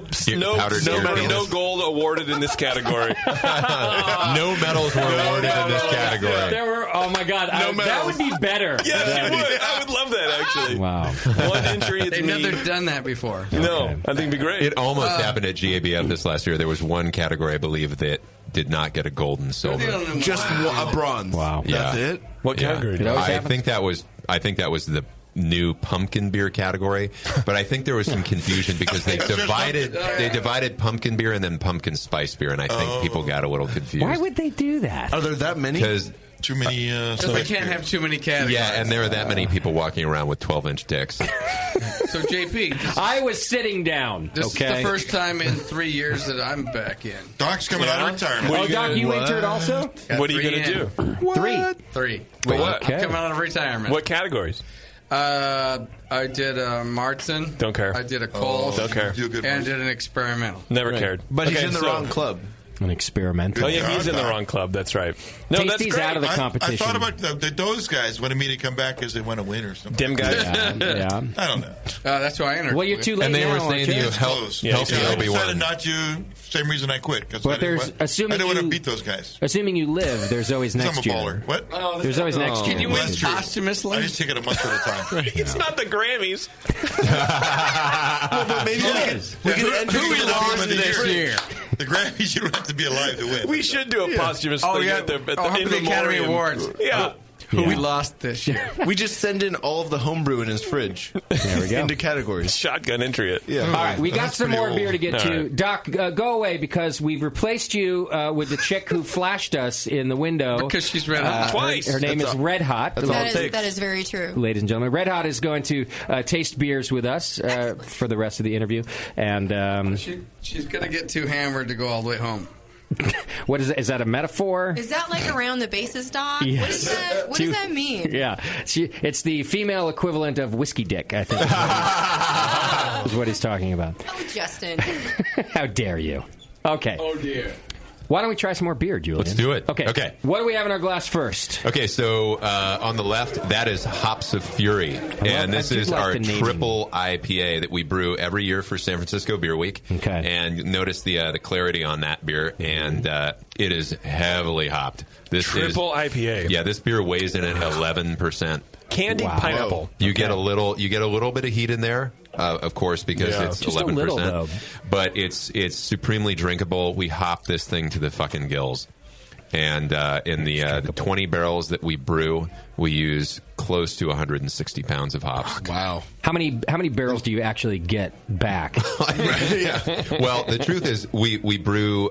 gold awarded in this category. No medals were awarded in this category. There were. Oh my God, that would be better. Yes, it would. I would love that actually. Wow. One entry. They've never done that before. No, I think it'd be great. It almost happened at GABF this last year. There was one category, I believe, that did not get a gold and silver. Just a bronze. Wow. That's it. What category? I think that was the new pumpkin beer category, but I think there was some confusion because they divided pumpkin beer and then pumpkin spice beer, and I think people got a little confused. Why would they do that? Are there that many? Because too many. Because they can't have too many categories. Yeah, and there are that many people walking around with 12-inch dicks. So JP, I was sitting down. This is the first time in 3 years that I'm back in. Doc's coming out of retirement. Oh, Doc, you entered also? What are you going to do? Three. What? I'm coming out of retirement. What categories? I did a Martin. Don't care. I did a Kolsch. Don't care. And did an experimental. Never cared. But he's in the wrong club. An experimental. Oh, yeah, he's in the wrong club. That's right. No, Tasty's that's great. out of the competition. I thought about those guys wanted me to come back because they want to win or something. Dim guys. Yeah. I don't know. That's why I entered. Well, you're too late. And they now, were saying aren't to you, help I Obi-Wan. decided not to. Same reason I quit. Because But there's I assuming didn't want to you- beat those guys. Assuming you live, there's always I'm next a year. baller. What? There's always next year. Can you win That's true. posthumously? I just take it a month at a time. It's not the Grammys. Well, maybe we can enter Who the lost Grammys this year? The Grammys, you don't have to be alive to win. We should do a posthumous thing at the the Academy Awards. Yeah. We lost this year. We just send in all of the homebrew in his fridge. There we go. Into categories. Shotgun entry it. Yeah. All right, we got That's some pretty more old. beer to get All to. right. Doc, go away because we've replaced you with the chick who flashed us in the window. Because she's red hot. Twice. Her name is Red Hot. That is very true. Ladies and gentlemen, Red Hot is going to taste beers with us for the rest of the interview. And She's going to get too hammered to go all the way home. what is that? Is that a metaphor? Is that like around the bases, Doc? Yes. What is that? What does that mean? Yeah, it's the female equivalent of whiskey dick, I think. Is what he's talking about. Oh, Justin. How dare you? Okay. Oh, dear. Why don't we try some more beer, Julian? Let's do it. Okay. What do we have in our glass first? Okay, so on the left, that is Hops of Fury. And this is our triple IPA that we brew every year for San Francisco Beer Week. Okay. And notice the clarity on that beer, and it is heavily hopped. This Triple IPA. Yeah, this beer weighs in at 11%. Candied pineapple. You get a little bit of heat in there, of course, because it's Just 11%. a little, though. But it's supremely drinkable. We hop this thing to the fucking gills. And in the 20 barrels that we brew, we use close to 160 pounds of hops. Wow. How many barrels do you actually get back? Yeah. Well, the truth is, we brew.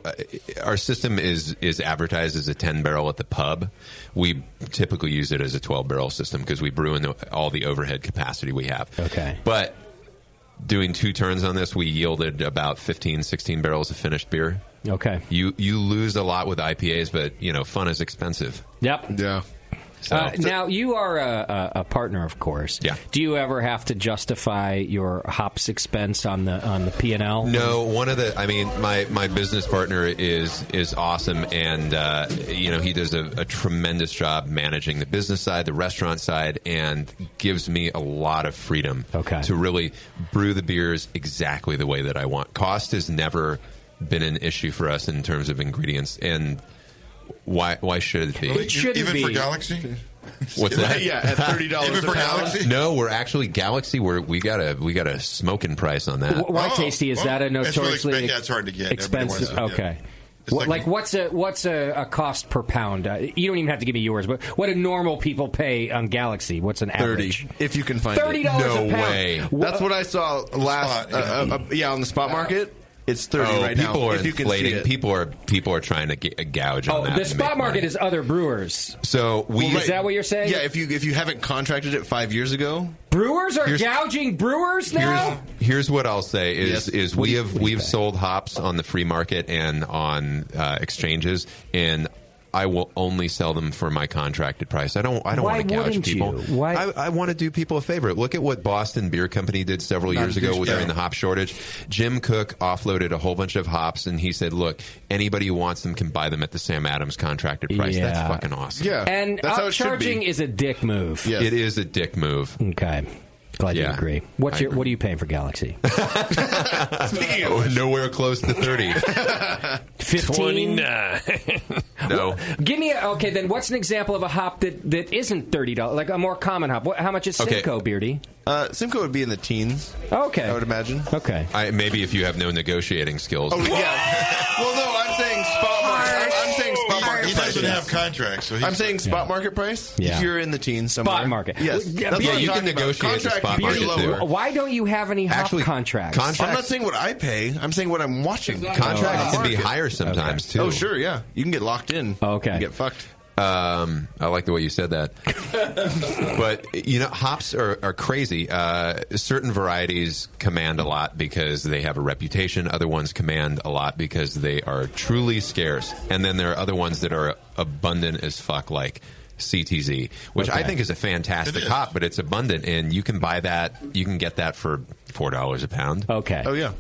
Our system is advertised as a 10 barrel at the pub. We typically use it as a 12 barrel system because we brew in all the overhead capacity we have. Okay. But doing 2 turns on this, we yielded about 15, 16 barrels of finished beer. Okay. You lose a lot with IPAs, but fun is expensive. Yep. Yeah. Now, you are a partner, of course. Yeah. Do you ever have to justify your hops expense on the P&L? No, my business partner is awesome, and he does a tremendous job managing the business side, the restaurant side, and gives me a lot of freedom to really brew the beers exactly the way that I want. Cost has never been an issue for us in terms of ingredients, and why should it be? Really? Even for Galaxy? What's that? Yeah, at $30 Even a for pound. Galaxy? No, we're actually Galaxy. We got a smoking price on that. Why, Tasty? Is that a notoriously it's hard to get. expensive? Everybody wants it, yeah. Okay. What's a cost per pound? You don't even have to give me yours, but what do normal people pay on Galaxy? What's an average? 30, if you can find $30 it. a No pound. way. That's what I saw last. On the spot market. It's 30 right now. People are if you can see inflating. it. People are trying to gouge on that. The to spot make market money. is other brewers. So Is that what you're saying? Yeah, if you haven't contracted it 5 years ago, brewers are gouging brewers now. Here's what I'll say is What do you we've sold hops on the free market and on exchanges, and I will only sell them for my contracted price. I don't want to gouge people. Why? I want to do people a favor. Look at what Boston Beer Company did several years ago during the hop shortage. Jim Cook offloaded a whole bunch of hops, and he said, "Look, anybody who wants them can buy them at the Sam Adams contracted price." Yeah. That's fucking awesome. yeah, And that's how it should upcharging be. is a dick move. Yes. It is a dick move. Okay. Glad you Yeah. agree. What are you paying for Galaxy? Nowhere close to 30. 15? 29. No. Give me okay. Then what's an example of a hop that isn't $30? Like a more common hop. How much is Simcoe, Beardy? Simcoe would be in the teens. Okay, I would imagine. Okay. Maybe if you have no negotiating skills. Oh yeah. Well, no, I'm saying spot market. I'm saying spot market He price. doesn't have contracts. So I'm saying spot market price. Yeah. If you're in the teens somewhere. Spot market. Yes. Yeah, That's yeah, what I'm you can talking about. negotiate the Contract spot can be market lower. too. Why don't you have any hop Actually, contracts? I'm not saying what I pay. I'm saying what I'm watching. Contracts can be higher sometimes too. Oh, sure, yeah. You can get locked in. Okay. You get fucked. I like the way you said that. But, hops are crazy. Certain varieties command a lot because they have a reputation. Other ones command a lot because they are truly scarce. And then there are other ones that are abundant as fuck, like CTZ, which I think is a fantastic hop, but it's abundant, and you can buy that. You can get that for $4 a pound. Okay. Oh, yeah.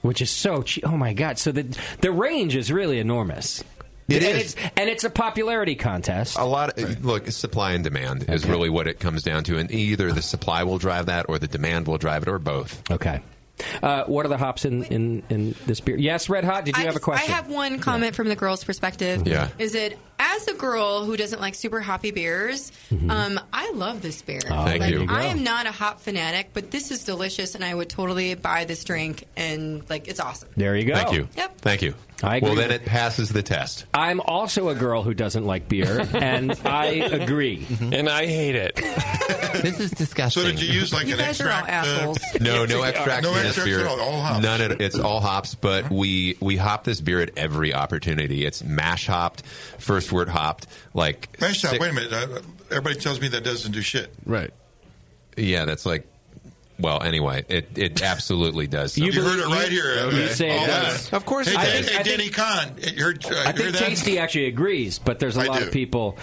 Which is so cheap. Oh, my God. So the range is really enormous. It is. And it's a popularity contest. A lot. Look, supply and demand is really what it comes down to. And either the supply will drive that or the demand will drive it or both. Okay. What are the hops in this beer? Yes, Red Hot, did you have a question? I have one comment from the girl's perspective. Yeah. Is it, as a girl who doesn't like super hoppy beers, I love this beer. Thank you. I am not a hop fanatic, but this is delicious, and I would totally buy this drink, and it's awesome. There you go. Thank you. Yep. Thank you. I agree. Well, then it passes the test. I'm also a girl who doesn't like beer, and I agree. And I hate it. This is disgusting. So did you use an guys are all extract? assholes. No extract No in this extracts beer. at all hops. None of it. It's all hops, but we hop this beer at every opportunity. It's mash hopped, first word hopped. Mash hop, wait a minute. Everybody tells me that doesn't do shit. Right. Yeah, that's well, anyway, it absolutely does. You heard it right here. Okay. You say it does. Of course it Hey, does. hey, Danny Kahn. I think Tasty actually agrees, but there's a lot of people.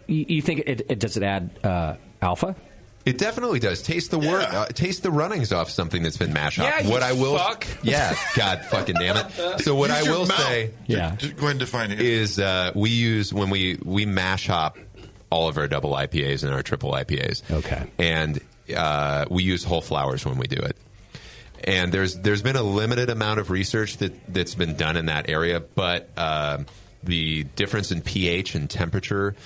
You think does it add alpha? It definitely does. Taste the taste the runnings off something that's been mashed up. Yeah, what I will, fuck. Yeah, God fucking damn it. So what Use I your will mouth. say, Just go ahead and define it. is we use when we mash hop all of our double IPAs and our triple IPAs. Okay, and we use whole flowers when we do it. And there's been a limited amount of research that's been done in that area, but the difference in pH and temperature,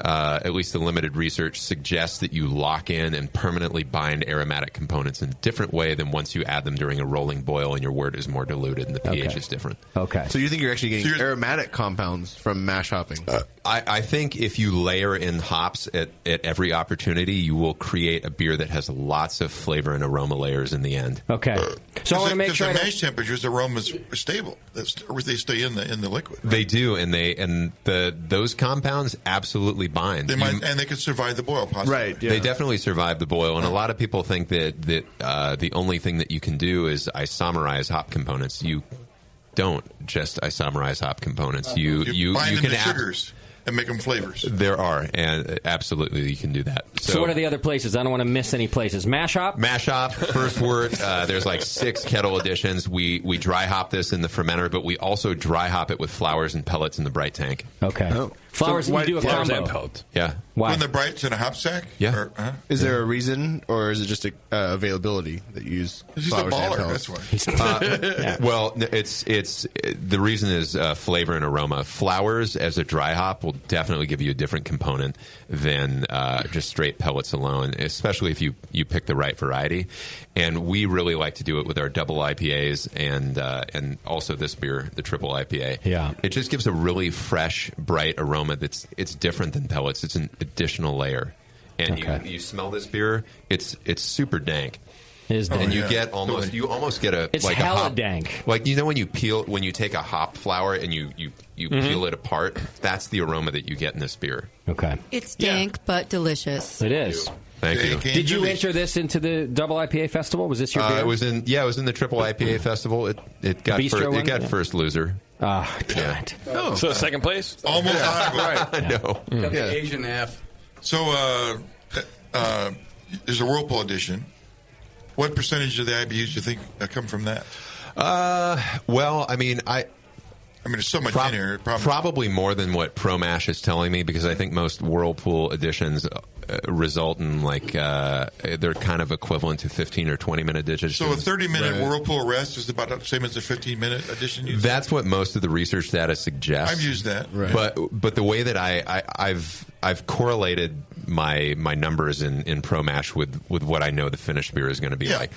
at least the limited research, suggests that you lock in and permanently bind aromatic components in a different way than once you add them during a rolling boil and your wort is more diluted and the pH is different. Okay. So you think you're actually getting aromatic compounds from mash hopping? I think if you layer in hops at every opportunity, you will create a beer that has lots of flavor and aroma layers in the end. Okay. So I want to make sure the mash temperatures, the aromas are stable. They stay in the liquid. They do, and those compounds absolutely bind. And they can survive the boil, possibly. Right. Yeah. They definitely survive the boil, and a lot of people think that the only thing that you can do is isomerize hop components. You don't just isomerize hop components. You bind them can to sugars and make them flavors. There are, and absolutely you can do that. So what are the other places? I don't want to miss any places. Mash hop? Mash hop, first wort. There's 6 kettle additions. We dry hop this in the fermenter, but we also dry hop it with flowers and pellets in the bright tank. Okay. Flowers, So and you do a Flowers combo. and pellets. Yeah. Why? When the bright's in a hop sack? Yeah. Is there a reason, or is it just availability that you use He's just a flowers and baller, pellets? that's why. Well, it's the reason is flavor and aroma. Flowers as a dry hop will definitely give you a different component than just straight pellets alone, especially if you pick the right variety. And we really like to do it with our double IPAs and also this beer, the triple IPA. Yeah. It just gives a really fresh, bright aroma it's different than pellets. It's an additional layer. And you smell this beer, it's super dank. And you get almost get a it's a hella hop, dank. when you take a hop flower and you peel it apart, that's the aroma that you get in this beer. Okay. It's dank but delicious. It is. Thank you. Did you enter this into the double IPA festival? Was this your beer? It was in the triple IPA festival. It got first loser. Ah, damn it. Oh. So second place? Almost right. No. The Asian F. So there's a Whirlpool edition. What percentage of the IBUs do you think come from that? Well, I mean, there's so much in here. Probably more than what Pro Mash is telling me, because I think most Whirlpool editions result in they're kind of equivalent to 15 or 20-minute editions. So a 30-minute Whirlpool rest is about the same as a 15-minute edition? That's what most of the research data suggests. I've used that. Right. But the way that I've correlated my numbers in Pro Mash with what I know the finished beer is going to be like.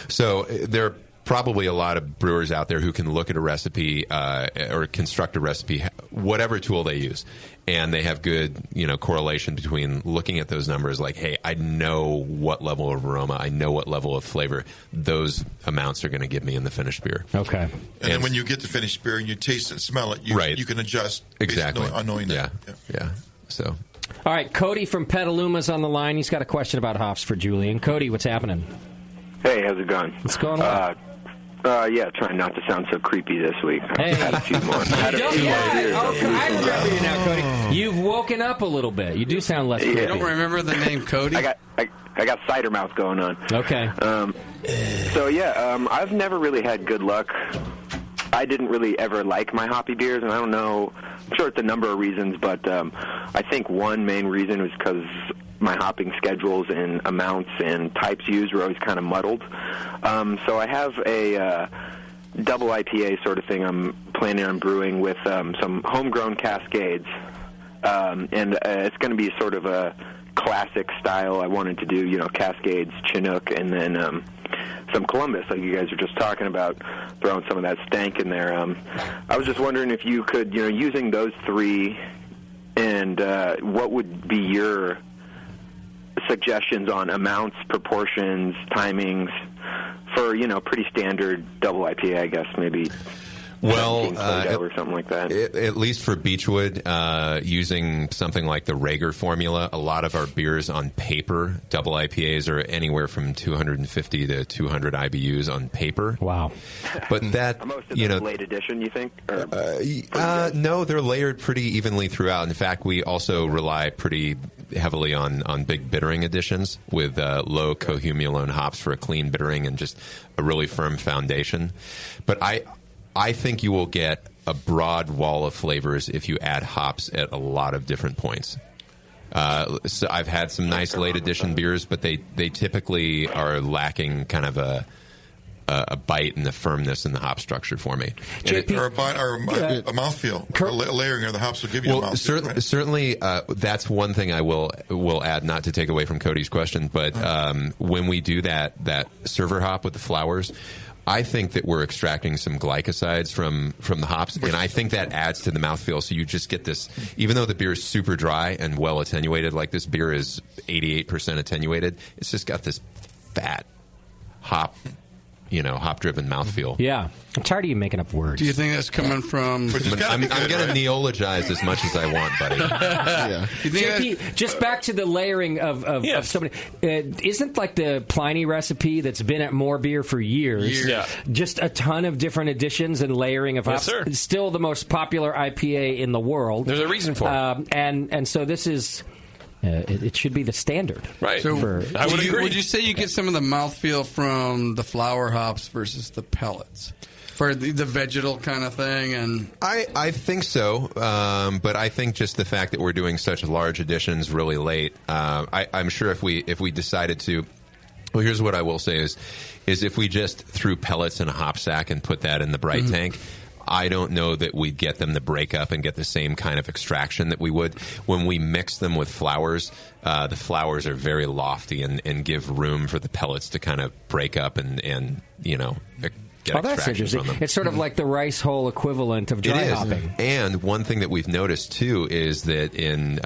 So there are probably a lot of brewers out there who can look at a recipe or construct a recipe, whatever tool they use, and they have good correlation between looking at those numbers like, hey, I know what level of aroma, I know what level of flavor those amounts are going to give me in the finished beer. Okay. And then when you get the finished beer and you taste it and smell it, you can adjust exactly on knowing that. Yeah. So. All right, Cody from Petaluma's on the line. He's got a question about hops for Julian. Cody, what's happening? Hey, how's it going? What's going on? Yeah, trying not to sound so creepy this week. I've had a few more. I remember you now, Cody. You've woken up a little bit. You do sound less creepy. You don't remember the name Cody? I got cider mouth going on. Okay. I've never really had good luck. I didn't really ever like my hoppy beers, and I don't know. I'm sure it's a number of reasons, but I think one main reason was because my hopping schedules and amounts and types used were always kind of muddled. So I have a double IPA sort of thing I'm planning on brewing with some homegrown Cascades, and it's going to be sort of a classic style. I wanted to do, Cascades, Chinook, and then some Columbus, like you guys were just talking about, throwing some of that stank in there. I was just wondering if you could, using those three, and what would be your suggestions on amounts, proportions, timings for, pretty standard double IPA, I guess, maybe. Well, or something like that. At least for Beachwood, using something like the Rager formula, a lot of our beers on paper, double IPAs, are anywhere from 250 to 200 IBUs on paper. Wow! But that, most of them late edition, you think? No, they're layered pretty evenly throughout. In fact, we also rely pretty heavily on big bittering additions with low cohumulone hops for a clean bittering and just a really firm foundation. But I think you will get a broad wall of flavors if you add hops at a lot of different points. So I've had some nice late edition beers, but they typically are lacking kind of a bite and the firmness in the hop structure for me. Or a mouthfeel. A layering of the hops will give you a mouthfeel. Right? Certainly, that's one thing I will add, not to take away from Cody's question, but when we do that server hop with the flowers, I think that we're extracting some glycosides from the hops, and I think that adds to the mouthfeel. So you just get this, even though the beer is super dry and well attenuated, like this beer is 88% attenuated, it's just got this fat hop-driven mouthfeel. Yeah. I'm tired of you making up words. Do you think that's coming from... I'm going to neologize as much as I want, buddy. Yeah. JP, just back to the layering of somebody. Isn't like the Pliny recipe that's been at More Beer for years, just a ton of different additions and layering of hops? Yes, sir. Still the most popular IPA in the world. There's a reason for it. And so this is... it should be the standard. Right. So I would agree. Would you say you get some of the mouthfeel from the flower hops versus the pellets? For the vegetal kind of thing? And I think so. But I think just the fact that we're doing such large additions really late, I'm sure if we decided to... Well, here's what I will say is if we just threw pellets in a hop sack and put that in the bright tank... I don't know that we'd get them to break up and get the same kind of extraction that we would. When we mix them with flowers, the flowers are very lofty and give room for the pellets to kind of break up and get that's interesting. From them. It's sort of like the rice hull equivalent of dry hopping. And one thing that we've noticed, too, is that in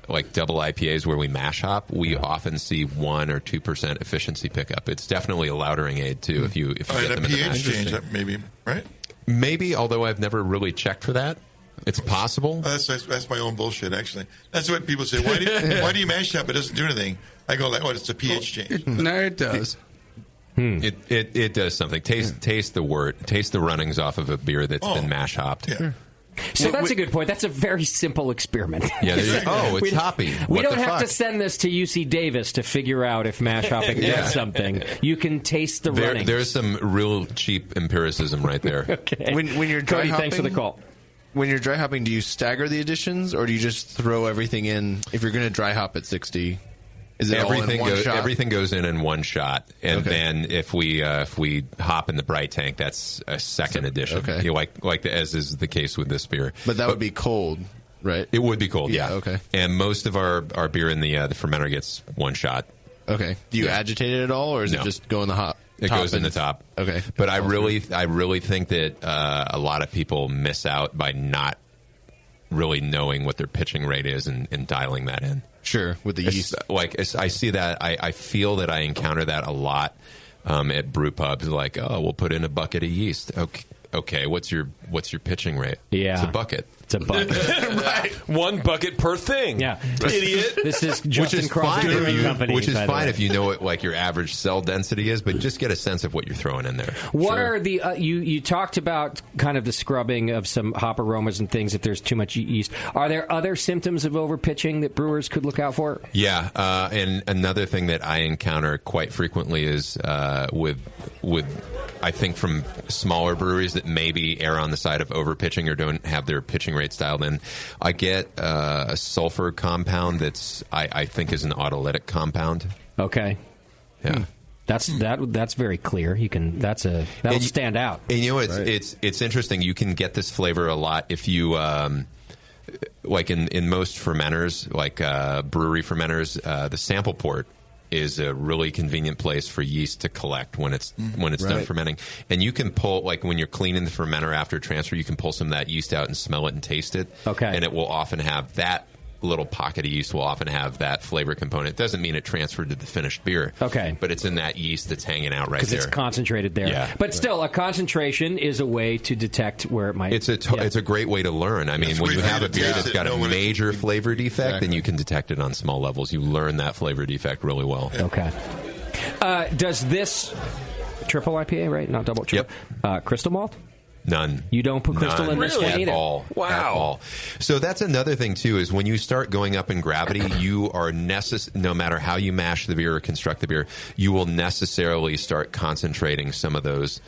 like double IPAs where we mash hop, we often see 1 or 2% efficiency pickup. It's definitely a loudering aid, too, if you get them in the mash. pH change, maybe, right? Maybe, although I've never really checked for that. It's possible. That's my own bullshit, actually. That's what people say. Why do you mash up? It doesn't do anything. I go like, it's a pH change. No, it does. It does something. Taste the runnings off of a beer that's been mash hopped. Yeah. So that's a good point. That's a very simple experiment. Yeah. It's hoppy. We don't have to send this to UC Davis to figure out if mash hopping does something. You can taste the runnings. There's some real cheap empiricism right there. Okay. When you're dry hopping, thanks for the call. When you're dry hopping, do you stagger the additions, or do you just throw everything in? If you're going to dry hop at 60, is it all in one shot? Everything goes in one shot, and then if we hop in the bright tank, that's a second addition. Okay, as is the case with this beer. But that would be cold, right? It would be cold. Yeah. Okay. And most of our beer in the fermenter gets one shot. Okay. Do you agitate it at all, or is it just go in the hop? It goes in the top. Okay. But I really think that a lot of people miss out by not really knowing what their pitching rate is and dialing that in. Sure, with the yeast. I see that. I feel that I encounter that a lot at brew pubs. Like, we'll put in a bucket of yeast. Okay, what's your what's your pitching rate? Yeah. It's a bucket. It's a bucket. Right. 1 bucket per thing. Yeah. Idiot. This is Justin Cross Brewing Company. Which is fine if you know what like your average cell density is, but just get a sense of what you're throwing in there. What are the you talked about kind of the scrubbing of some hop aromas and things if there's too much yeast. Are there other symptoms of overpitching that brewers could look out for? Yeah, and another thing that I encounter quite frequently is with I think from smaller breweries that maybe err on the side of overpitching or don't have their pitching rates dialed in. I get a sulfur compound that's I think is an autolytic compound. Okay. Yeah. That's very clear. That'll stand out. And you know it's interesting. You can get this flavor a lot if you like in most fermenters, like brewery fermenters, the sample port is a really convenient place for yeast to collect when it's done fermenting. And you can pull, like when you're cleaning the fermenter after transfer, you can pull some of that yeast out and smell it and taste it. Okay. And it will often have that little pocket of yeast will often have that flavor component. It doesn't mean it transferred to the finished beer. Okay. But it's in that yeast that's hanging out right there. Because it's concentrated there. Yeah. But still, a concentration is a way to detect where it might... It's a great way to learn. I mean, when you have a beer that's got a major flavor defect, then you can detect it on small levels. You learn that flavor defect really well. Okay. Does this... Triple IPA, right? Not double triple. Yep. Crystal malt? None. You don't put crystal in this one either? At all. Wow. At all. So that's another thing, too, is when you start going up in gravity, you are no matter how you mash the beer or construct the beer, you will necessarily start concentrating some of those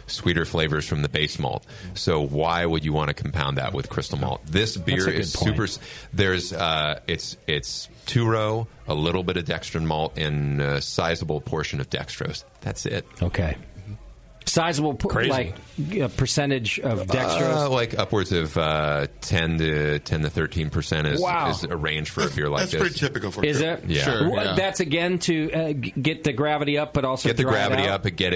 sweeter flavors from the base malt. So why would you want to compound that with crystal malt? This beer is super... There's it's 2-row, a little bit of dextrin malt, and a sizable portion of dextrose. That's it. Okay. Sizable, like a percentage of dextrose? Like upwards of 10 to 13% is a range for a beer like this. That's pretty typical for Is beer. it? Yeah. Sure. Yeah. That's again to get the gravity up, but also get the dry gravity it out? up and get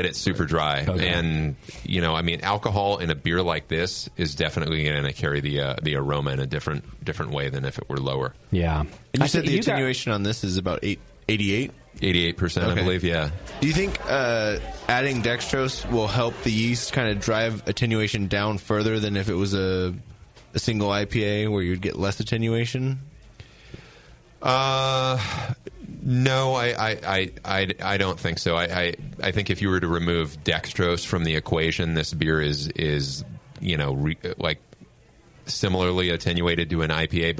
it super dry. Okay. And I mean, alcohol in a beer like this is definitely going to carry the aroma in a different way than if it were lower. Yeah. And you said the attenuation on this is about 88? 88%, I believe, yeah. Do you think adding dextrose will help the yeast kind of drive attenuation down further than if it was a single IPA where you'd get less attenuation? No, I don't think so. I think if you were to remove dextrose from the equation, this beer is like similarly attenuated to an IPA,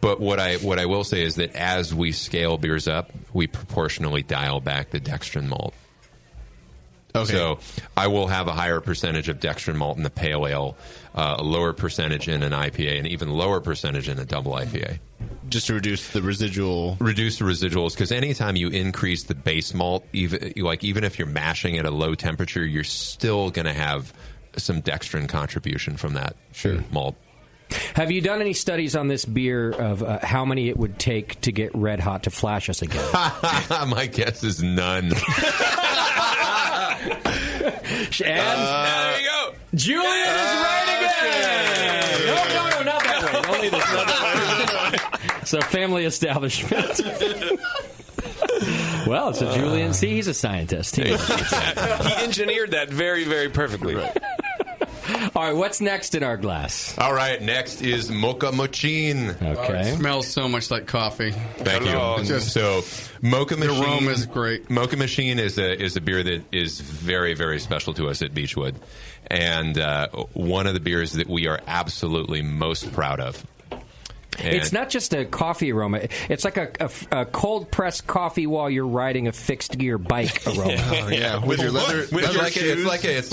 But what I will say is that as we scale beers up, we proportionally dial back the dextrin malt. Okay. So I will have a higher percentage of dextrin malt in the pale ale, a lower percentage in an IPA, and even lower percentage in a double IPA. Just to reduce the residual. Reduce the residuals, because anytime you increase the base malt, even if you're mashing at a low temperature, you're still going to have some dextrin contribution from that malt. Have you done any studies on this beer of how many it would take to get Red Hot to flash us again? My guess is none. And there you go. Julian is right again. No, not that way. Only this one. So family establishment. Well, it's a Julian. See, he's a scientist. He engineered that very, very perfectly. Right. All right, what's next in our glass? All right, next is Mocha Machine. Okay. It smells so much like coffee. Thank you. So, Mocha Machine. The aroma is great. Mocha Machine is a beer that is very, very special to us at Beachwood, and one of the beers that we are absolutely most proud of. And it's not just a coffee aroma. It's like a cold-pressed coffee while you're riding a fixed-gear bike aroma. With your leather shoes. It's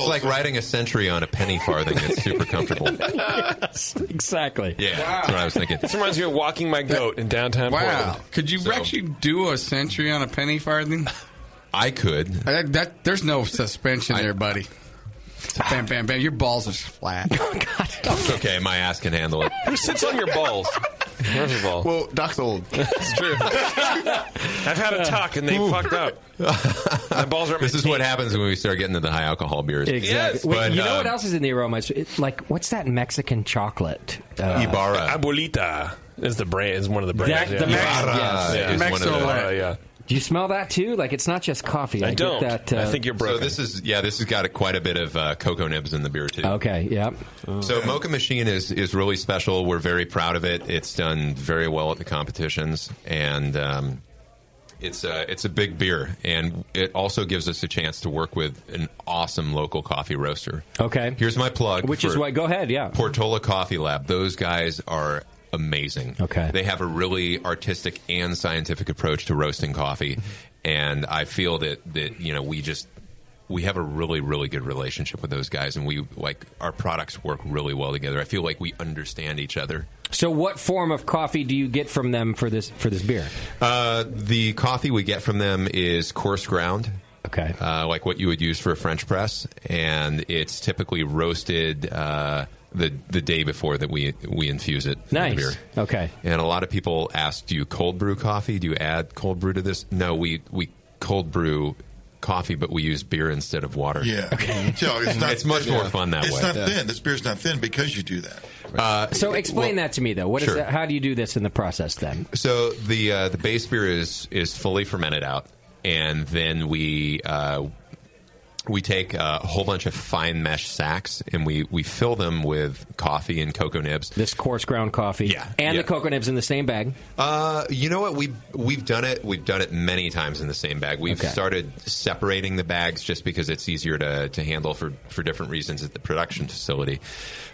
like riding a Century on a penny farthing. It's super comfortable. Yes, exactly. Yeah, that's what I was thinking. This reminds me of walking my goat in downtown Portland. Could you actually do a Century on a penny farthing? I could. There's no suspension there, buddy. Bam, bam, bam. Your balls are flat. Oh, God. It's okay. My ass can handle it. Who sits on your balls? First of all. Well, Doc's old. It's true. I've had a talk and they fucked up. My balls are. This is what happens when we start getting to the high alcohol beers. Exactly. Yes. Wait, But, you know what else is in the aroma? It's like, what's that Mexican chocolate? Ibarra. Abuelita is the brand. Is one of the brands. The Mexican. Ibarra is one of the. Yeah. Do you smell that too? Like it's not just coffee. I don't. Get that, I think you're broken. So this has got quite a bit of cocoa nibs in the beer too. Okay, yeah. So Mocha Machine is really special. We're very proud of it. It's done very well at the competitions, and it's a big beer, and it also gives us a chance to work with an awesome local coffee roaster. Okay. Here's my plug. Which is what? Go ahead. Yeah. Portola Coffee Lab. Those guys are amazing. Okay. They have a really artistic and scientific approach to roasting coffee, and I feel that we have a really, really good relationship with those guys, and our products work really well together. I feel like we understand each other. So what form of coffee do you get from them for this beer? The coffee we get from them is coarse ground. Okay. Like what you would use for a French press, and it's typically roasted the day before that we infuse it. Nice. In the beer. Okay. And a lot of people ask, do you cold brew coffee? Do you add cold brew to this? No, we cold brew coffee, but we use beer instead of water. Yeah. Okay. So it's much more fun that way. It's not thin. This beer's not thin because you do that. So explain that to me, though. What is that? How do you do this in the process, then? So the base beer is fully fermented out, and then we take a whole bunch of fine mesh sacks, and we fill them with coffee and cocoa nibs. This coarse ground coffee, and the cocoa nibs in the same bag. You know what? We've done it. We've done it many times in the same bag. We've started separating the bags just because it's easier to handle for different reasons at the production facility.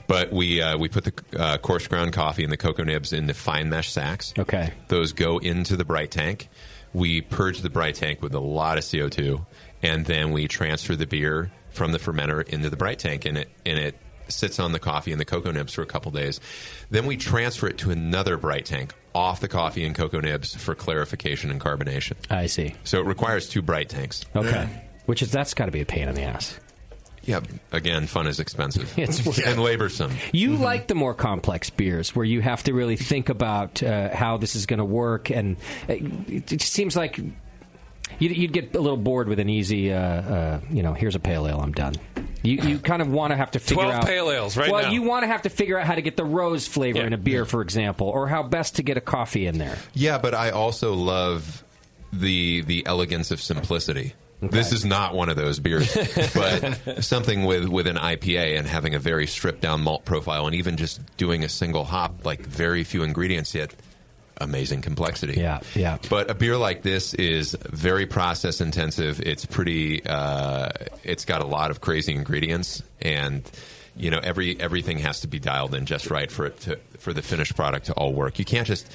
But we put the coarse ground coffee and the cocoa nibs in the fine mesh sacks. Okay, those go into the bright tank. We purge the bright tank with a lot of CO2. And then we transfer the beer from the fermenter into the bright tank, and it sits on the coffee and the cocoa nibs for a couple days. Then we transfer it to another bright tank off the coffee and cocoa nibs for clarification and carbonation. I see. So it requires 2 bright tanks. Okay. That's got to be a pain in the ass. Yeah, again, fun is expensive. It's and laborsome. You like the more complex beers where you have to really think about how this is going to work, and it seems like you'd get a little bored with an easy, here's a pale ale, I'm done. You kind of want to have to figure 12 out... pale ales right now. Well, you want to have to figure out how to get the rose flavor in a beer, for example, or how best to get a coffee in there. Yeah, but I also love the elegance of simplicity. Okay. This is not one of those beers, but something with an IPA and having a very stripped-down malt profile, and even just doing a single hop, like very few ingredients yet. Amazing complexity. Yeah. But a beer like this is very process intensive. It's pretty. It's got a lot of crazy ingredients, and everything has to be dialed in just right for the finished product to all work. You can't just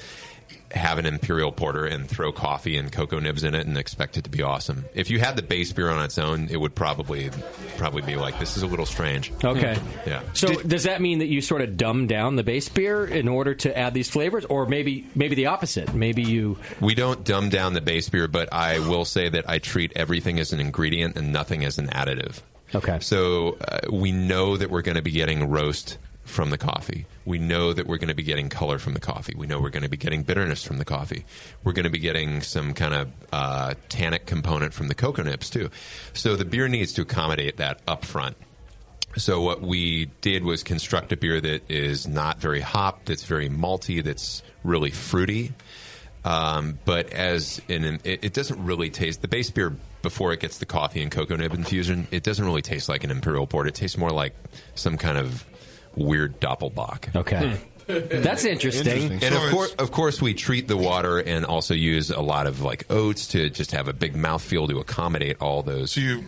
have an imperial porter and throw coffee and cocoa nibs in it and expect it to be awesome. If you had the base beer on its own, it would probably be like, this is a little strange. Okay. Yeah. So does that mean that you sort of dumb down the base beer in order to add these flavors, or maybe the opposite? We don't dumb down the base beer, but I will say that I treat everything as an ingredient and nothing as an additive. Okay. So we know that we're going to be getting roast from the coffee. We know that we're going to be getting color from the coffee. We know we're going to be getting bitterness from the coffee. We're going to be getting some kind of tannic component from the cocoa nibs too. So the beer needs to accommodate that up front. So what we did was construct a beer that is not very hopped, that's very malty, that's really fruity. But it doesn't really taste, the base beer before it gets the coffee and cocoa nib infusion, it doesn't really taste like an imperial port. It tastes more like some kind of weird doppelbock. Okay. That's interesting. And of course, we treat the water and also use a lot of like oats to just have a big mouthfeel to accommodate all those. So you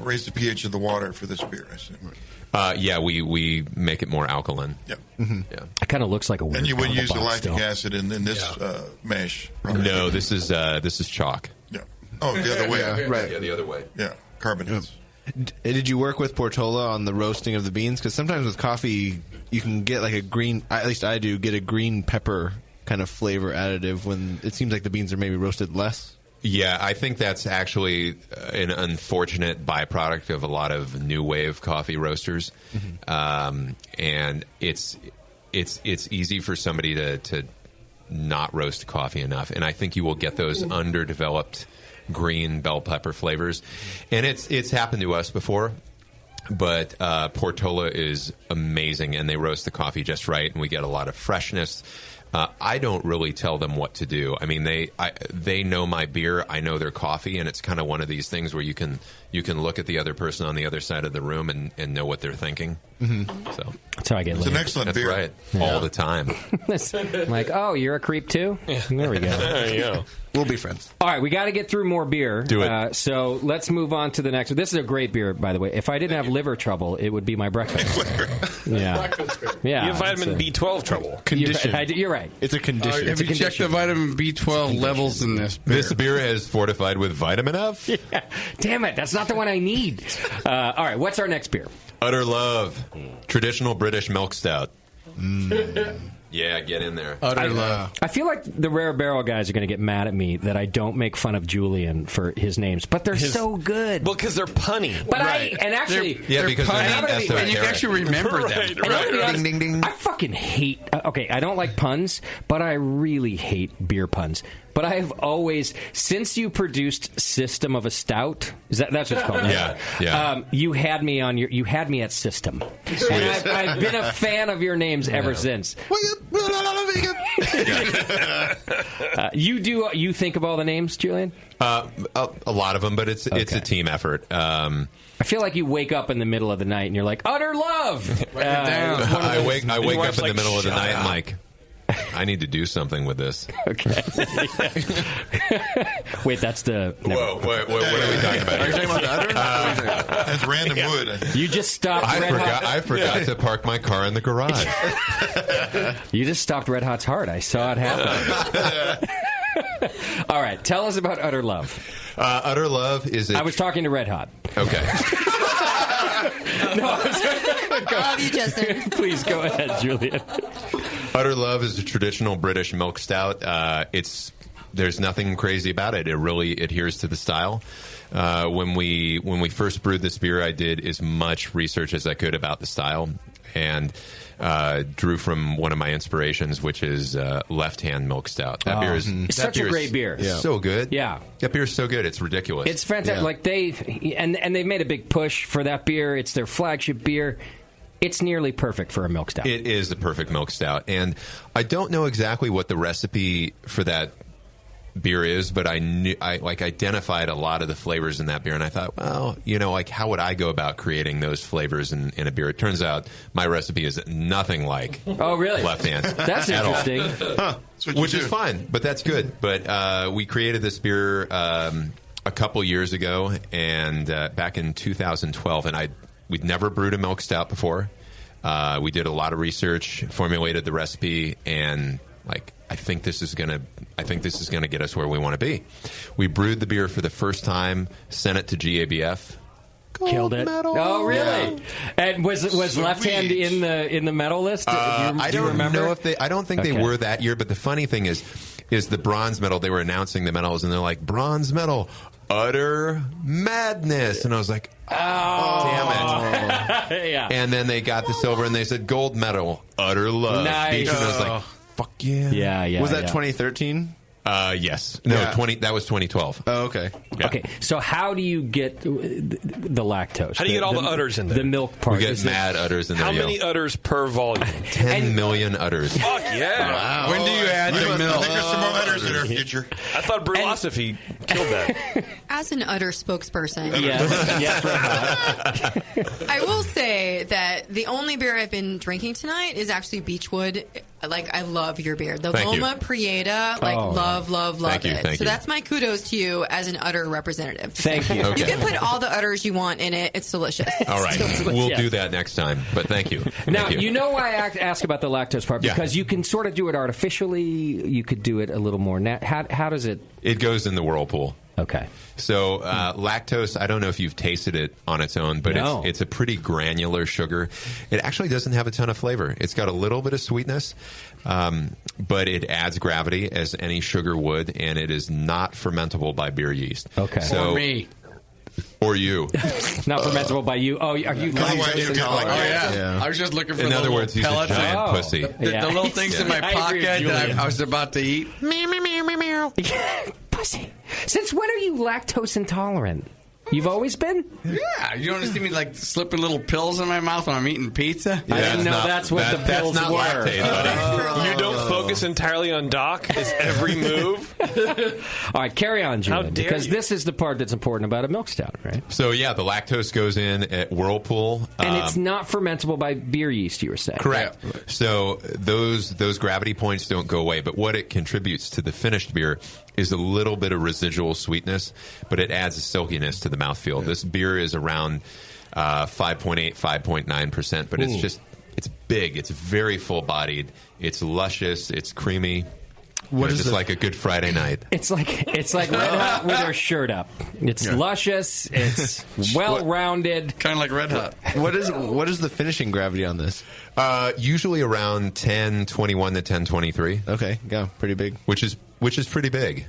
raise the pH of the water for this beer, I assume. Yeah, we make it more alkaline. Yeah. Mm-hmm. Yeah. It kind of looks like a weird. And you wouldn't use the lactic still. acid in this mash. Probably. No, this is chalk. Yeah. Oh, the other way. Right. Yeah, the other way. Yeah, carbonates. Did you work with Portola on the roasting of the beans? Because sometimes with coffee, you can get like a green, at least I do, get a green pepper kind of flavor additive when it seems like the beans are maybe roasted less. Yeah, I think that's actually an unfortunate byproduct of a lot of new wave coffee roasters. Mm-hmm. And it's easy for somebody to not roast coffee enough. And I think you will get those underdeveloped green bell pepper flavors, and it's happened to us before, but Portola is amazing, and they roast the coffee just right, and we get a lot of freshness. I don't really tell them what to do. I mean, they know my beer, I know their coffee, and it's kind of one of these things where you can look at the other person on the other side of the room and know what they're thinking. Mm-hmm. So that's how I get It's laid. an excellent that's beer. right, Yeah. all the time. I'm like, oh, you're a creep too? There we go. There you go. We'll be friends. All right, we got to get through more beer. Do it. So let's move on to the next one. This is a great beer, by the way. If I didn't have liver trouble, it would be my breakfast. Yeah. Yeah. You have vitamin B12 trouble. Condition. You're right. It's a condition. Have you checked the vitamin B12 levels in this beer? This beer is fortified with vitamin F. Yeah. Damn it, that's not the one I need. All right, what's our next beer? Utter Love, traditional British milk stout. Yeah, get in there. Utter Love. I feel like the Rare Barrel guys are going to get mad at me that I don't make fun of Julian for his names, but they're so good. Well, because they're punny. But Right. they're because they're not and you can actually remember them. And I'm gonna be honest, Ding, ding, ding. I fucking hate. Okay, I don't like puns, but I really hate beer puns. But I have always, since you produced System of a Stout, that's what it's called? Yeah, yeah. You had me at System, and I've been a fan of your names ever since. You think of all the names, Julian? A lot of them, but it's a team effort. I feel like you wake up in the middle of the night and you're like, Utter Love. I wake up in like, the middle of the shut night and up. like, I need to do something with this. Okay. Wait, that's the. Whoa, what are we talking about? Are you talking about the other? That's random wood. You just stopped. I forgot to park my car in the garage. You just stopped Red Hot's heart. I saw it happen. All right, tell us about Utter Love. Utter Love is. I was talking to Red Hot. Okay. Love you, Justin. Please go ahead, Julian. Utter Love is a traditional British milk stout. There's nothing crazy about it. It really adheres to the style. When we first brewed this beer, I did as much research as I could about the style, and drew from one of my inspirations, which is Left Hand Milk Stout. That beer is such a great beer. So good. Yeah, that beer is so good. It's ridiculous. It's fantastic. Yeah. Like they've made a big push for that beer. It's their flagship beer. It's nearly perfect for a milk stout. It is the perfect milk stout, and I don't know exactly what the recipe for that beer is, but I identified a lot of the flavors in that beer, and I thought, well, how would I go about creating those flavors in a beer? It turns out my recipe is nothing like Left Hand. That's interesting. Which is fine, but that's good. But we created this beer a couple years ago, and back in 2012, and we'd never brewed a milk stout before. We did a lot of research, formulated the recipe, and I think this is gonna get us where we want to be. We brewed the beer for the first time, sent it to GABF. Killed it. Medal. Oh, really? Yeah. And was Left Hand in the medal list? I don't remember? know if I don't think they were that year. But the funny thing is the bronze medal. They were announcing the medals, and they're like, bronze medal, utter madness, and I was like, damn it. Yeah. And then they got the silver, and they said gold medal, utter love. Nice. And I was like, fuck yeah. Yeah. Was that 2013? Yes. No, Yeah. 20. That was 2012. Oh, okay. Yeah. Okay, so how do you get the lactose? How do you get all the udders in there? The milk part. We get mad udders in there. How many udders per volume? 10 million udders. Fuck yeah! Wow. When do you add the milk? I think there's some more udders in our future. I thought Brewlosophy killed that. As an utter spokesperson, Yes, I will say that the only beer I've been drinking tonight is actually Beachwood. I love your beer. The Thank you. Loma Prieta, love Thank you, it. thank So you. that's my kudos to you as an utter representative. Thank you. Okay. You can put all the udders you want in it. It's delicious. All right. We'll do that next time. But thank you. Now, Thank you know why I ask about the lactose part? Yeah. Because you can sort of do it artificially. You could do it a little more. How does it? It goes in the whirlpool. Okay. So lactose, I don't know if you've tasted it on its own, but No. it's a pretty granular sugar. It actually doesn't have a ton of flavor. It's got a little bit of sweetness, but it adds gravity as any sugar would, and it is not fermentable by beer yeast. Okay. So, Or me. Or you. Not fermentable by you. Oh, are you? Otherwise, you get like Yeah. I was just looking for In the other little words, he's a pellets. giant pussy. The little things in my I agree pocket with that Julian. I was about to eat. Pussy. Since when are you lactose intolerant? You've always been? Yeah. You don't see me like slipping little pills in my mouth when I'm eating pizza? I didn't know that's what the pills That's not were. lactate, buddy. You don't focus entirely on Doc. It's every move. All right, carry on, Julian, How dare because you. this is the part that's important about a milk stout, right? So yeah, the lactose goes in at Whirlpool, And it's not fermentable by beer yeast, you were saying. correct. So those gravity points don't go away, but what it contributes to the finished beer is a little bit of residual sweetness, but it adds a silkiness to the mouthfeel. Yeah. This beer is around 5.8, 5.9%, but it's big. It's very full-bodied. It's luscious. It's creamy. What is just like a good Friday night? It's like Red Hot with their shirt up. It's luscious. It's well-rounded. Kind of like Red Hot. What is the finishing gravity on this? Usually around 1021 to 1023. Okay, yeah, pretty big. Which is pretty big.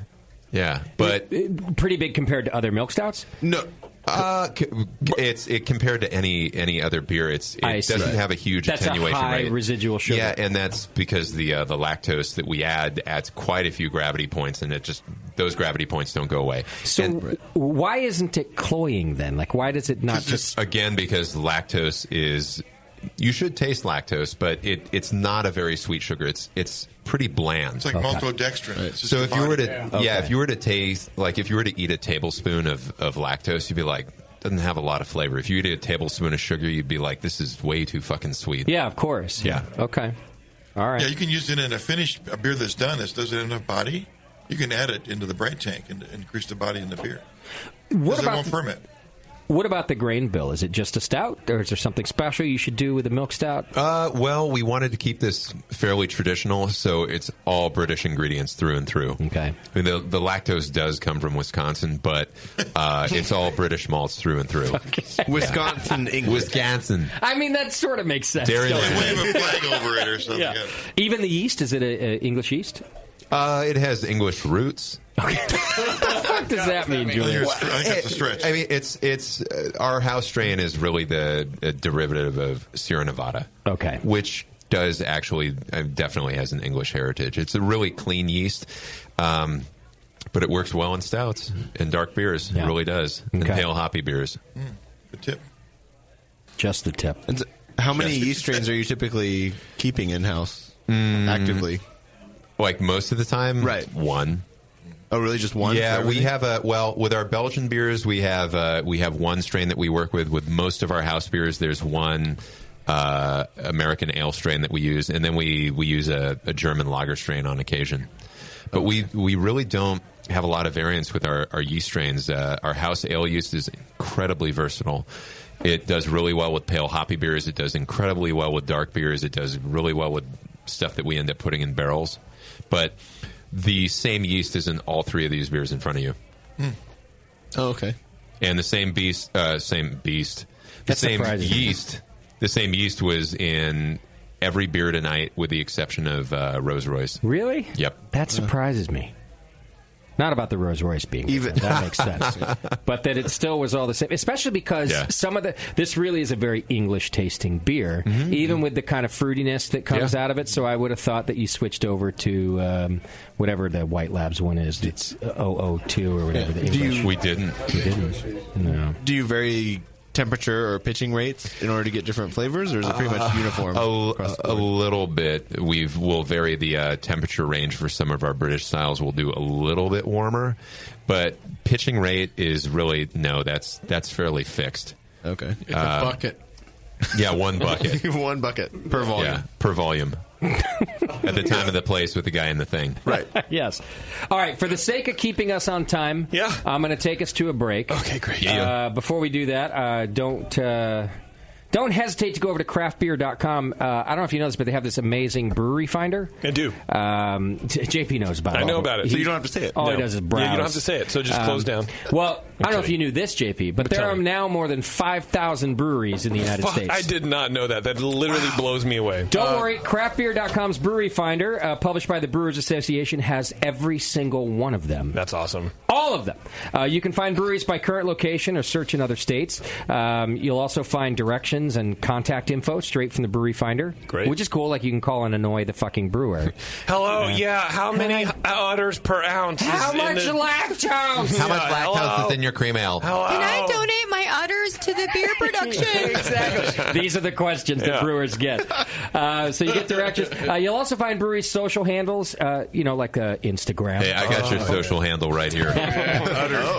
Yeah, but pretty big compared to other milk stouts. No. It's compared to any other beer. It doesn't have a huge attenuation That's a high rate. residual sugar. Yeah, and that's because the lactose that we add adds quite a few gravity points, and those gravity points don't go away. So why isn't it cloying then? Like, why does it not just... Again, because lactose is... You should taste lactose, but it's not a very sweet sugar. It's pretty bland. It's like maltodextrin. Right. So if you were to if you were to taste, like if you were to eat a tablespoon of lactose, you'd be like, doesn't have a lot of flavor. If you eat a tablespoon of sugar, you'd be like, this is way too fucking sweet. Yeah, of course. Yeah. Okay. All right. Yeah, you can use it in a beer that's done. That doesn't have enough body. You can add it into the bright tank and increase the body in the beer. What about it won't ferment? What about the grain bill? Is it just a stout, or is there something special you should do with a milk stout? Well, we wanted to keep this fairly traditional, so it's all British ingredients through and through. Okay. I mean, the lactose does come from Wisconsin, but it's all British malts through and through. Okay. Wisconsin, English. Wisconsin. I mean, that sort of makes sense. Dairyland. Wave a flag over it or something. Yeah. Even the yeast, is it a English yeast? It has English roots. Okay. What the fuck does that mean, Julian? I think that's a stretch. I mean, it's our house strain is really the derivative of Sierra Nevada. Okay. Which does actually definitely has an English heritage. It's a really clean yeast, but it works well in stouts and dark beers. Yeah. It really does. And pale hoppy beers. Good tip. Just the tip. And so how many yeast strains are you typically keeping in-house actively? Like most of the time? Right. One. Oh, really? Just one? Yeah, we have with our Belgian beers, we have one strain that we work with. With most of our house beers, there's one American ale strain that we use, and then we use a German lager strain on occasion. But we really don't have a lot of variance with our yeast strains. Our house ale yeast is incredibly versatile. It does really well with pale hoppy beers. It does incredibly well with dark beers. It does really well with stuff that we end up putting in barrels. But the same yeast is in all three of these beers in front of you. Oh, okay. And the same yeast. The same yeast was in every beer tonight, with the exception of Rolls Royce. Really? Yep. That surprises me. Not about the Rolls Royce being even that makes sense, but that it still was all the same. Especially because some of this really is a very English tasting beer, even with the kind of fruitiness that comes out of it. So I would have thought that you switched over to whatever the White Labs one is. It's 002 or whatever. The English. We didn't. You didn't. No. Do you vary temperature or pitching rates in order to get different flavors, or is it pretty much uniform? A little bit. We'll vary the temperature range for some of our British styles. We'll do a little bit warmer, but pitching rate is really that's fairly fixed. Okay, it's a bucket. Yeah, one bucket. One bucket per volume. Yeah, per volume. At the time of the place with the guy in the thing. Right. Yes. All right. For the sake of keeping us on time, I'm going to take us to a break. Okay, great. Before we do that, don't hesitate to go over to craftbeer.com. I don't know if you know this, but they have this amazing brewery finder. I do. JP knows about it. I know about it. So you don't have to say it. All he does is browse. Yeah, you don't have to say it, so just close down. Well, I don't know if you knew this, JP, but there are now more than 5,000 breweries in the United States. I did not know that. That literally blows me away. Don't worry. Craftbeer.com's brewery finder, published by the Brewers Association, has every single one of them. That's awesome. All of them. You can find breweries by current location or search in other states. You'll also find directions questions and contact info straight from the Brewery Finder. Great. Which is cool. Like, you can call and annoy the fucking brewer. Hello, how many udders per ounce? How much lactose? How much lactose is in your cream ale? Can I donate my udders to the beer production? Exactly. These are the questions that brewers get. So you get directions. You'll also find breweries' social handles, like Instagram. Hey, I got your social handle right here.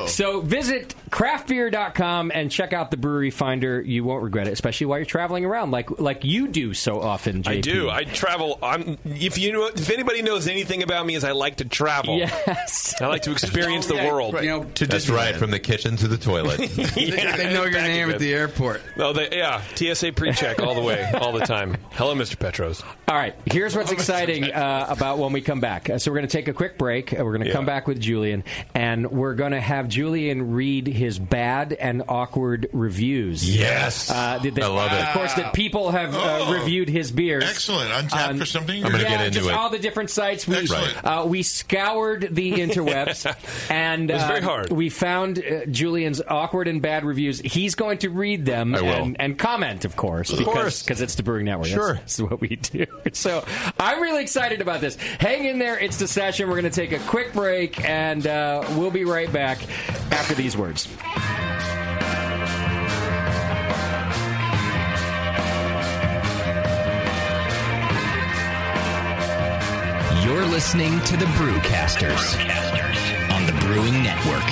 So visit craftbeer.com and check out the Brewery Finder. You won't regret it, especially while you're traveling around, like you do so often, JP. I do. I travel. If anybody knows anything about me, is I like to travel. Yes. I like to experience the world. Right. That's right, from the kitchen to the toilet. They know your name at the airport. No, TSA pre-check all the way, all the time. Hello, Mr. Petros. All right, here's what's exciting about when we come back. So we're going to take a quick break. We're going to come back with Julian, and we're going to have Julian read his bad and awkward reviews. Yes. I love it. Of course, that people have reviewed his beers. Excellent. Untapped or something? I'm going to get into it. All the different sites. We scoured the interwebs, and it was very hard. We found Julian's awkward and bad reviews. He's going to read them and comment, of course, because it's the Brewing Network. Sure. That's what we do. So I'm really excited about this. Hang in there. It's The Session. We're going to take a quick break, and we'll be right back after these words. You're listening to the Brewcasters on the Brewing Network.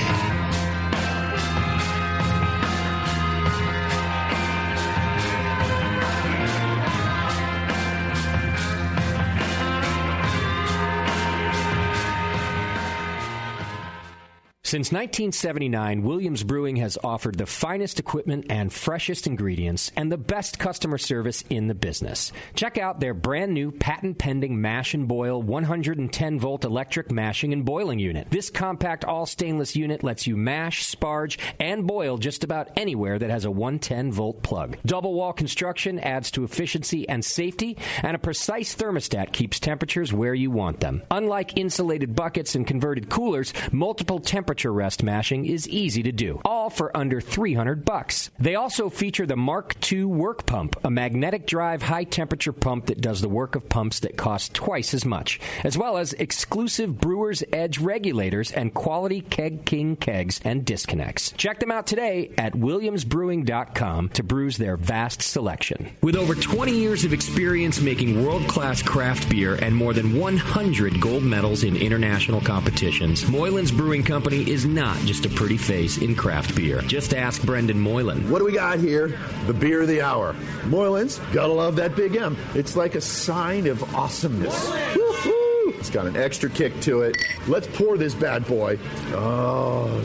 Since 1979, Williams Brewing has offered the finest equipment and freshest ingredients and the best customer service in the business. Check out their brand new patent-pending mash and boil 110-volt electric mashing and boiling unit. This compact all-stainless unit lets you mash, sparge, and boil just about anywhere that has a 110-volt plug. Double-wall construction adds to efficiency and safety, and a precise thermostat keeps temperatures where you want them. Unlike insulated buckets and converted coolers, multiple temperature rest mashing is easy to do, all for under $300. They also feature the Mark II work pump, a magnetic drive high-temperature pump that does the work of pumps that cost twice as much, as well as exclusive Brewer's Edge regulators and quality Keg King kegs and disconnects. Check them out today at williamsbrewing.com to brews their vast selection. With over 20 years of experience making world-class craft beer and more than 100 gold medals in international competitions, Moylan's Brewing Company is not just a pretty face in craft beer. Just ask Brendan Moylan. What do we got here? The beer of the hour. Moylan's, gotta love that big M. It's like a sign of awesomeness. Woo-hoo! It's got an extra kick to it. Let's pour this bad boy. Oh,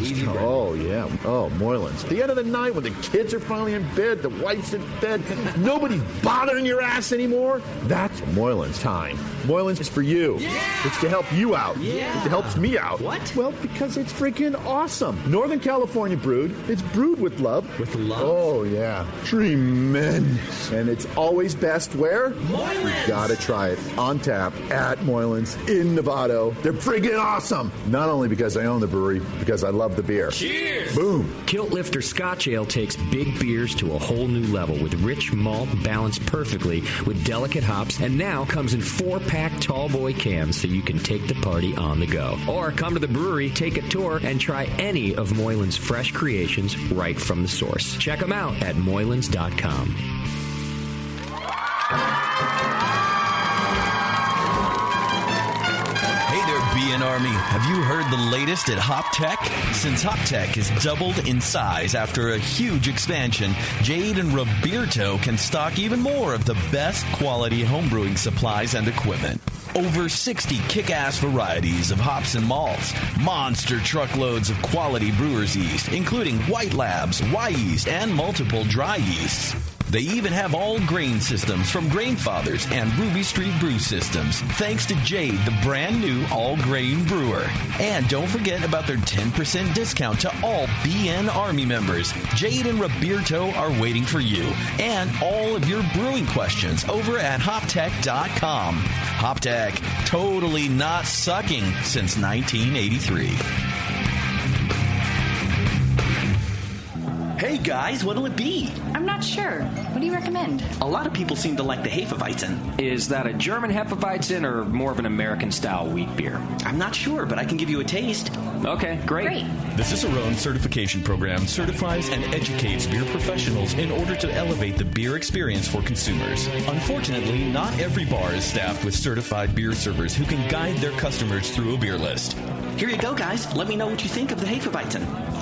yeah. Oh, Moylan's. The end of the night when the kids are finally in bed, the wife's in bed, nobody's bothering your ass anymore. That's Moylan's time. Moylan's is for you. Yeah. It's to help you out. Yeah. It helps me out. What? Well, because it's freaking awesome. Northern California brewed. It's brewed with love. With love? Oh, yeah. Tremendous. And it's always best where? Moylan's. You gotta try it. On tap at Moylan's in Novato. They're friggin' awesome. Not only because I own the brewery, because I love the beer. Cheers! Boom. Kilt Lifter Scotch Ale takes big beers to a whole new level with rich malt balanced perfectly with delicate hops, and now comes in 4-pack tall boy cans so you can take the party on the go. Or come to the brewery, take a tour, and try any of Moylan's fresh creations right from the source. Check them out at moylans.com. BN Army, have you heard the latest at Hop Tech? Since Hop Tech has doubled in size after a huge expansion, Jade and Roberto can stock even more of the best quality homebrewing supplies and equipment. Over 60 kick-ass varieties of hops and malts, monster truckloads of quality brewer's yeast, including White Labs, Y-yeast, and multiple dry yeasts. They even have all grain systems from Grainfathers and Ruby Street Brew Systems, thanks to Jade, the brand new all-grain brewer. And don't forget about their 10% discount to all BN Army members. Jade and Roberto are waiting for you and all of your brewing questions over at hoptech.com. Hoptech, totally not sucking since 1983. Hey guys, what'll it be? I'm not sure. What do you recommend? A lot of people seem to like the Hefeweizen. Is that a German Hefeweizen or more of an American-style wheat beer? I'm not sure, but I can give you a taste. Okay, great. The Cicerone Certification Program certifies and educates beer professionals in order to elevate the beer experience for consumers. Unfortunately, not every bar is staffed with certified beer servers who can guide their customers through a beer list. Here you go, guys. Let me know what you think of the Hefeweizen.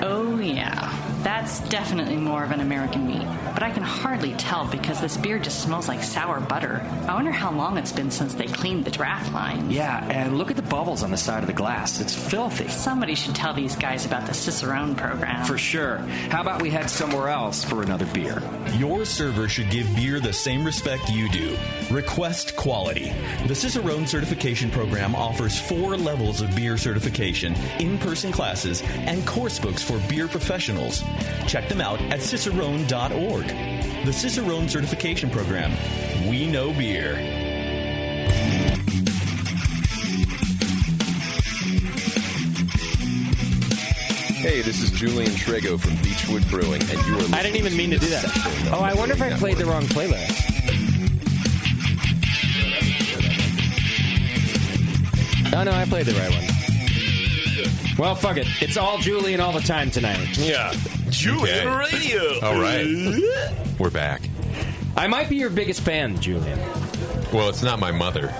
Oh, yeah. That's definitely more of an American meat. But I can hardly tell because this beer just smells like sour butter. I wonder how long it's been since they cleaned the draft line. Yeah, and look at the bubbles on the side of the glass. It's filthy. Somebody should tell these guys about the Cicerone program. For sure. How about we head somewhere else for another beer? Your server should give beer the same respect you do. Request quality. The Cicerone Certification Program offers 4 levels of beer certification, in-person classes, and course books for beer professionals. Check them out at cicerone.org. The Cicerone Certification Program. We know beer. Hey, this is Julian Shrago from Beachwood Brewing, and you are listening I didn't even mean to do that. Oh, I wonder if I played the wrong playlist. Oh, no, I played the right one. Well, fuck it. It's all Julian all the time tonight. Yeah. Julian Radio. All right. We're back. I might be your biggest fan, Julian. Well, it's not my mother.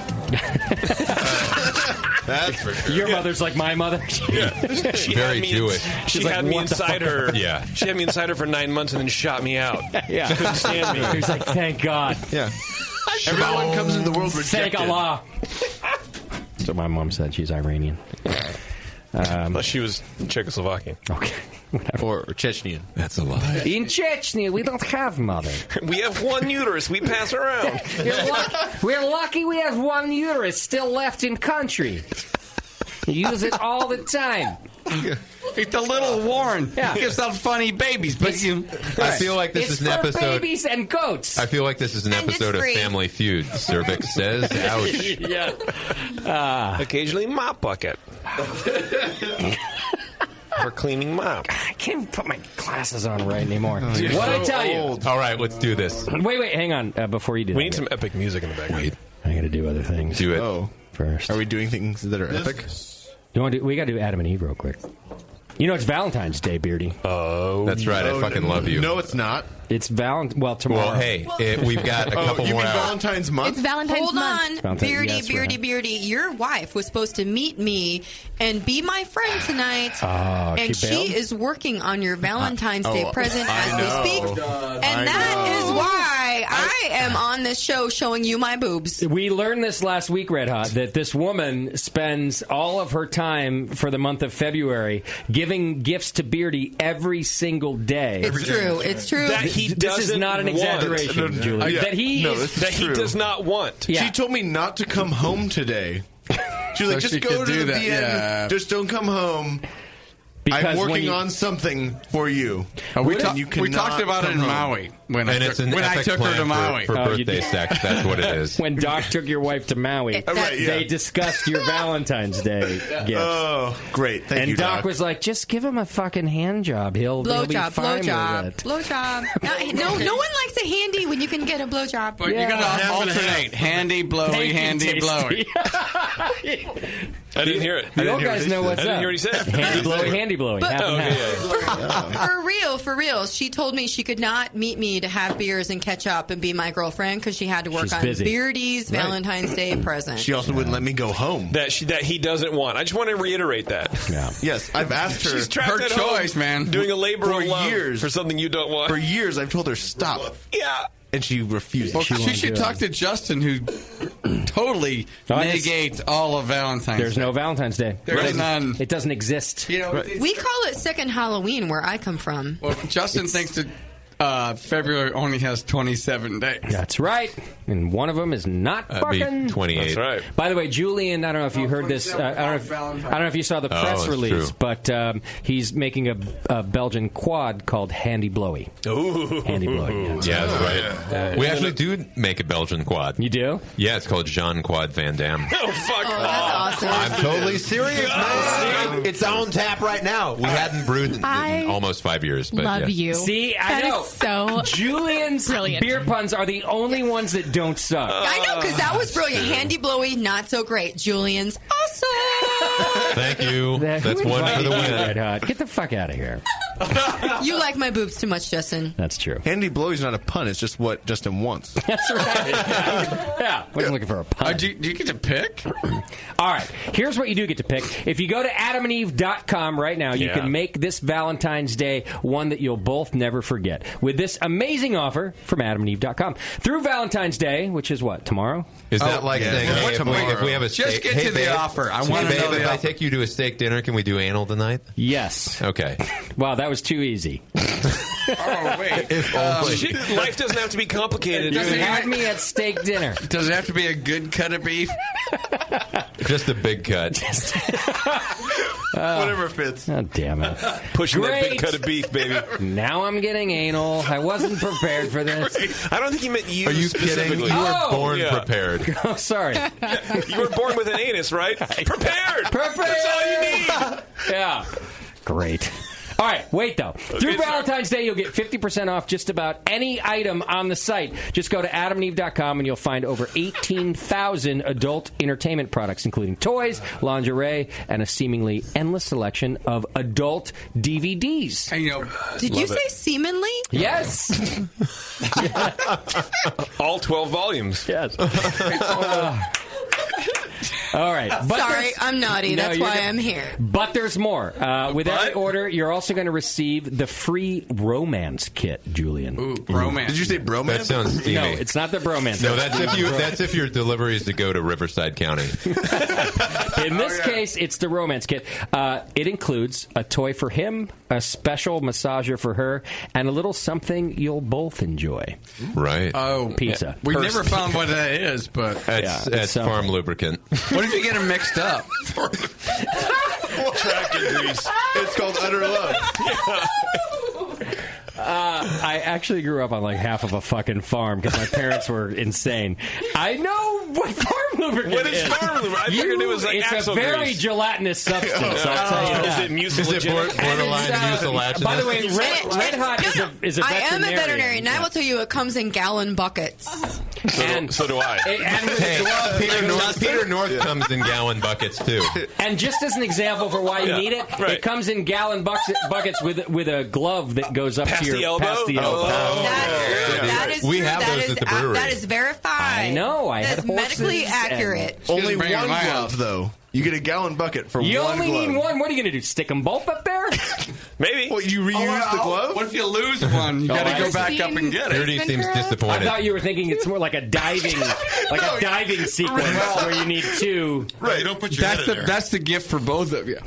That's for sure. Your mother's like my mother. Yeah. She Very had me, Jewish. She She's had like, me what the inside fuck? her. Yeah. She had me inside her for 9 months and then shot me out. Yeah. Couldn't stand me. He's like, thank God. Yeah. Everyone comes into the world rejected. Thank Allah. That's what my mom said. She's Iranian. Unless she was Czechoslovakian. Okay. Or Chechnyan. That's a lie. In Chechnya, we don't have mother. We have one uterus. We pass around. We're lucky we have one uterus still left in country. Use it all the time. It's a little worn. Yeah. Gives out funny babies, but you. I feel like this It's is an for episode. babies and goats. I feel like this is an And it's episode of free. Family Feud. Cervix says, "Ouch." Yeah. Occasionally mop bucket. For cleaning mop. I can't put my glasses on right anymore. What You're did I so tell you? old. All right, let's do this. Wait, hang on. Before you do We that, need some epic music in the background. Wait, I got to do other things. do it. Oh. First. Are we doing things that are epic? We got to do Adam and Eve real quick. You know, it's Valentine's Day, Beardy. Oh, That's right. I fucking love you. No, it's not. It's tomorrow. Well, hey, we've got a couple you more mean hours. Valentine's month? It's Valentine's Hold month. on, Valentine's- Beardy, yes, Beardy, right. Beardy. Your wife was supposed to meet me and be my friend tonight, and she bailed? she is working on your Valentine's Day present as we speak, and I that is know. why I am on this show showing you my boobs. We learned this last week, Red Hot, that this woman spends all of her time for the month of February giving gifts to Beardy every single day. It's true. It's true. That he This is doesn't not an want. exaggeration, Julie. Yeah. That he No, is. this is That he true. does not want. Yeah. She told me not to come home today. She was like, So she just go could to do the that, BN. yeah. Just don't come home. Because I'm when working you- on something for you. We And you talked cannot about it in come home. Maui when I And it's an epic took her plan to Maui. for Oh, you birthday did. sex. That's what it is. When Doc took your wife to Maui, Right, yeah. they discussed your Valentine's Day gifts. Oh, great. Thank and you, Doc Doc. was like, just give him a fucking hand job. He'll be Blowjob, fine blowjob, with it. blowjob. No one likes a handy when you can get a blowjob. But you're going to alternate. Handy, blowy, handy, blowy. I didn't hear it. You all guys know what's I didn't up. hear what he said. Handy blowy, handy blowy. But- Half and half. For real. She told me she could not meet me to have beers and catch up and be my girlfriend because she had to work She's on busy. Beardy's Valentine's Day present. She also wouldn't let me go home. That he doesn't want. I just want to reiterate that. Yeah. Yes, I've asked her. She's trapped Her at choice, home man. doing a labor For of love years. for something you don't want. For years, I've told her stop, Yeah. and she refused. Well, she should talk to Justin, who totally negates all of Valentine's There's Day. no Valentine's Day. There is none. It doesn't exist. You know, We call it second Halloween where I come from. well, Justin thinks that February only has 27 days. That's right. And one of them is not fucking 28. That's right. By the way, Julian, I don't know if you heard this. I don't know if you saw the press release, but he's making a Belgian quad called Handy Blowy. Ooh. Handy Blowy. Yeah, that's right. We actually do make a Belgian quad. You do? Yeah, it's called Jean Quad Van Damme. Oh, fuck. That's awesome. I'm totally serious, man. It's on tap right now. We hadn't brewed in almost 5 years. But Love you. See, I That know. is so Julian's brilliant. beer puns are the only ones that don't suck. I know, because that was brilliant. Handy Blowy, not so great. Julian's awesome. Thank you. That's one for the win. Red Hot. Get the fuck out of here. You like my boobs too much, Justin. That's true. Handy Blowy's not a pun. It's just what Justin wants. That's right. Yeah. Wasn't looking for a pun. Do you get to pick? All right. Here's what you do get to pick. If you go to adamandeve.com right now, you can make this Valentine's Day one that you'll both never forget with this amazing offer from adamandeve.com. Through Valentine's Day, which is what, tomorrow? Is that like saying, hey, if we have a Just steak... get hey, to the babe, offer. I want to babe, know the if I offer. take you to a steak dinner, can we do anal tonight? Yes. Okay. Wow, that was too easy. Oh, wait. Life doesn't have to be complicated. You had me at steak dinner. Does it have to be a good cut of beef? Just a big cut. Whatever fits. Oh, damn it. Pushing that Great. big cut of beef, baby. Now I'm getting anal. I wasn't prepared for this. I don't think you meant you Are you specifically. kidding? You were born yeah. prepared. Oh, sorry. You were born with an anus, right? Prepared! Prepared! That's all you need! Yeah. Great. All right, wait, though. Through Valentine's Day, you'll get 50% off just about any item on the site. Just go to adamandeve.com and you'll find over 18,000 adult entertainment products, including toys, lingerie, and a seemingly endless selection of adult DVDs. And, Did you say seemingly? Yes. All 12 volumes. Yes. All right. But Sorry, I'm naughty. No, That's you're why good. I'm here. But there's more. With every order, you're also going to receive the free romance kit, Julian. Ooh, romance. Did you say bromance? That sounds steamy. No, it's not the bromance. No, that's if your delivery is to go to Riverside County. In this case, it's the romance kit. It includes a toy for him, a special massager for her, and a little something you'll both enjoy. Right. Oh, pizza. We never found what that is, but That's farm lubricant. What if you get them mixed up? Tractor grease. It's called utter love. I actually grew up on like half of a fucking farm because my parents were insane. I know what farm lubricant What is farm lubricant? I figured it was like it's axle a very grease. gelatinous substance. I'll tell you that. Is it mucilagenic? Borderline mucilaginous? By the way, Red Hot is a I veterinarian. am a veterinarian, and I will tell you it comes in gallon buckets. So do I. Peter North comes in gallon buckets too. And just as an example for why you need it, it comes in gallon buckets with a glove that goes up Past to your the elbow? past the elbow. That is We true. have That those is at the brewery. That is verified. I know. I That's had horses medically and- accurate. Only bring it one to my glove, house. though. You get a gallon bucket for You one only glove. need one. What are you going to do? Stick them both up there? Maybe. Well, you reuse the glove? What if you lose one? You got to go back up and get it. Gertie seems I disappointed. thought you were thinking it's more like a diving, sequence where you need two. Right, you don't put your head in there. That's the gift for both of you.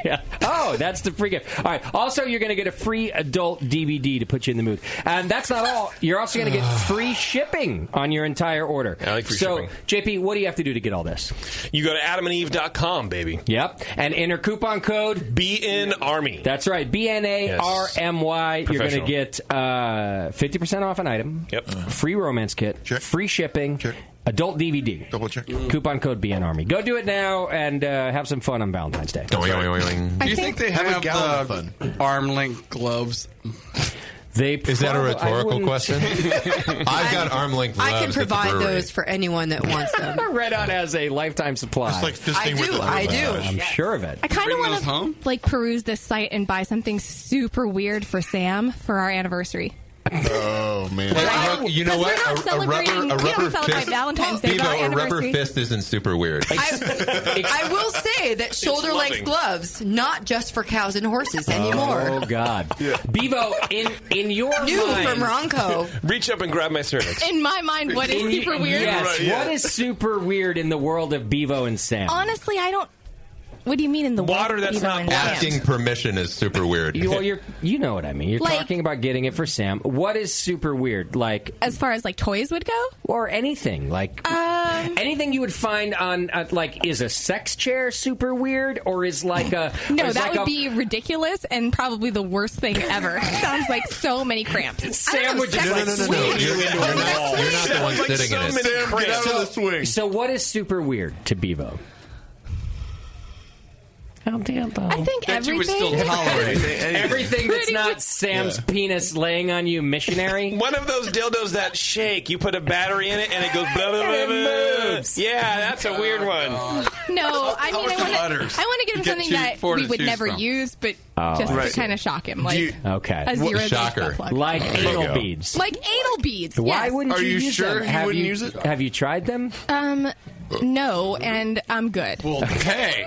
Yeah. Oh, that's the free gift. All right. Also, you're going to get a free adult DVD to put you in the mood. And that's not all. You're also going to get free shipping on your entire order. I like free so, shipping. JP, what do you have to do to get all this? You go to adamandeve.com, baby. Yep. And enter coupon code BNARMY. That's right. BNARMY. You're going to get 50% off an item. Yep. Free romance kit. Check. Free shipping. Check. Adult DVD. Double check. Coupon code BNARMY. Go do it now and have some fun on Valentine's Day. Do you think they Have a have gallon the arm length gloves? Is that a rhetorical question? I've got arm length gloves. I can at the provide brewery. those for anyone that wants them. Red Hot has a lifetime supply. It's like fisting with the I do. I'm sure of it. I kind of bring want those home? to like peruse this site and buy something super weird for Sam for our anniversry. Oh, man. You know what? We're not celebrating. We don't celebrate Valentine's Day. but our Bevo, a rubber anniversary. fist isn't super weird. I will say that shoulder length loving. gloves, not just for cows and horses anymore. Oh God, Bevo, in your New mind, from Ronco. Reach up and grab my cervix. In my mind, what is super weird? Yes, Right, yeah. what is super weird in the world of Bevo and Sam? Honestly, I don't. What do you mean in the water? That's not asking permission is super weird. You know what I mean. You're Like- talking about getting it for Sam. What is super weird? Like as far as like toys would go, or anything like anything you would find on like is a sex chair super weird, or is like a no, is that like would be ridiculous and probably the worst thing ever. Sounds like so many cramps. Sam would just No. You're not the one sitting in it. Get out of the swing. So what is super weird to Bevo? I think That you would still everything. tolerate. Everything that's not Sam's penis laying on you, missionary. One of those dildos that shake. You put a battery in it and it goes blah, blah, blah, blah. moves. Yeah, that's a weird one. No, I mean I want to give him something that we would never use, but just to kind of shock him, like okay, a zero baseball plug. like anal beads. Like anal beads. Why yes. wouldn't Are you use sure them? he Have wouldn't you, use it? Have you tried them? No, and I'm good. Well, hey,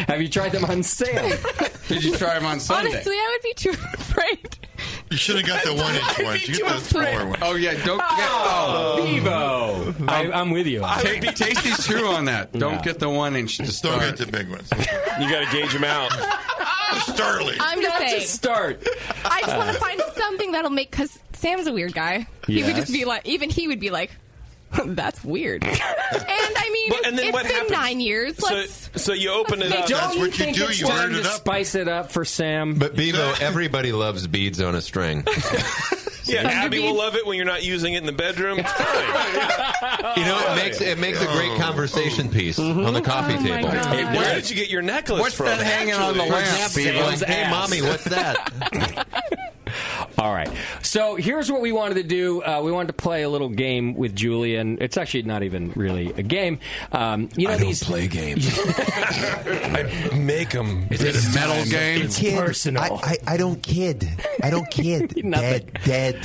have you tried them on sale? did you try them on Sunday? Honestly, I would be too afraid. You should have got the 1-inch one. You get the smaller one. Oh yeah, don't get Bevo. I'm with you. Tasty's true on that. Don't get the 1-inch to Don't start. get the big ones. You got to gauge them out. Startling. I'm just saying. Start. I just want to find something that'll make, because Sam's a weird guy. He would just be like, even he would be like, that's weird. And I mean, But- and then it's what been happens? 9 years. So you open it up. Don't you what you think do, it's you time burn it to up. spice it up for Sam? But Bevo, everybody loves beads on a string. Yeah, Thunder Abby will beads? love it when you're not using it in the bedroom. It's fine. You know, it makes a great conversation piece on the coffee Oh, my table. God. Hey, where did you get your necklace What's from? that hanging on the lamp, Bevo? Sam's Hey, ass. mommy, what's that? All right. So here's what we wanted to do. We wanted to play a little game with Julian. It's actually not even really a game. These play games. I make them. Is it a metal game? It's personal. I don't kid. I don't kid. Nothing. Dead.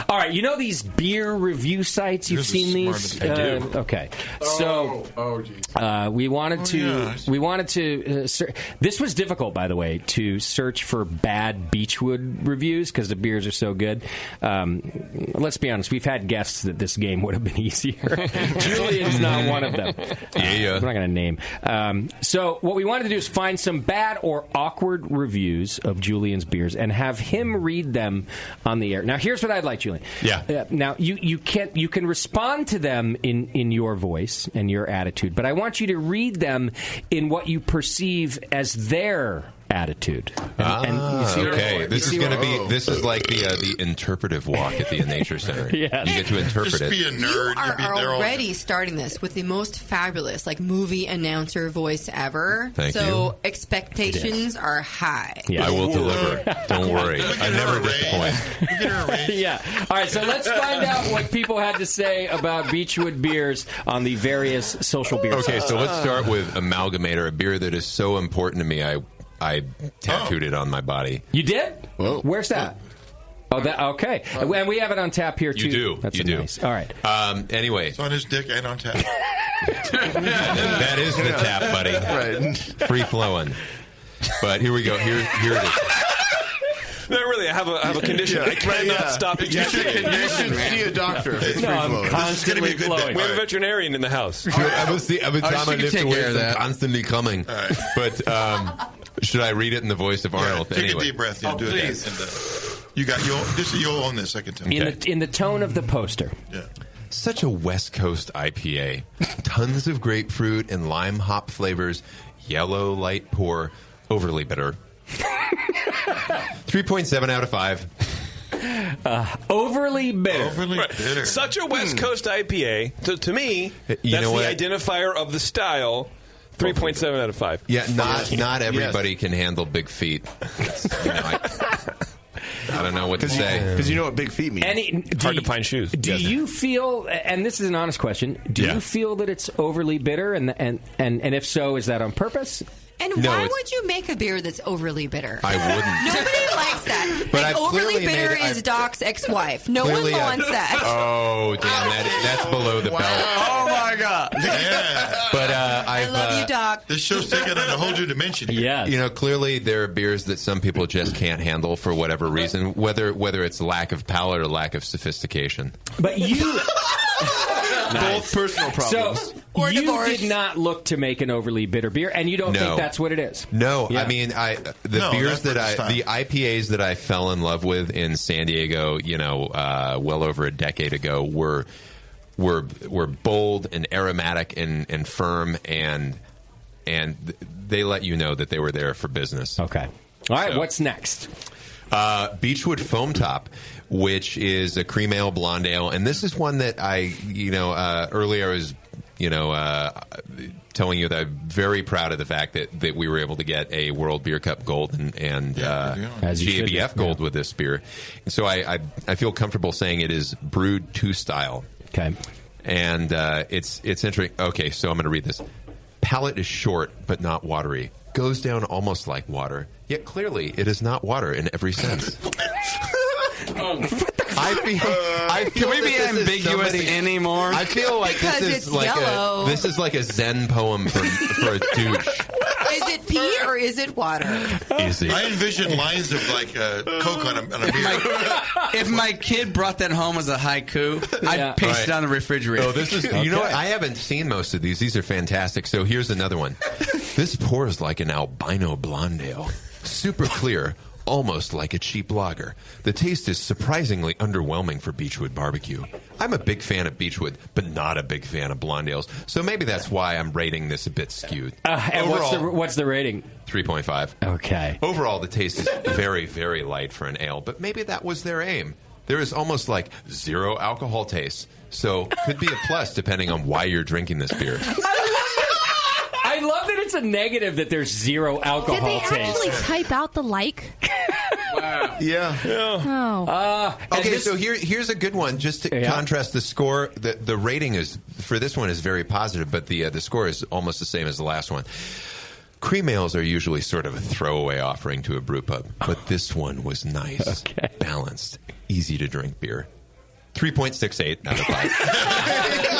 All right. You know these beer review sites? You've You're the seen these? smartest. I do. Okay. So geez. we wanted to. yeah. We wanted to. This was difficult, by the way, to search for bad Beachwood reviews because the beers are so good. Let's be honest. We've had guests that this game would have been easier. Julian's not one of them. Yeah. We're not going to name. So what we wanted to do is find some bad or awkward reviews of Julian's beers and have him read them on the air. Now, here's what I'd like, Julian. Yeah. Now, you can respond to them in your voice and your attitude, but I want you to read them in what you perceive as their attitude. And you see what okay. I'm- This you is see going to what- be. This is like the interpretive walk at the Nature Center. Yes. You get to interpret Just it. be a You nerd. are They're all- already starting this with the most fabulous, like, movie announcer voice ever. Thank so you. expectations are high. I will deliver. Don't worry. I never disappoint. Get her a raise. Yeah. All right, so let's find out what people had to say about Beachwood beers on the various social beer Okay, sites. so let's start with Amalgamator, a beer that is so important to me. I tattooed it on my body. You did? Whoa. Where's that? Oh, that okay. And we have it on tap here, too. You do. That's You do. nice. All right. Anyway. It's on his dick and on tap. That is the tap, buddy. Right. Free flowing. But here we go. Here it is. No, really, I have a condition. I cannot stop ejaculating. You should see a doctor. If it's No, I'm free-flowing. constantly flowing. We have a veterinarian in the house. Every time I lift take care away, of I'm that. constantly coming. right. But should I read it in the voice of Arnold? Take Anyway. a deep breath. Yeah, do please. it. You'll own this. I can tell. In the tone of the poster. Yeah. Such a West Coast IPA. Tons of grapefruit and lime hop flavors. Yellow, light pour, overly bitter. 3.7 out of 5. Overly bitter. Overly bitter. Such a West Coast IPA. To me, that's You know the what? identifier of the style. 3.7 out of 5. Yeah, not everybody can handle big feet. I don't know what to say. Because you know what big feet mean. Hard to find shoes. Do you feel, and this is an honest question, do you feel that it's overly bitter? And if so, is that on purpose? And No, why it's- would you make a beer that's overly bitter? I wouldn't. Nobody likes that. But Like, I've overly clearly bitter made- is Doc's ex-wife. No one Clearly, wants that. Oh, damn! That's below the belt. Oh my God! Yeah. But I I've, love you, Doc. This show's taking on a whole new dimension. Yeah. You know, clearly there are beers that some people just can't handle for whatever reason, whether it's lack of palate or lack of sophistication. But you Both personal problems. So you did not look to make an overly bitter beer, and you don't think that's what it is. No, Yeah. I mean, the IPAs that I fell in love with in San Diego, well over a decade ago, were bold and aromatic and firm, and they let you know that they were there for business. Okay. All right, what's next? Beachwood Foam Top, which is a cream ale, blonde ale, and this is one that earlier I was, telling you that I'm very proud of the fact that we were able to get a World Beer Cup gold and GABF gold with this beer. And so I feel comfortable saying it is brewed to style. Okay. And it's interesting. Okay, so I'm going to read this. Palate is short, but not watery. Goes down almost like water, yet clearly it is not water in every sense. I feel Can we be ambiguous anymore? I feel like Because this is like a Zen poem for a douche. Is it pee or is it water? Is it? I envision lines of like Coke on a beer. If my kid brought that home as a haiku, I'd paste it on the refrigerator. Oh, this is. You know what? I haven't seen most of these. These are fantastic. So here's another one. This pours like an albino blonde ale, super clear. Almost like a cheap lager. The taste is surprisingly underwhelming for Beachwood barbecue. I'm a big fan of Beachwood, but not a big fan of blonde ales. So maybe that's why I'm rating this a bit skewed. And Overall, what's the rating? 3.5. Okay. Overall, the taste is very, very light for an ale, but maybe that was their aim. There is almost like zero alcohol taste, so could be a plus depending on why you're drinking this beer. I love that it's a negative that there's zero alcohol Did they taste. actually type out the like? Yeah. Oh. Okay, so here's a good one. Just to contrast the score, the rating is for this one is very positive, but the score is almost the same as the last one. Cream ales are usually sort of a throwaway offering to a brew pub, but this one was nice, balanced, easy to drink beer. 3.68 out of 5.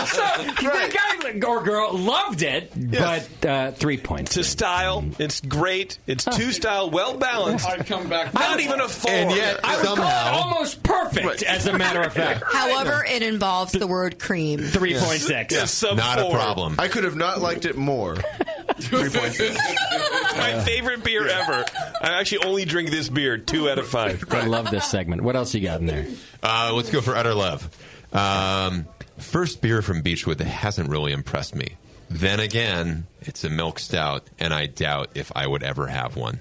So the guy or girl loved it, but 3 points. To style, it's great. It's to style, well balanced. I'd come back. Not even a 4. And yet, I would call it almost perfect, as a matter of fact. However, it involves the word cream. 3.6. Yes, not a problem. I could have not liked it more. 3.6. It's my favorite beer ever. I actually only drink this beer 2 out of 5. I love this segment. What else you got in there? Let's go for utter love. First beer from Beachwood that hasn't really impressed me. Then again, it's a milk stout, and I doubt if I would ever have one.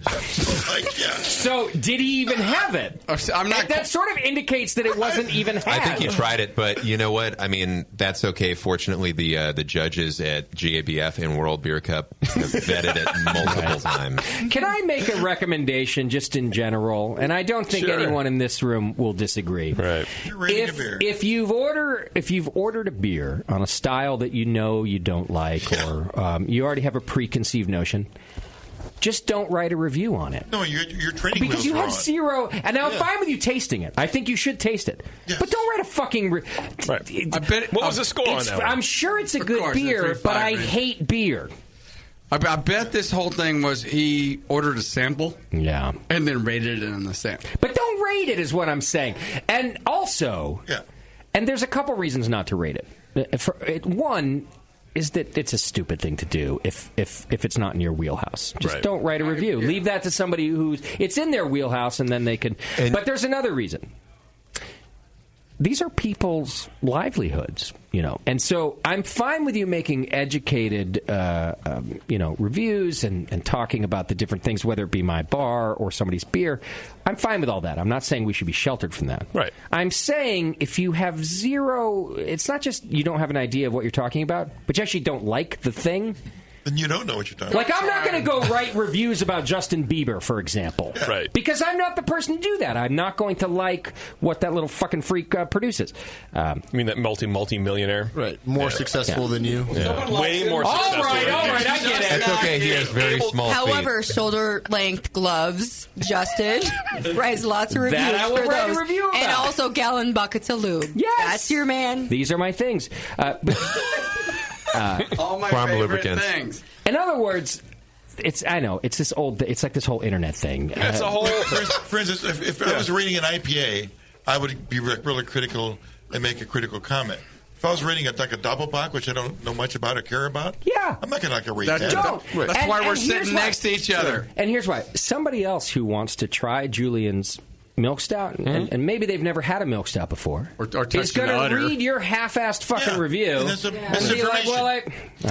So, did he even have it? I'm not. That sort of indicates that it wasn't even had. I think he tried it, but you know what? I mean, that's okay. Fortunately, the judges at GABF and World Beer Cup have vetted it multiple times. Can I make a recommendation just in general? And I don't think anyone in this room will disagree. Right. If you've ordered a beer on a style that you know you don't like, or you already have a preconceived notion, just don't write a review on it. No, you're training because you have wrong. zero. And now, I'm fine with you tasting it. I think you should taste it, but don't write a fucking. Right. I bet. What was the score on that one? I'm sure it's a good beer, but I hate beer. I bet this whole thing was he ordered a sample, and then rated it on the sample. But don't rate it, is what I'm saying. And also, and there's a couple reasons not to rate it. One is that it's a stupid thing to do if it's not in your wheelhouse. Just don't write a review. Leave that to somebody who's it's in their wheelhouse, and then they can. But there's another reason. These are people's livelihoods, and so I'm fine with you making educated, reviews and talking about the different things, whether it be my bar or somebody's beer. I'm fine with all that. I'm not saying we should be sheltered from that. Right. I'm saying if you have zero, it's not just you don't have an idea of what you're talking about, but you actually don't like the thing. Then you don't know what you're talking about. Like, I'm not going to go write reviews about Justin Bieber, for example. Right. Because I'm not the person to do that. I'm not going to like what that little fucking freak produces. You mean that multi-millionaire? Right. More successful than you. Yeah. Way more successful. All right, I get it. That's okay. He has very small feet. However, shoulder-length gloves, Justin, writes lots of reviews That I will for write a those. review about. And also gallon buckets of lube. Yes. That's your man. These are my things. All my Farm favorite lubricants. things. In other words, it's like this whole internet thing. It's a whole. For instance, if I was reading an IPA, I would be really critical and make a critical comment. If I was reading it like a Doppelbock, which I don't know much about or care about, I'm not going to rate that. That's why we're sitting next to each other. And here's why. Somebody else who wants to try Julian's milk stout, and maybe they've never had a milk stout before, or is going to read your half-assed fucking review and be like, well,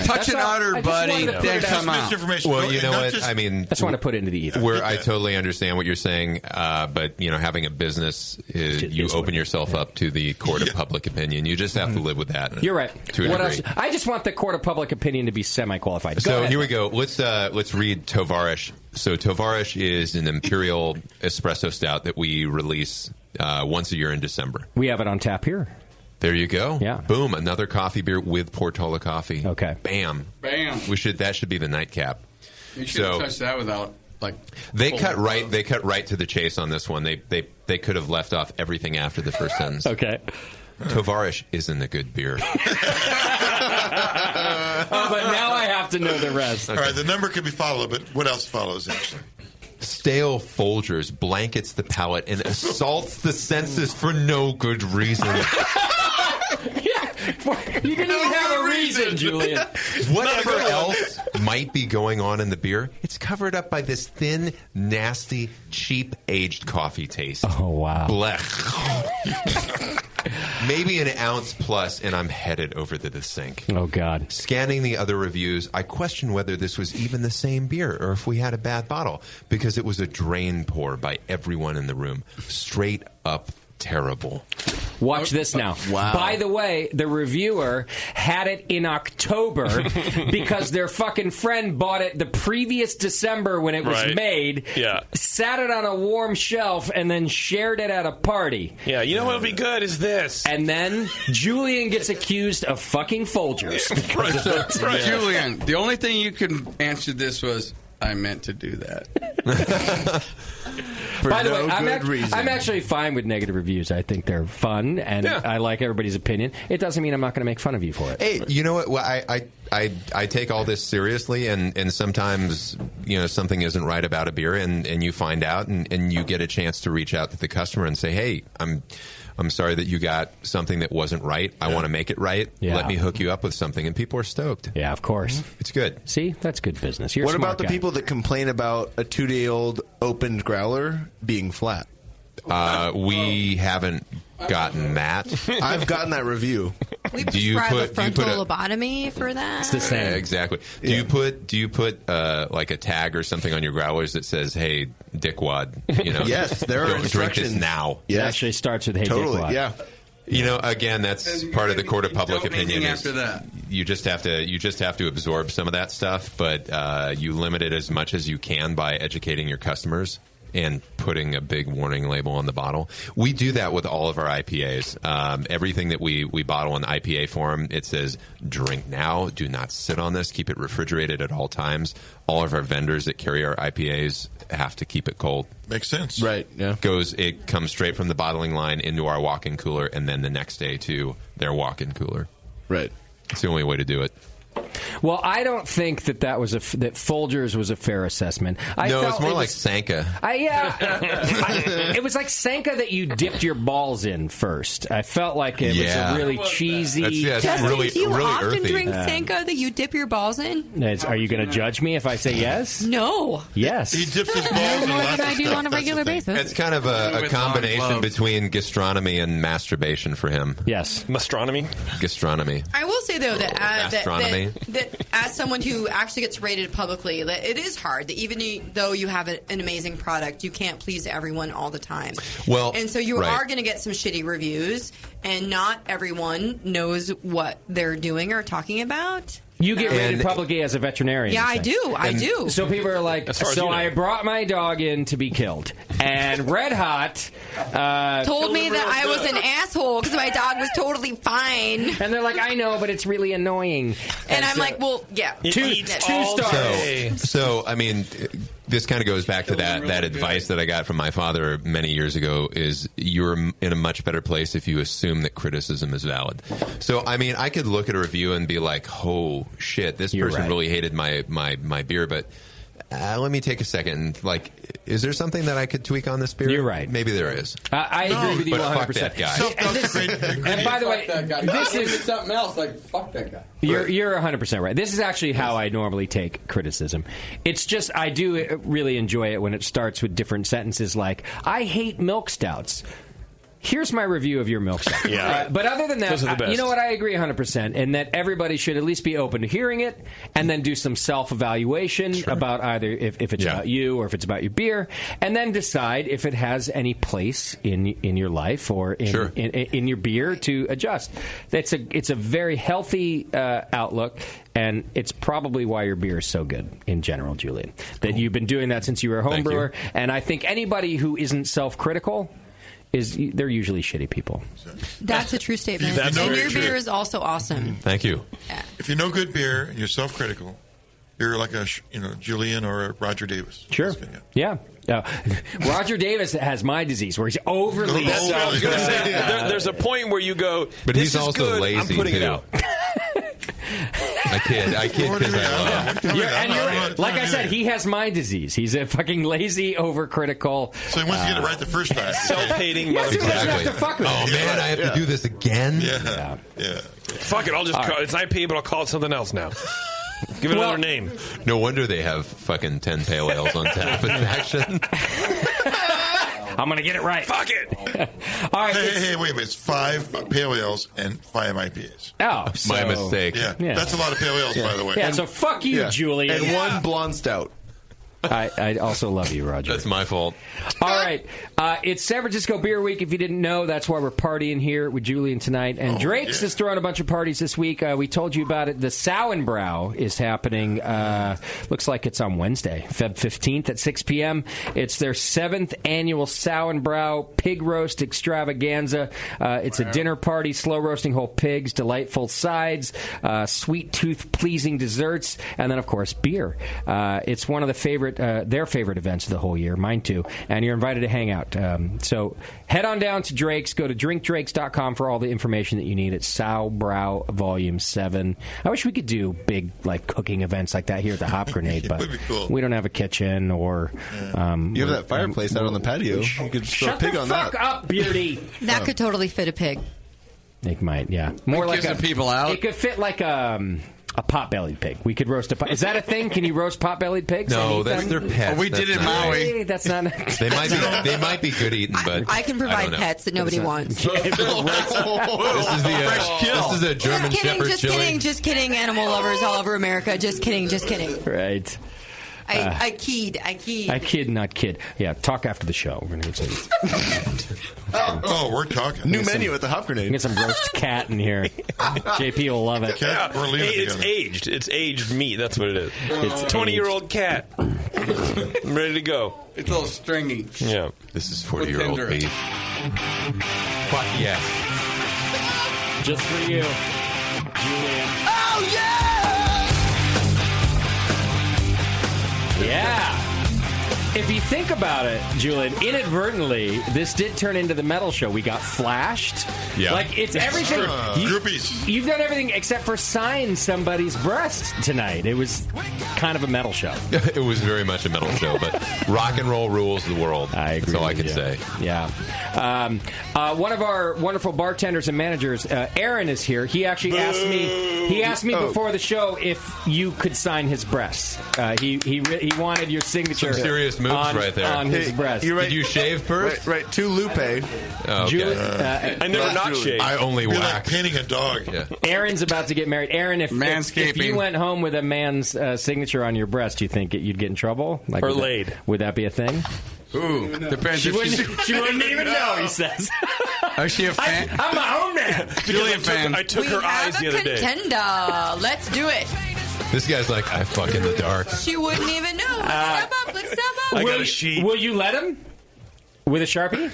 touch an udder, buddy, then come out. Well, you know what? I mean, I just want to put it into the ether. I totally understand what you're saying, but having a business, you open yourself up to the court of public opinion. You just have to live with that. You're right. To a what degree. else? I just want the court of public opinion to be semi-qualified. So here we go. Let's read Tovarish. So Tovarish is an imperial espresso stout that we release once a year in December. We have it on tap here. There you go. Yeah. Boom. Another coffee beer with Portola coffee. Okay. Bam. Bam. That should be the nightcap. You should have touched that without They cut right to the chase on this one. They could have left off everything after the first sentence. Okay. Tovarish isn't a good beer. But now I have to know the rest. All right, the number can be followed, but what else follows, actually? Stale Folgers blankets the palate and assaults the senses for no good reason. You didn't even have a reason, Julian. Whatever else might be going on in the beer, it's covered up by this thin, nasty, cheap, aged coffee taste. Oh, wow. Blech. Maybe an ounce plus, and I'm headed over to the sink. Oh, God. Scanning the other reviews, I question whether this was even the same beer or if we had a bad bottle, because it was a drain pour by everyone in the room. Straight up terrible. Watch this now. Wow. By the way, the reviewer had it in October because their fucking friend bought it the previous December when it was made, sat it on a warm shelf, and then shared it at a party. Yeah, you know what'll be good is this. And then Julian gets accused of fucking Folgers. Julian, the only thing you could answer this was, I meant to do that. By the way, I'm actually fine with negative reviews. I think they're fun, and I like everybody's opinion. It doesn't mean I'm not going to make fun of you for it. Hey, you know what? Well, I take all this seriously, and sometimes something isn't right about a beer, and you find out, and you get a chance to reach out to the customer and say, hey, I'm sorry that you got something that wasn't right. I want to make it right. Yeah. Let me hook you up with something. And people are stoked. Yeah, of course. It's good. See? That's good business. You're a what smart about the guy. people that complain about a 2-day-old opened growler being flat? We haven't gotten that. I've gotten that review. We prescribe a frontal lobotomy for that. It's the same. Exactly. Do you put like a tag or something on your growlers that says, "Hey, dickwad"? Yes, there are don't drink instructions this now. It actually starts with "Hey, dickwad." Yeah. Again, that's part of the court of public opinion. After that, you just have to absorb some of that stuff, but you limit it as much as you can by educating your customers and putting a big warning label on the bottle. We do that with all of our IPAs. Everything that we bottle in IPA form, it says, drink now, do not sit on this, keep it refrigerated at all times. All of our vendors that carry our IPAs have to keep it cold. Makes sense. Right, yeah. It comes straight from the bottling line into our walk-in cooler, and then the next day to their walk-in cooler. Right. It's the only way to do it. Well, I don't think that that Folgers was a fair assessment. It's more like Sanka. It was like Sanka that you dipped your balls in first. I felt like it was a really cheesy. Really, do you really often earthy. drink Sanka that you dip your balls in? Are you going to judge me if I say yes? No. Yes. He dips his balls in lots of I do stuff. on a regular basis. It's kind of a combination between gastronomy and masturbation for him. Yes. Mastronomy? Gastronomy. I will say, though, that Astronomy. that as someone who actually gets rated publicly, that it is hard. That even though you have an amazing product, you can't please everyone all the time. Well, and so you right. are going to get some shitty reviews, and not everyone knows what they're doing or talking about. You get rated publicly as a veterinarian. Yeah, I do. I do. So people are like, so I brought my dog in to be killed. And Red Hot told me that I was an asshole because my dog was totally fine. And they're like, I know, but it's really annoying. And I'm like, well, yeah. Two stars. So, I mean, this kind of goes back to that advice that I got from my father many years ago is you're in a much better place if you assume that criticism is valid. So, I mean, I could look at a review and be like, oh, shit, this person really hated my beer, but let me take a second. Like, is there something that I could tweak on this beer? You're right. Maybe there is. I agree with you but 100%. fuck that guy. And by the way, this is something else. Like fuck that guy. You're 100% right. This is actually how I normally take criticism. It's just I do really enjoy it when it starts with different sentences like, I hate milk stouts. Here's my review of your milk stout. But other than that, you know what? I agree 100%, and that everybody should at least be open to hearing it, and then do some self-evaluation about either if it's about you or if it's about your beer, and then decide if it has any place in your life or in your beer to adjust. It's a very healthy outlook. And it's probably why your beer is so good in general, Julian. That you've been doing that since you were a home brewer. And I think anybody who isn't self-critical they're usually shitty people. That's a true statement. And your beer is also awesome. Thank you. Yeah. If you know good beer and you're self-critical, you're like a Julian or a Roger Davis. Sure. Yeah. Roger Davis has my disease, where he's overly. That's what I was going to say. There's a point where you go, but this he's also is good, lazy. I'm putting it out. I kid because I love And like I said, he has my disease. He's a fucking lazy, overcritical. So he wants to get it right the first time. Self-hating motherfucker. Exactly. Oh man, I have to do this again. Yeah. Fuck it. I'll just call it's IPA, but I'll call it something else now. Give it another name. No wonder they have fucking 10 pale ales on tap at Faction. I'm going to get it right. Fuck it. All right. Hey, wait a minute. It's 5 pale ales and 5 IPAs. Oh, my mistake. Yeah. That's a lot of pale ales, by the way. Yeah, so fuck you, Julian. And 1 blonde stout. I also love you, Roger. That's my fault. All right. It's San Francisco Beer Week. If you didn't know, that's why we're partying here with Julian tonight. And Drake's is throwing a bunch of parties this week. We told you about it. The Sauenbrau is happening. Looks like it's on Wednesday, Feb 15th at 6 p.m. It's their 7th annual Sauenbrau Pig Roast Extravaganza. It's a dinner party, slow roasting whole pigs, delightful sides, sweet tooth-pleasing desserts, and then, of course, beer. It's one of the their favorite events of the whole year, mine too, and you're invited to hang out. So head on down to Drake's, go to drinkdrakes.com for all the information that you need. It's Sauerbrau Volume 7. I wish we could do big cooking events like that here at the Hop Grenade, but we don't have a kitchen or... you have that fireplace out on the patio. You could just throw a pig on that. Shut the fuck up, Beardy! That could totally fit a pig. It might, yeah. More like some people out. It could fit like a pot-bellied pig. We could roast a... Is that a thing? Can you roast pot-bellied pigs? No, that's their pets. We did it in Maui. That's not... They might be good eating, but I can provide pets that nobody wants. This is a German Shepherd chili. Just kidding, animal lovers all over America. Just kidding. Right. I keyed. I kid, not kid. Yeah, talk after the show. We're going to get some... we're talking. New menu at the Hop Grenade. Get some roast cat in here. JP will love it. It's aged. It's aged meat. That's what it is. It's a 20-year-old cat. I'm ready to go. It's a little stringy. Yeah. This is 40-year-old beef. Fuck yes. Just for you, Julian. Oh, yeah! Yeah. If you think about it, Julian, inadvertently, this did turn into the metal show. We got flashed. Yeah. Like, it's everything. Groupies. You've done everything except for sign somebody's breast tonight. It was kind of a metal show. It was very much a metal show, but rock and roll rules the world. I agree. That's all I can say. Yeah. One of our wonderful bartenders and managers, Aaron, is here. He actually asked me before the show if you could sign his breasts. He wanted your signature. Some serious moves right there. On his breast. Did you shave first? Right. To Lupe. Okay. I never not shaved. I only Like wax. painting a dog. Yeah. Aaron's about to get married. Aaron, if you went home with a man's signature on your breast, do you think you'd get in trouble? Or laid. Would that be a thing? Ooh, depends. She wouldn't even know, he says. Is she a fan? I'm my own man. Julian fan. I took her eyes the other day. Contender. Let's do it. This guy's like, I fuck in the dark. She wouldn't even know. Let's step up. I got a sheet. Will you let him? With a Sharpie?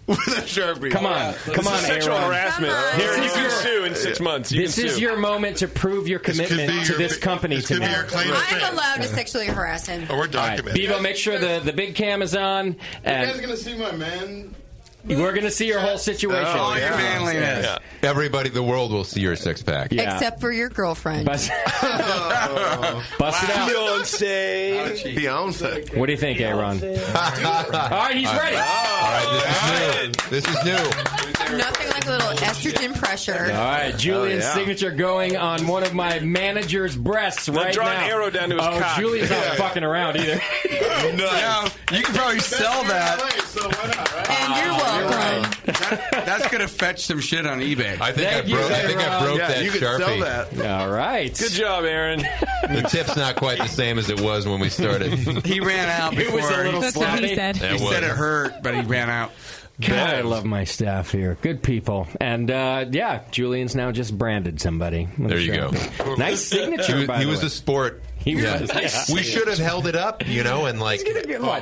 With a Sharpie. Come on, sexual Aaron. harassment. Here, you can sue in 6 months. This is your moment to prove your commitment to this company to me. I'm allowed to sexually harass him. Oh, we're documenting. Bevo, make sure the big cam is on. You guys are going to see my man We're going to see your whole situation. Oh, your manliness. Yeah. Everybody, the world will see your six pack. Yeah. Except for your girlfriend. Bust it out. Beyonce. What do you think, Aaron? All right, he's ready. All right, this is new. Nothing like a little estrogen pressure. All right, Julian's signature going on one of my manager's breasts right draw now. an arrow down to his cock. Julian's not fucking around either. Yeah, you can probably sell that. And you're welcome. That's going to fetch some shit on eBay. I think I broke that you could Sharpie. sell that. All right. Good job, Aaron. The tip's not quite the same as it was when we started. He ran out before. It was a little That's what he said. He said it hurt, but he ran out. God, I love my staff here. Good people. And, Julian's now just branded somebody. There you go. Nice signature, by He the was way. a sport. He was. Yeah. We should have held it up, and like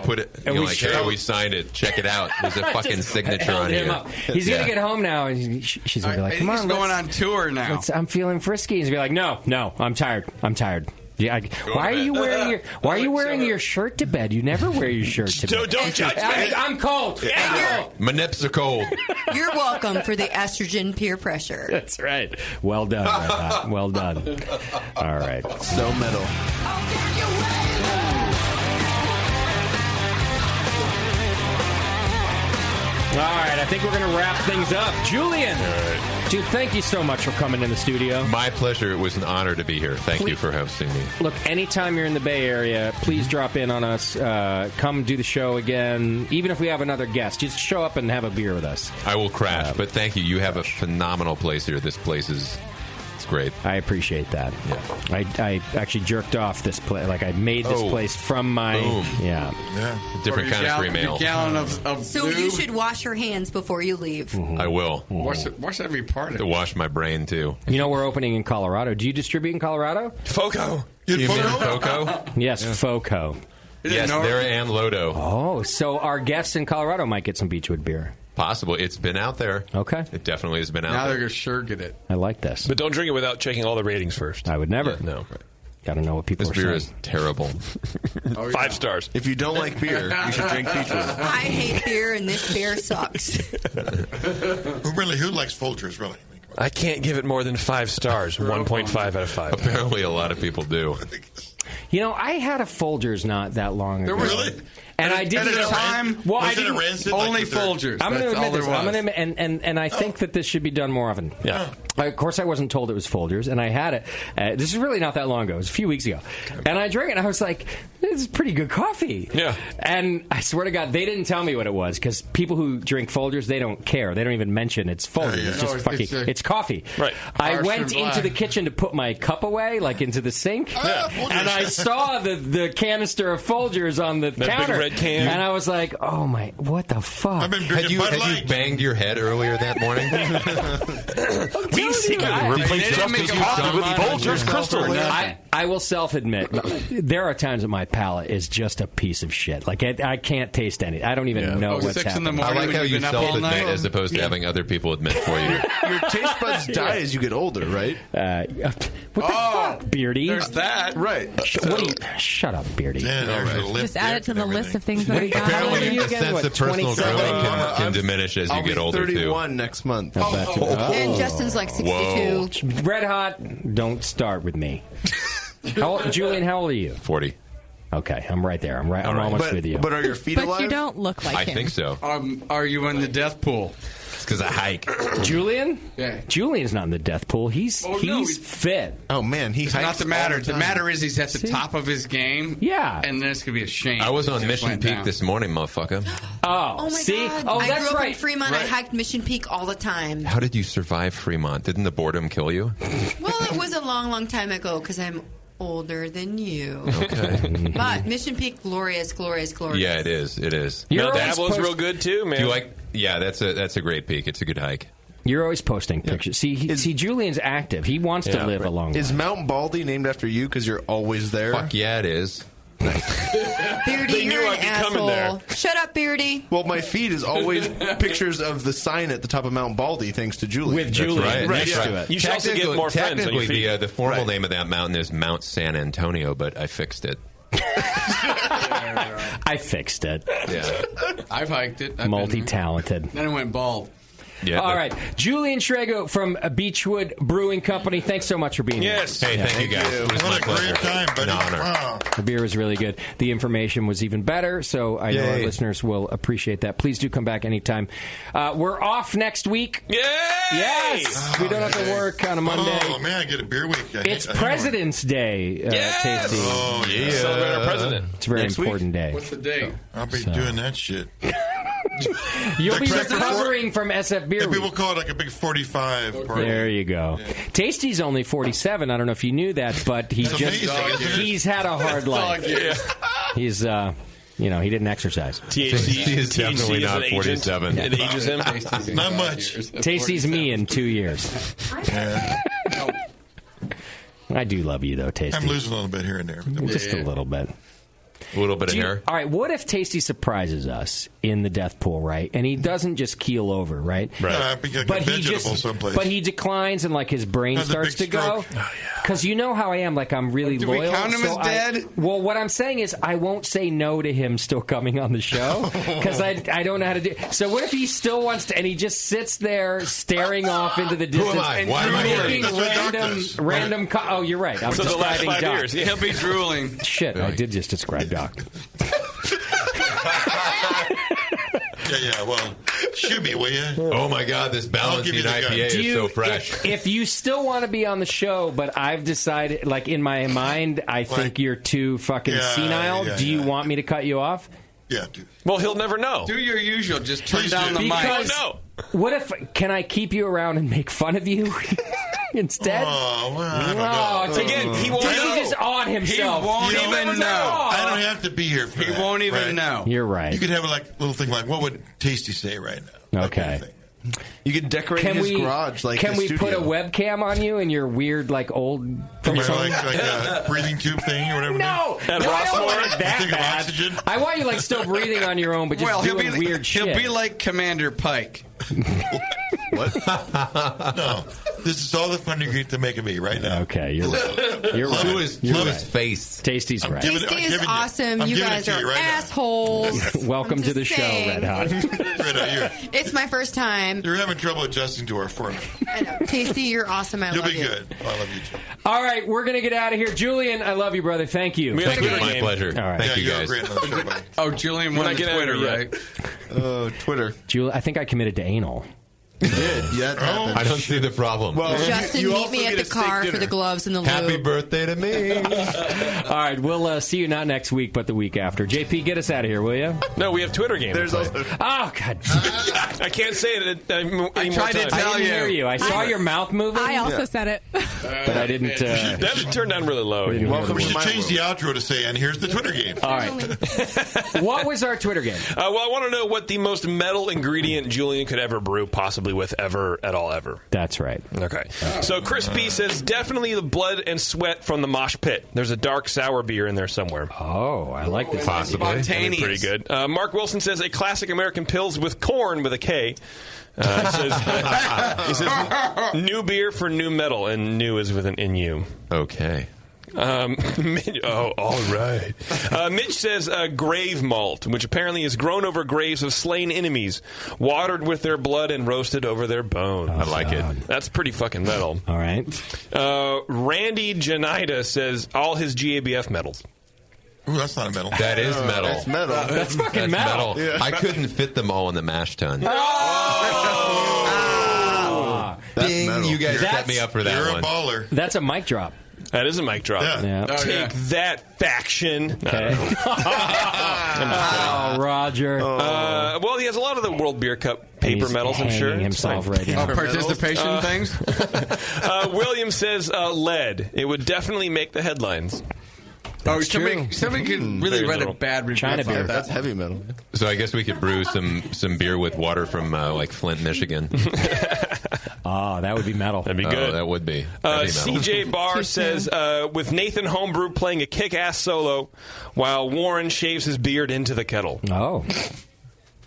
put it. And We signed it. Check it out. There's a fucking signature on him here. up. He's gonna get home now, and she's gonna be like, "Come on, he's going on tour now. I'm feeling frisky." He's gonna be like, "No, I'm tired. Yeah, why are you wearing your shirt to bed? You never wear your shirt to bed. Don't judge me. I'm cold. My nips are cold. You're welcome for the estrogen peer pressure. That's right. Well done, Red Hot. Well done. All right. So metal. All right, I think we're going to wrap things up. Julian, dude, thank you so much for coming in the studio. My pleasure. It was an honor to be here. Thank you for hosting me. Look, anytime you're in the Bay Area, please drop in on us. Come do the show again. Even if we have another guest, just show up and have a beer with us. I will crash, but thank you. You have a phenomenal place here. This place is... great. I appreciate that. Yeah. I actually jerked off this place. Like, I made this place from my... Boom. Yeah. Different kind of free mail. A gallon of So lube. you should wash your hands before you leave. I will. Wash every part of To it. wash my brain, too. You know, we're opening in Colorado. Do you distribute in Colorado? Foco. You mean Foco? Yes, Foco. Yes, there and Lodo. Oh, so our guests in Colorado might get some Beachwood beer. Possible. It's been out there. Okay. It definitely has been out Now there. they're going to sure get it. I like this. But don't drink it without checking all the ratings first. I would never. No. Got to know what people This are beer saying. is terrible. 5 stars. If you don't like beer, you should drink Beachwood. I hate beer, and this beer sucks. Who likes Folgers, really? I can't give it more than 5 stars. 1.5 out of 5. Apparently, a lot of people do. You know, I had a Folgers not that long ago. Really? And I didn't At the time, well, I was it a didn't. rancid? only Like, was there- Folgers. I'm going to That's all admit this. there I'm was. going to, and I think that this should be done more often. Yeah. Of course, I wasn't told it was Folgers, and I had it. This is really not that long ago. It was a few weeks ago. And I drank it, and I was like, this is pretty good coffee. Yeah. And I swear to God, they didn't tell me what it was, because people who drink Folgers, they don't care. They don't even mention it's Folgers. yeah. It's just No, fucking, it's it's coffee. Right. I Harsh went and into black. the kitchen to put my cup away, like into the sink, Folgers. and I saw the canister of Folgers on the big counter. red can. And I was like, oh my, what the fuck? I've been Had drinking you, Bud had Light. you banged your head earlier that morning? We secretly replaced Justin's coffee with Folgers Crystal. I will self-admit, there are times that my palate is just a piece of shit. Like, I can't taste any. I don't even know what's 6 in the happening. I morning. like when how you've you been up all self-admit night. as opposed to having other people admit for you. Your taste buds die as you get older, right? What the fuck, Beardy? There's that. Right. Shut up, Beardy. Just add it to the list of things that we got. Apparently, you a again? sense What, of personal 27? growth can diminish as you I'll get be older, 31 next month. And Justin's like 62. Red Hot, don't start with me. Julian, how old are you? 40. Okay, I'm right there. I'm almost with you. But are your feet But alive? you don't look like I him. think so. Are you in the death pool? It's because I hike. Julian? Yeah. Julian's not in the death pool. He's he's fit. Oh, man. He It's hikes not the all matter. The time. matter is he's at the top of his game. Yeah. And then it's going to be a shame. I was on if it Mission went Peak down. this morning, motherfucker. Oh, Oh my see? God. Oh, I that's grew up in right. Fremont. I hiked Mission Peak all the time. How did you survive Fremont? Didn't the boredom kill you? Well, it was a long, long time ago because I'm older than you. Okay. But Mission Peak, glorious, glorious, glorious. Yeah, it is. It is. Mount Diablo's real good too, man. Do you like? Yeah, that's a great peak. It's a good hike. You're always posting pictures. See, Julian's active. He wants to live a long life. Is Mount Baldy named after you because you're always there? Fuck yeah, it is. Beardy, They knew you're an I'd be coming asshole. Shut up, Beardy. Well, my feed is always pictures of the sign at the top of Mount Baldy, thanks to Julie. With Julie next to it. You should also get more friends on your Technically, feet. the formal name of that mountain is Mount San Antonio, but I fixed it. I fixed it. Yeah. I've hiked it. Multi-talented. Then I went bald. Yeah, all right. Julian Shrago from Beachwood Brewing Company, thanks so much for being here. Yes. Hey, thank you guys. It was my pleasure. An honor. Wow. The beer was really good. The information was even better, so I know our listeners will appreciate that. Please do come back anytime. We're off next week. Yay! Yes! We don't have to work on a Monday. Oh, man, I get a beer week. It's President's Day, Yes! Tasty. Oh, yeah. Celebrate our president. It's a very Next week? important day. What's the date? I'll be doing that shit. You'll be recovering from SF Beer And Week. people call it like a big 45 party. There you go. Yeah. Tasty's only 47. I don't know if you knew that, but It's amazing, he's had a hard life. He's he didn't exercise. THC is definitely not 47. It ages him. Not much. Tasty's me in 2 years. Yeah. I do love you though, Tasty. I'm losing a little bit here and there. Just a little bit. A little bit of hair. All right, what if Tasty surprises us in the death pool, right? And he doesn't just keel over, right? But he declines and like his brain Has a starts to big go. Because you know how I am, like I'm really Do we loyal. count him as dead? Well, what I'm saying is I won't say no to him still coming on the show because I don't know how to do. So what if he still wants to, and he just sits there staring off into the distance? Who am I? Why am I making here? random. Oh, you're right. I'm So the last describing 5 Doc. years, yeah. He'll be drooling. Shit, I did just describe Doc. Yeah, well, shoot me, will you? Oh, my God, this balancing IPA is so fresh. If you still want to be on the show, but I've decided, like in my mind, I think you're too fucking senile. Do you want me to cut you off? Yeah, dude. Well, he'll never know. Do your usual. Just turn Please down do. the mic. Because what if? Can I keep you around and make fun of you instead? Oh, well, I don't know. Again, he won't Tasty know. just on himself. He won't You even never know. I don't have to be here for He that, won't even right? know. You're right. You could have a little thing like, what would Tasty say right now? That kind of thing. You could decorate his garage like Can his we put a studio. webcam on you and your weird, like, old... Like a breathing tube thing or whatever? No, I don't want it that bad. Oxygen? I want you, like, still breathing on your own, but just doing weird shit. He'll be like Commander Pike. What? No. This is all the fun you get to make of me right now. Okay, you're right. You're right. To his face. Tasty's right. Tasty is awesome. You guys are assholes. Welcome I'm to the just show, saying. Red Hot. It's my first time. You're having trouble adjusting to our format. I know. Tasty, you're awesome. I You'll love be you. good. Oh, I love you too. All right, we're going to get out of here. Julian, I love you, brother. Thank you. Thank you. My pleasure. All right. Thank you, you're guys. great on the show, buddy. Oh, Julian won When I the get out of Twitter, here, right? Oh, Twitter. Julian, I think I committed to anal. You did. Yeah, that happened. I don't see the problem. Well, Justin, you meet also me at get the a steak car for dinner. the gloves and the Happy lube. birthday to me. All right, we'll see you not next week, but the week after. JP, get us out of here, will you? No, we have Twitter game. There's also Oh, God. I can't say it anymore. I tried to I tell didn't hear you. I saw your mouth moving, I also said it. but I didn't... That turned down really low. Welcome. We should change the outro to say, and here's the Twitter game. All right. What was our Twitter game? Well, I want to know what the most metal ingredient Julian could ever brew, possibly with ever at all ever. That's right. Okay. So Chris B says, definitely the blood and sweat from the mosh pit. There's a dark sour beer in there somewhere. Oh, I like this. Possibly. That'd be pretty good. Mark Wilson says, a classic American Pils with corn with a K. He says, new beer for new metal, and new is with an NU. Okay. All right. Mitch says grave malt, which apparently is grown over graves of slain enemies, watered with their blood and roasted over their bones. I like it. That's pretty fucking metal. All right. Randy Janida says all his GABF medals. Ooh, that's not a metal. That is metal. That's metal. That's fucking metal. Yeah. I couldn't fit them all in the mash tun. Ding, metal. you guys set me up for that You're one. a baller. That's a mic drop. That is a mic drop. Yeah. Yeah. Take that, faction. Okay. Oh, Roger. Well, he has a lot of the World Beer Cup paper He's medals, I'm hanging sure. himself right now. Participation things? William says lead. It would definitely make the headlines. Oh, somebody could really Very write little. a bad review China about beer. that. That's heavy metal. So I guess we could brew some beer with water from like Flint, Michigan. Oh, that would be metal. That'd be good. Oh, that would be. Heavy metal. CJ Barr says, with Nathan Homebrew playing a kick-ass solo while Warren shaves his beard into the kettle. Oh.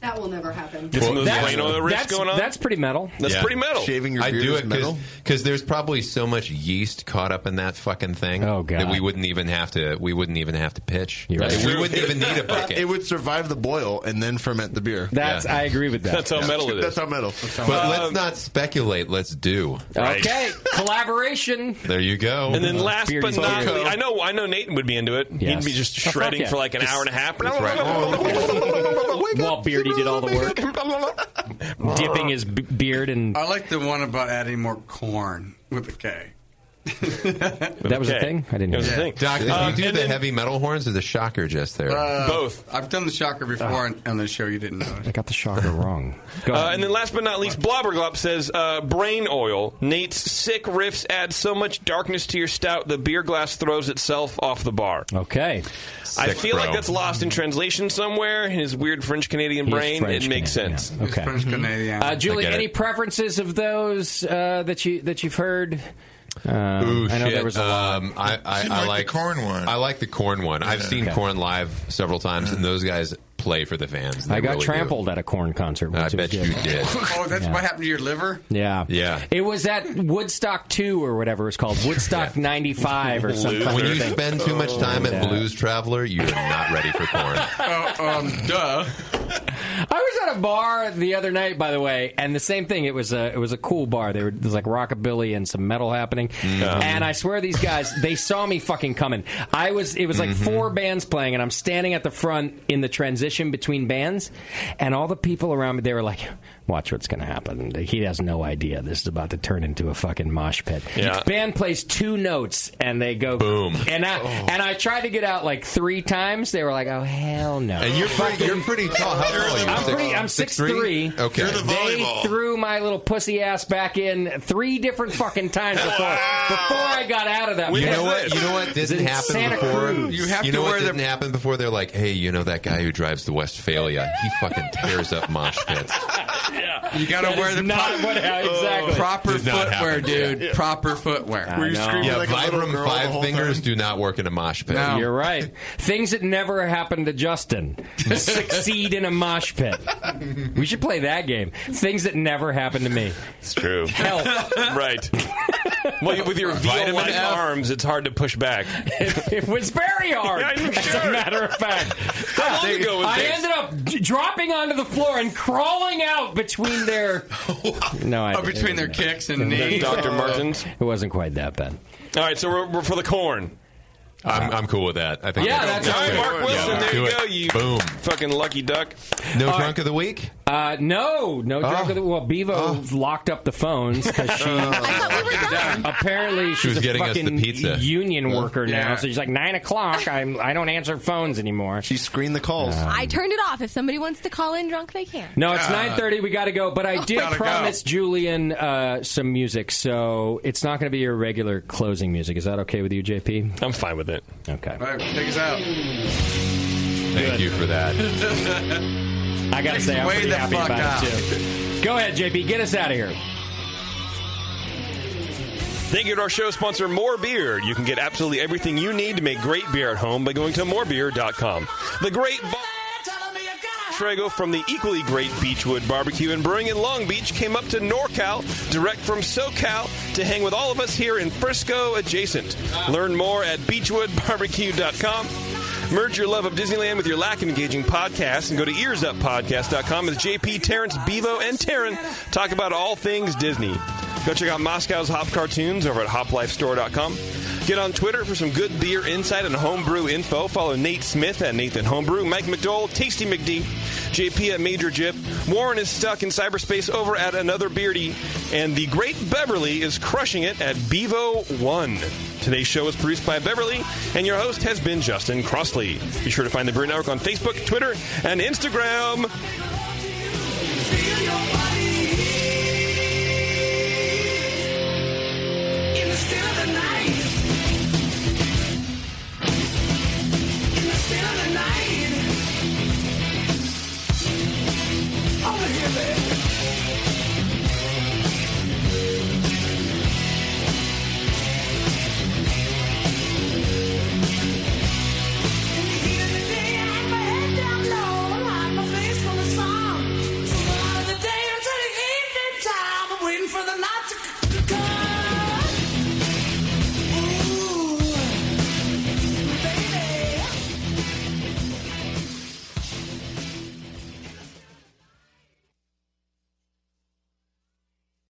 That will never happen. Get some of those Plano riffs going on. That's pretty metal. That's pretty metal. Shaving your I beard do is it metal. Because there's probably so much yeast caught up in that fucking thing that we wouldn't even have to pitch. Right. We wouldn't even need a bucket. It would survive the boil and then ferment the beer. I agree with that. That's how metal it is. That's how metal. But let's not speculate. Let's do. Okay, collaboration. There you go. And then last but not least, I know Nathan would be into it. Yes. He'd be just shredding for like an hour and a half. While Beardy did all the work. Dipping his beard in... I like the one about adding more corn with a K. That was a thing? I didn't know. It was a thing. Doc, did you do the heavy metal horns or the shocker just there? Both. I've done the shocker before on the show. You didn't know it. I got the shocker wrong. Go ahead. And then last but not least, Blobberglop says, brain oil. Nate's sick riffs add so much darkness to your stout, the beer glass throws itself off the bar. Okay. I feel like that's lost in translation somewhere. His weird French-Canadian brain. It makes sense. Yeah. Okay. French-Canadian. Julie, any preferences of those that you've heard? I know there was a lot. I like the corn one. I like the corn one. I've seen corn live several times, and those guys play for the fans. They I got really trampled at a corn concert. I bet you did. Oh, that's what happened to your liver? Yeah. Yeah. It was at Woodstock 2 or whatever it's called. Woodstock 95 or something. When you spend too much time at Blues Traveler, you're not ready for corn. Duh. I was at a bar the other night, by the way, and the same thing. It was a cool bar. There was like rockabilly and some metal happening. And I swear these guys, they saw me fucking coming. It was like 4 bands playing, and I'm standing at the front in the transition between bands, and all the people around me, they were like, watch what's going to happen. He has no idea this is about to turn into a fucking mosh pit. Yeah. Band plays 2 notes, and they go boom. And I tried to get out like 3 times. They were like, oh hell no. And you're pretty tall. How tall are you? I'm 6'3". Okay. They threw my little pussy ass back in 3 different fucking times before I got out of that. You know what didn't happen Santa before? Cruz. You know what didn't happen before? They're like, hey, you know that guy who drives the Westphalia? He fucking tears up mosh pits. You got to wear the proper footwear, dude. Yeah. Proper footwear. Were you screaming like a little Vibram girl the 5 whole fingers time? do not work in a mosh pit. No. You're right. Things that never happened to Justin succeed in a mosh pit. We should play that game. Things that never happened to me. It's true. Health. Right. Well, with your vitamin arms, it's hard to push back. It was very hard. Yeah, I'm as sure. a matter of fact. How long ago was I this? ended up dropping onto the floor and crawling out between their... No, I between their kicks and knees. Dr. Martens? It wasn't quite that bad. All right, so we're for the corn. I'm cool with that. I think that's all right, Mark Wilson. Yeah, there do you it. go. You Boom. fucking lucky duck. No drunk of the week? No drunk of the... Well, Bevo locked up the phones because she... Apparently, she's was a getting us the fucking pizza. union worker now. Yeah. So she's like, 9 o'clock. I don't answer phones anymore. She screened the calls. I turned it off. If somebody wants to call in drunk, they can. No, it's 9:30. We got to go. But I did Gotta promise Julian some music, so it's not going to be your regular closing music. Is that okay with you, JP? I'm fine with it. Okay. All right, take us out. Thank you for that. I got to say, I'm Way pretty the happy fuck about out. it, too. Go ahead, JP. Get us out of here. Thank you to our show sponsor, More Beer. You can get absolutely everything you need to make great beer at home by going to morebeer.com. The great Shrago from the equally great Beachwood Barbecue and Brewing in Long Beach came up to NorCal, direct from SoCal, to hang with all of us here in Frisco adjacent. Learn more at beachwoodbarbecue.com. Merge your love of Disneyland with your lack of engaging podcasts and go to earsuppodcast.com as JP, Terrence, Bevo, and Taryn talk about all things Disney. Go check out Moscow's Hop Cartoons over at hoplifestore.com. Get on Twitter for some good beer insight and homebrew info. Follow Nate Smith at Nathan Homebrew, Mike McDowell, Tasty McD, JP at Major Jip. Warren is stuck in cyberspace over at Another Beardy, and the great Beverly is crushing it at Bevo 1. Today's show is produced by Beverly, and your host has been Justin Crossley. Be sure to find the Brew Network on Facebook, Twitter, and Instagram. Over here, baby.